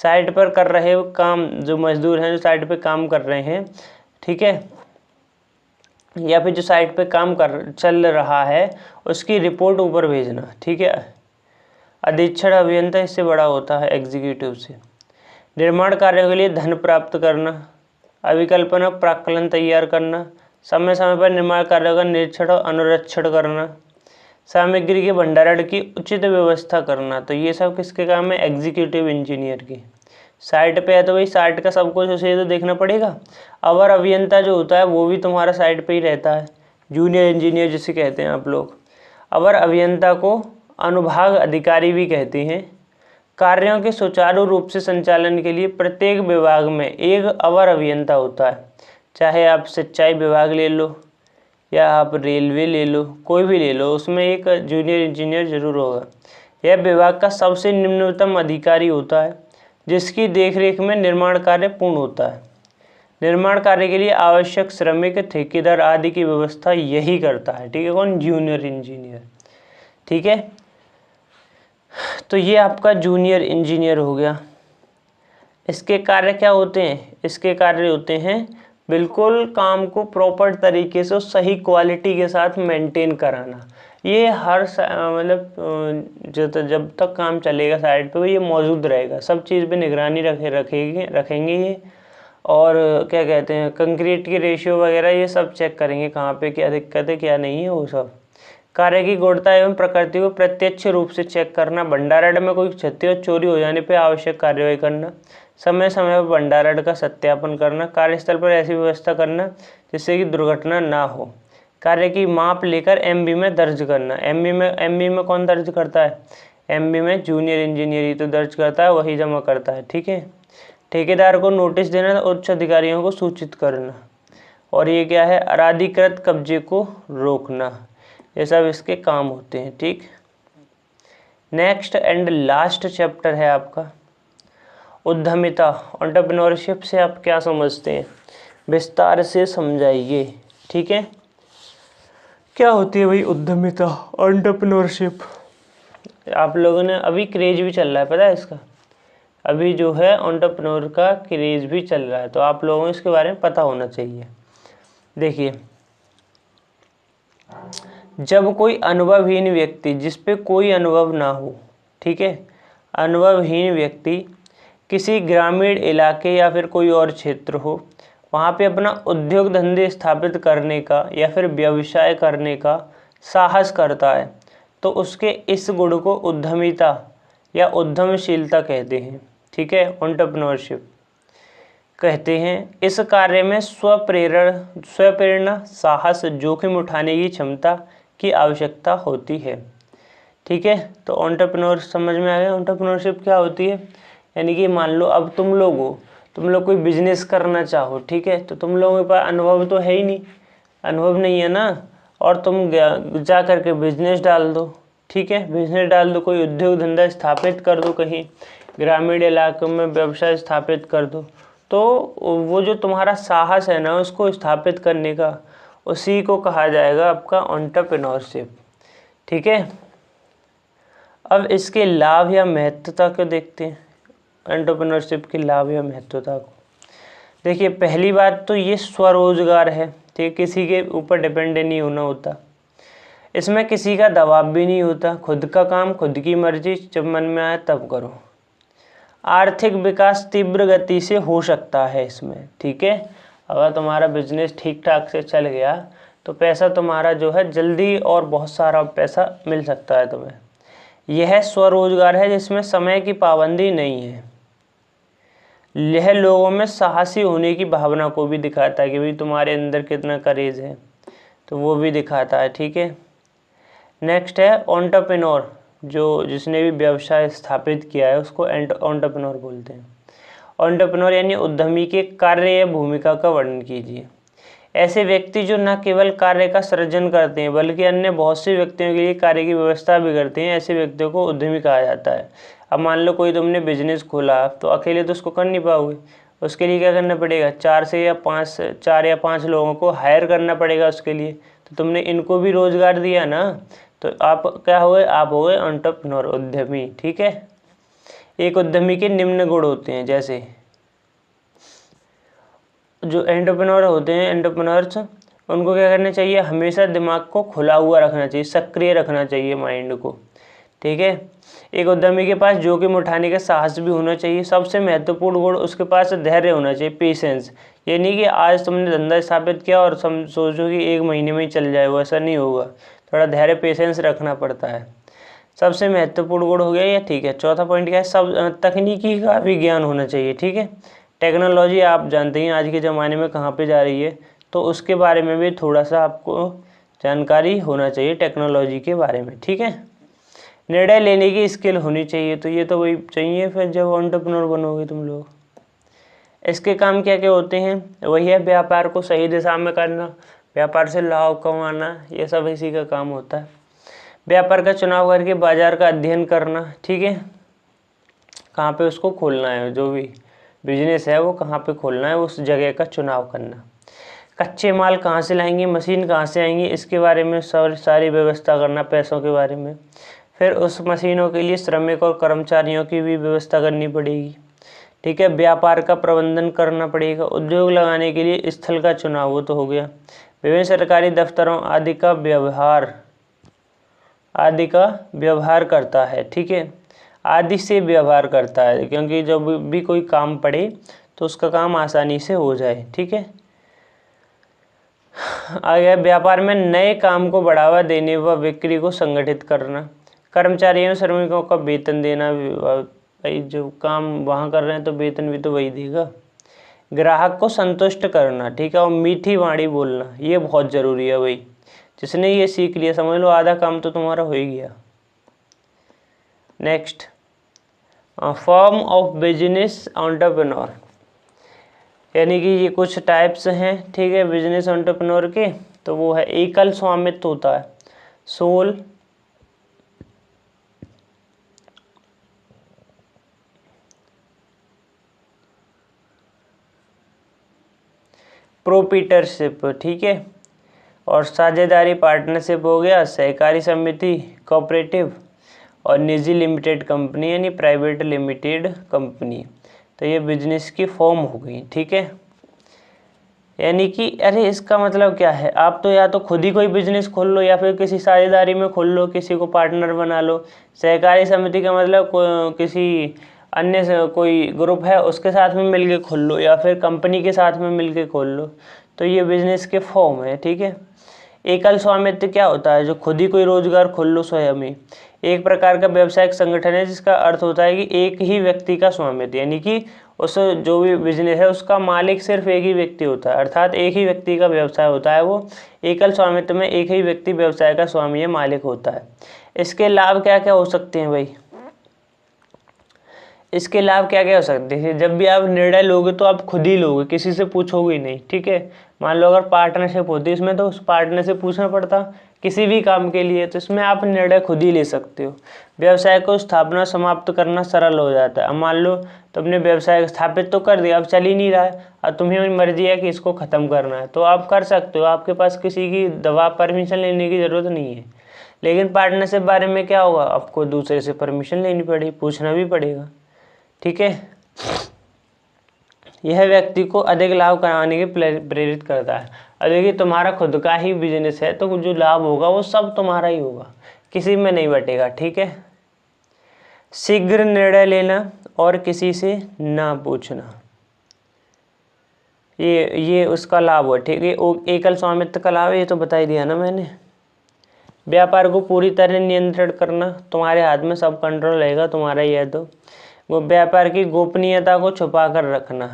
साइट पर कर रहे काम, जो मजदूर हैं जो साइट पे काम कर रहे हैं, ठीक है, या फिर जो साइट पे काम चल रहा है उसकी रिपोर्ट ऊपर भेजना, ठीक है। अधीक्षण अभियंता इससे बड़ा होता है एग्जीक्यूटिव से। निर्माण कार्यों के लिए धन प्राप्त करना, अभिकल्पना प्राक्कलन तैयार करना, समय समय पर निर्माण कार्यों का निरीक्षण और अनुरक्षण करना, सामग्री के भंडारण की उचित व्यवस्था करना। तो ये सब किसके काम है, एग्जीक्यूटिव इंजीनियर की। साइट पे है तो भाई साइट का सब कुछ उसे तो देखना पड़ेगा। अवर अभियंता जो होता है वो भी तुम्हारा साइट पे ही रहता है, जूनियर इंजीनियर जिसे कहते हैं आप लोग। अवर अभियंता को अनुभाग अधिकारी भी कहते हैं। कार्यों के सुचारू रूप से संचालन के लिए प्रत्येक विभाग में एक अवर अभियंता होता है। चाहे आप सिंचाई विभाग ले लो या आप रेलवे ले लो, कोई भी ले लो, उसमें एक जूनियर इंजीनियर जरूर होगा। यह विभाग का सबसे निम्नतम अधिकारी होता है जिसकी देखरेख में निर्माण कार्य पूर्ण होता है। निर्माण कार्य के लिए आवश्यक श्रमिक, ठेकेदार आदि की व्यवस्था यही करता है, ठीक है। कौन, जूनियर इंजीनियर, ठीक है। तो ये आपका जूनियर इंजीनियर हो गया। इसके कार्य क्या होते हैं, इसके कार्य होते हैं बिल्कुल काम को प्रॉपर तरीके से सही क्वालिटी के साथ मेंटेन कराना। ये हर मतलब जब तक काम चलेगा साइट पे ये मौजूद रहेगा, सब चीज़ पे निगरानी रखेंगे ये। और क्या कहते हैं, कंक्रीट की रेशियो वगैरह ये सब चेक करेंगे, कहाँ पे क्या दिक्कत है क्या नहीं है वो सब। कार्य की गुणवत्ता एवं प्रकृति को प्रत्यक्ष रूप से चेक करना। भंडारण में कोई क्षति और चोरी हो जाने पर आवश्यक कार्रवाई करना। समय समय पर भंडारण का सत्यापन करना। कार्यस्थल पर ऐसी व्यवस्था करना जिससे कि दुर्घटना ना हो। कार्य की माप लेकर एमबी में दर्ज करना। एमबी में कौन दर्ज करता है, एमबी में जूनियर इंजीनियर ही तो दर्ज करता है, वही जमा करता है, ठीक है। ठेकेदार को नोटिस देना, उच्च अधिकारियों को सूचित करना। और ये क्या है, अराधिकृत कब्जे को रोकना। ये सब इसके काम होते हैं, ठीक। नेक्स्ट एंड लास्ट चैप्टर है आपका उद्यमिता। एंटरप्रेन्योरशिप से आप क्या समझते हैं, विस्तार से समझाइए, ठीक है। क्या होती है भाई उद्यमिता, एंटरप्रेन्योरशिप। आप लोगों ने अभी क्रेज भी चल रहा है, पता है इसका, अभी जो है एंटरप्रेन्योर का क्रेज भी चल रहा है, तो आप लोगों को इसके बारे में पता होना चाहिए। देखिए, जब कोई अनुभवहीन व्यक्ति, जिस पे कोई अनुभव ना हो, ठीक है, अनुभवहीन व्यक्ति किसी ग्रामीण इलाके या फिर कोई और क्षेत्र हो, वहाँ पे अपना उद्योग धंधे स्थापित करने का या फिर व्यवसाय करने का साहस करता है, तो उसके इस गुण को उद्यमिता या उद्यमशीलता कहते हैं, ठीक है, एंटरप्रेन्योरशिप कहते हैं। इस कार्य में स्वप्रेरणा, साहस, जोखिम उठाने की क्षमता की आवश्यकता होती है, ठीक है। तो एंटरप्रेन्योर समझ में आ गया, एंटरप्रेन्योरशिप क्या होती है। यानी कि मान लो अब तुम लोग कोई बिजनेस करना चाहो, ठीक है, तो तुम लोगों के पास अनुभव तो है ही नहीं, अनुभव नहीं है ना, और तुम जा करके बिजनेस डाल दो, ठीक है, बिजनेस डाल दो, कोई उद्योग धंधा स्थापित कर दो, कहीं ग्रामीण इलाकों में व्यवसाय स्थापित कर दो, तो वो जो तुम्हारा साहस है ना उसको स्थापित करने का, उसी को कहा जाएगा आपका एंटरप्रेन्योरशिप, ठीक है। अब इसके लाभ या महत्वता को देखते हैं, एंटरप्रेन्योरशिप के लाभ या महत्वता को। देखिए, पहली बात तो ये स्वरोजगार है, ठीक, किसी के ऊपर डिपेंड नहीं होना होता। इसमें किसी का दबाव भी नहीं होता, खुद का काम खुद की मर्जी, जब मन में आए तब करो। आर्थिक विकास तीव्र गति से हो सकता है इसमें, ठीक है। अगर तुम्हारा बिजनेस ठीक ठाक से चल गया तो पैसा तुम्हारा जो है जल्दी और बहुत सारा पैसा मिल सकता है तुम्हें। यह स्वरोजगार है जिसमें समय की पाबंदी नहीं है। यह लोगों में साहसी होने की भावना को भी दिखाता है कि भाई तुम्हारे अंदर कितना करेज है, तो वो भी दिखाता है, ठीक है। नेक्स्ट है एंटरप्रेन्योर, जो जिसने भी व्यवसाय स्थापित किया है उसको एंटरप्रेन्योर बोलते हैं। एंटरप्रेन्योर यानी उद्यमी के कार्य या भूमिका का वर्णन कीजिए। ऐसे व्यक्ति जो न केवल कार्य का सृजन करते हैं बल्कि अन्य बहुत से व्यक्तियों के लिए कार्य की व्यवस्था भी करते हैं, ऐसे व्यक्तियों को उद्यमी कहा जाता है। अब मान लो कोई तुमने बिजनेस खोला तो अकेले तो उसको कर नहीं पाओगे, उसके लिए क्या करना पड़ेगा, 4 या 5 लोगों को हायर करना पड़ेगा उसके लिए। तो तुमने इनको भी रोजगार दिया ना, तो आप क्या हुए, आप हो गए एंटरप्रेन्योर, उद्यमी, ठीक है। एक उद्यमी के निम्न गुण होते हैं, जैसे जो एंटरप्रेन्योर होते हैं, एंटरप्रेन्योर्स, उनको क्या करना चाहिए, हमेशा दिमाग को खुला हुआ रखना चाहिए, सक्रिय रखना चाहिए माइंड को, ठीक है। एक उद्यमी के पास जोखिम उठाने का साहस भी होना चाहिए। सबसे महत्वपूर्ण गुण उसके पास धैर्य होना चाहिए, पेशेंस। ये नहीं कि आज तुमने धंधा स्थापित किया और सोचो कि 1 महीने में ही चल जाए, वो ऐसा नहीं होगा, थोड़ा धैर्य पेशेंस रखना पड़ता है। सबसे महत्वपूर्ण गुण हो गया ये, ठीक है। चौथा पॉइंट क्या है, सब तकनीकी का भी ज्ञान होना चाहिए, ठीक है। टेक्नोलॉजी आप जानते हैं आज के ज़माने में कहाँ पे जा रही है, तो उसके बारे में भी थोड़ा सा आपको जानकारी होना चाहिए टेक्नोलॉजी के बारे में, ठीक है। निर्णय लेने की स्किल होनी चाहिए, तो ये तो वही चाहिए फिर जब एंटरप्रेन्योर बनोगे तुम लोग। इसके काम क्या क्या होते हैं, वही है व्यापार को सही दिशा में करना, व्यापार से लाभ कमाना, ये सब इसी का काम होता है। व्यापार का चुनाव करके बाजार का अध्ययन करना, ठीक है, कहाँ पे उसको खोलना है, जो भी बिजनेस है वो कहाँ पे खोलना है, उस जगह का चुनाव करना। कच्चे माल कहाँ से लाएंगे, मशीन कहाँ से आएंगी, इसके बारे में सारी व्यवस्था करना, पैसों के बारे में। फिर उस मशीनों के लिए श्रमिक और कर्मचारियों की भी व्यवस्था करनी पड़ेगी, ठीक है। व्यापार का प्रबंधन करना पड़ेगा। उद्योग लगाने के लिए स्थल का चुनाव, वो तो हो गया। विभिन्न सरकारी दफ्तरों आदि का व्यवहार करता है, ठीक है। आदि से व्यवहार करता है, क्योंकि जब भी कोई काम पड़े तो उसका काम आसानी से हो जाए, ठीक है। आगे व्यापार में नए काम को बढ़ावा देने व बिक्री को संगठित करना। कर्मचारियों श्रमिकों का वेतन देना, भाई जो काम वहाँ कर रहे हैं तो वेतन भी तो वही देगा। ग्राहक को संतुष्ट करना, ठीक है, और मीठी वाणी बोलना, ये बहुत ज़रूरी है भाई। जिसने ये सीख लिया समझ लो आधा काम तो तुम्हारा हो ही गया। Next, form of business entrepreneur, यानी कि ये कुछ टाइप्स हैं, ठीक है, बिजनेस एंटरप्रेन्योर के। तो वो है एकल स्वामित्व होता है, सोल प्रोप्राइटरशिप, ठीक है, और साझेदारी पार्टनरशिप हो गया, सहकारी समिति कोऑपरेटिव, और निजी लिमिटेड कंपनी यानी प्राइवेट लिमिटेड कंपनी। तो ये बिजनेस की फॉर्म हो गई, ठीक है। यानी कि अरे इसका मतलब क्या है, आप तो या तो खुद ही कोई बिजनेस खोल लो या फिर किसी साझेदारी में खोल लो, किसी को पार्टनर बना लो। सहकारी समिति का मतलब किसी अन्य से कोई ग्रुप है उसके साथ में मिलके खोल लो या फिर कंपनी के साथ में मिलके खोल लो, तो ये बिजनेस के फॉर्म है, ठीक है। एकल स्वामित्व क्या होता है, जो खुद ही कोई रोजगार खोल लो स्वयं ही। एक प्रकार का व्यवसायिक संगठन है जिसका अर्थ होता है कि एक ही व्यक्ति का स्वामित्व, यानी कि उस जो भी बिजनेस है उसका मालिक सिर्फ एक ही व्यक्ति होता है, अर्थात एक ही व्यक्ति का व्यवसाय होता है वो। एकल स्वामित्व में एक ही व्यक्ति व्यवसाय का स्वामी या मालिक होता है। इसके लाभ क्या क्या हो सकते हैं भाई, इसके लाभ क्या क्या हो सकते हैं, जब भी आप निर्णय लोगे तो आप खुद ही लोगे, किसी से पूछोगे ही नहीं, ठीक है। मान लो अगर पार्टनरशिप होती इसमें तो उस पार्टनर से पूछना पड़ता किसी भी काम के लिए, तो इसमें आप निर्णय खुद ही ले सकते हो। व्यवसाय को स्थापना समाप्त करना सरल हो जाता है। अब मान लो तुमने व्यवसाय स्थापित तो कर दिया, अब चल ही नहीं रहा है, अब तुम्हें मर्जी है कि इसको ख़त्म करना है, तो आप कर सकते हो, आपके पास किसी की दबाव परमिशन लेने की ज़रूरत नहीं है। लेकिन पार्टनरशिप बारे में क्या होगा, आपको दूसरे से परमिशन लेनी पड़ेगी, पूछना भी पड़ेगा। ठीक है, यह व्यक्ति को अधिक लाभ कमाने के प्रेरित करता है। अब देखिए तुम्हारा खुद का ही बिजनेस है तो जो लाभ होगा वो सब तुम्हारा ही होगा, किसी में नहीं बटेगा। ठीक है, शीघ्र निर्णय लेना और किसी से ना पूछना, ये उसका लाभ हो। ठीक है, एकल स्वामित्व का लाभ ये तो बता ही दिया ना मैंने। व्यापार को पूरी तरह नियंत्रण करना, तुम्हारे हाथ में सब कंट्रोल रहेगा, तुम्हारा ही है। तो वो व्यापार की गोपनीयता को छुपा कर रखना,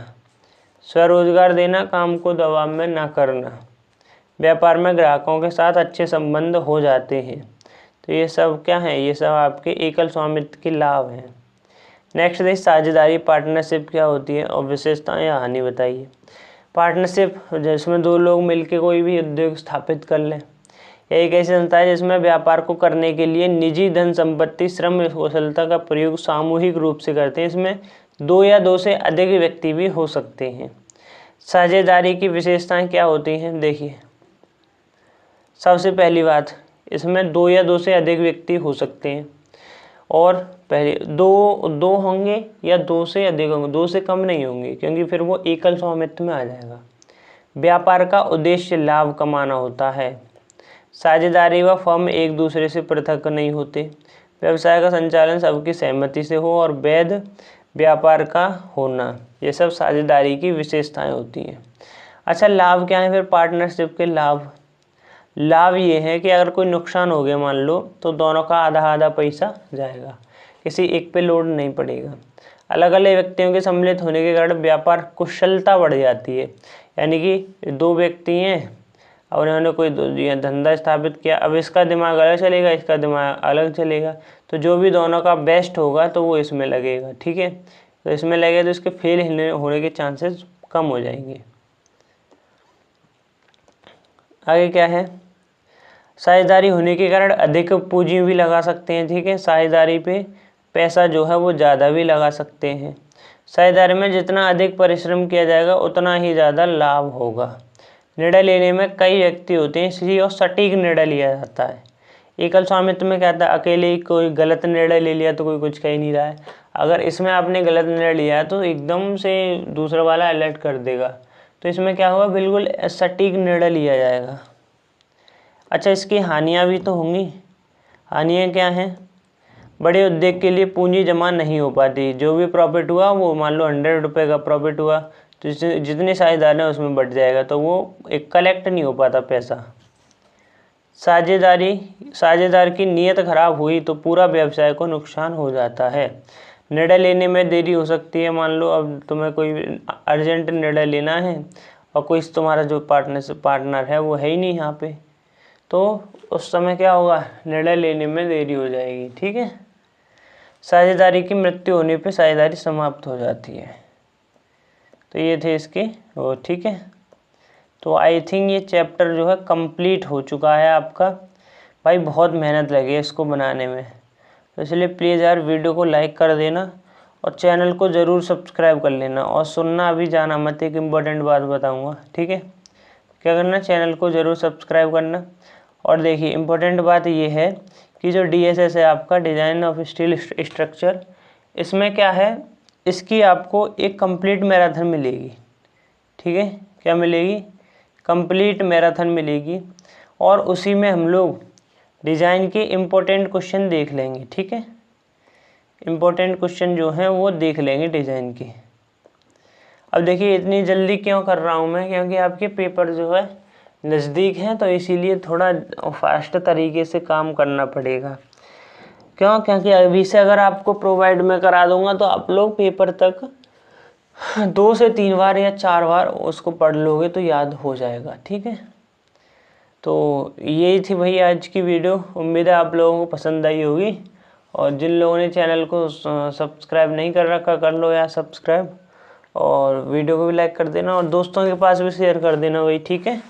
स्वरोजगार देना, काम को दबाव में ना करना, व्यापार में ग्राहकों के साथ अच्छे संबंध हो जाते हैं। तो ये सब क्या है, ये सब आपके एकल स्वामित्व के लाभ हैं। नेक्स्ट है साझेदारी, पार्टनरशिप क्या होती है और विशेषताएं या हानि बताइए। पार्टनरशिप जिसमें दो लोग मिलकर कोई भी उद्योग स्थापित कर लें, यह एक ऐसी संस्था है जिसमें व्यापार को करने के लिए निजी धन संपत्ति, श्रम, कौशलता का प्रयोग सामूहिक रूप से करते हैं। इसमें दो या दो से अधिक व्यक्ति भी हो सकते हैं। साझेदारी की विशेषताएं क्या होती हैं, देखिए सबसे पहली बात, इसमें दो या दो से अधिक व्यक्ति हो सकते हैं, और पहले दो होंगे या दो से अधिक होंगे, दो से कम नहीं होंगे, क्योंकि फिर वो एकल स्वामित्व में आ जाएगा। व्यापार का उद्देश्य लाभ कमाना होता है। साझेदारी व फर्म एक दूसरे से पृथक नहीं होते। व्यवसाय का संचालन सबकी सहमति से हो और वैध व्यापार का होना, ये सब साझेदारी की विशेषताएं होती हैं। अच्छा, लाभ क्या है फिर पार्टनरशिप के लाभ ये है कि अगर कोई नुकसान हो गया मान लो, तो दोनों का आधा आधा पैसा जाएगा, किसी एक पे लोड नहीं पड़ेगा। अलग अलग व्यक्तियों के सम्मिलित होने के कारण व्यापार कुशलता बढ़ जाती है। यानी कि दो व्यक्ति हैं और उन्होंने कोई धंधा स्थापित किया, अब इसका दिमाग अलग चलेगा, इसका दिमाग अलग चलेगा, तो जो भी दोनों का बेस्ट होगा तो वो इसमें लगेगा। ठीक है, तो इसमें लगेगा तो इसके फेल होने के चांसेस कम हो जाएंगे। आगे क्या है, साझेदारी होने के कारण अधिक पूंजी भी लगा सकते हैं। ठीक है, साझेदारी पे पैसा जो है वो ज़्यादा भी लगा सकते हैं। साझेदारी में जितना अधिक परिश्रम किया जाएगा उतना ही ज़्यादा लाभ होगा। निर्णय लेने में कई व्यक्ति होते हैं इसलिए और सटीक निर्णय लिया जाता है। एकल स्वामित्व में क्या था, अकेले ही कोई गलत निर्णय ले लिया तो कोई कुछ कह ही नहीं रहा है। अगर इसमें आपने गलत निर्णय लिया तो एकदम से दूसरा वाला अलर्ट कर देगा, तो इसमें क्या होगा, बिल्कुल सटीक निर्णय लिया जाएगा। अच्छा, इसकी हानियाँ भी तो होंगी। हानियाँ क्या हैं, बड़े उद्योग के लिए पूंजी जमा नहीं हो पाती। जो भी प्रॉफिट हुआ वो मान लो 100 रुपये का प्रॉफिट हुआ, तो जितने साझेदार हैं उसमें बढ़ जाएगा, तो वो एक कलेक्ट नहीं हो पाता पैसा। साझेदार की नीयत खराब हुई तो पूरा व्यवसाय को नुकसान हो जाता है। निर्णय लेने में देरी हो सकती है। मान लो अब तुम्हें कोई अर्जेंट निर्णय लेना है और कोई तुम्हारा जो पार्टनर है वो है ही नहीं यहाँ पे, तो उस समय क्या होगा, निर्णय लेने में देरी हो जाएगी। ठीक है, साझेदारी की मृत्यु होने पे साझेदारी समाप्त हो जाती है। तो ये थे इसके वो। ठीक है, तो आई थिंक ये चैप्टर जो है कंप्लीट हो चुका है आपका। भाई बहुत मेहनत लगी है इसको बनाने में, तो इसलिए प्लीज़ यार वीडियो को लाइक कर देना और चैनल को ज़रूर सब्सक्राइब कर लेना। और सुनना अभी जाना मत, एक इम्पोर्टेंट बात बताऊँगा। ठीक है, क्या करना, चैनल को ज़रूर सब्सक्राइब करना। और देखिए इम्पोर्टेंट बात ये है कि जो DSS है आपका, डिज़ाइन ऑफ स्टील स्ट्रक्चर, इसमें क्या है, इसकी आपको एक कंप्लीट मैराथन मिलेगी। ठीक है, क्या मिलेगी, कंप्लीट मैराथन मिलेगी, और उसी में हम लोग डिज़ाइन के इम्पोर्टेंट क्वेश्चन देख लेंगे। ठीक है, इम्पोर्टेंट क्वेश्चन जो हैं वो देख लेंगे डिज़ाइन के। अब देखिए इतनी जल्दी क्यों कर रहा हूँ मैं, क्योंकि आपके पेपर जो है नज़दीक हैं, तो इसीलिए थोड़ा फास्ट तरीके से काम करना पड़ेगा। क्यों, क्योंकि अभी से अगर आपको प्रोवाइड में करा दूंगा तो आप लोग पेपर तक 2 से 3 बार या 4 बार उसको पढ़ लोगे तो याद हो जाएगा। ठीक है, तो यही थी भाई आज की वीडियो। उम्मीद है आप लोगों को पसंद आई होगी, और जिन लोगों ने चैनल को सब्सक्राइब नहीं कर रखा कर लो यार सब्सक्राइब, और वीडियो को भी लाइक कर देना और दोस्तों के पास भी शेयर कर देना भाई। ठीक है।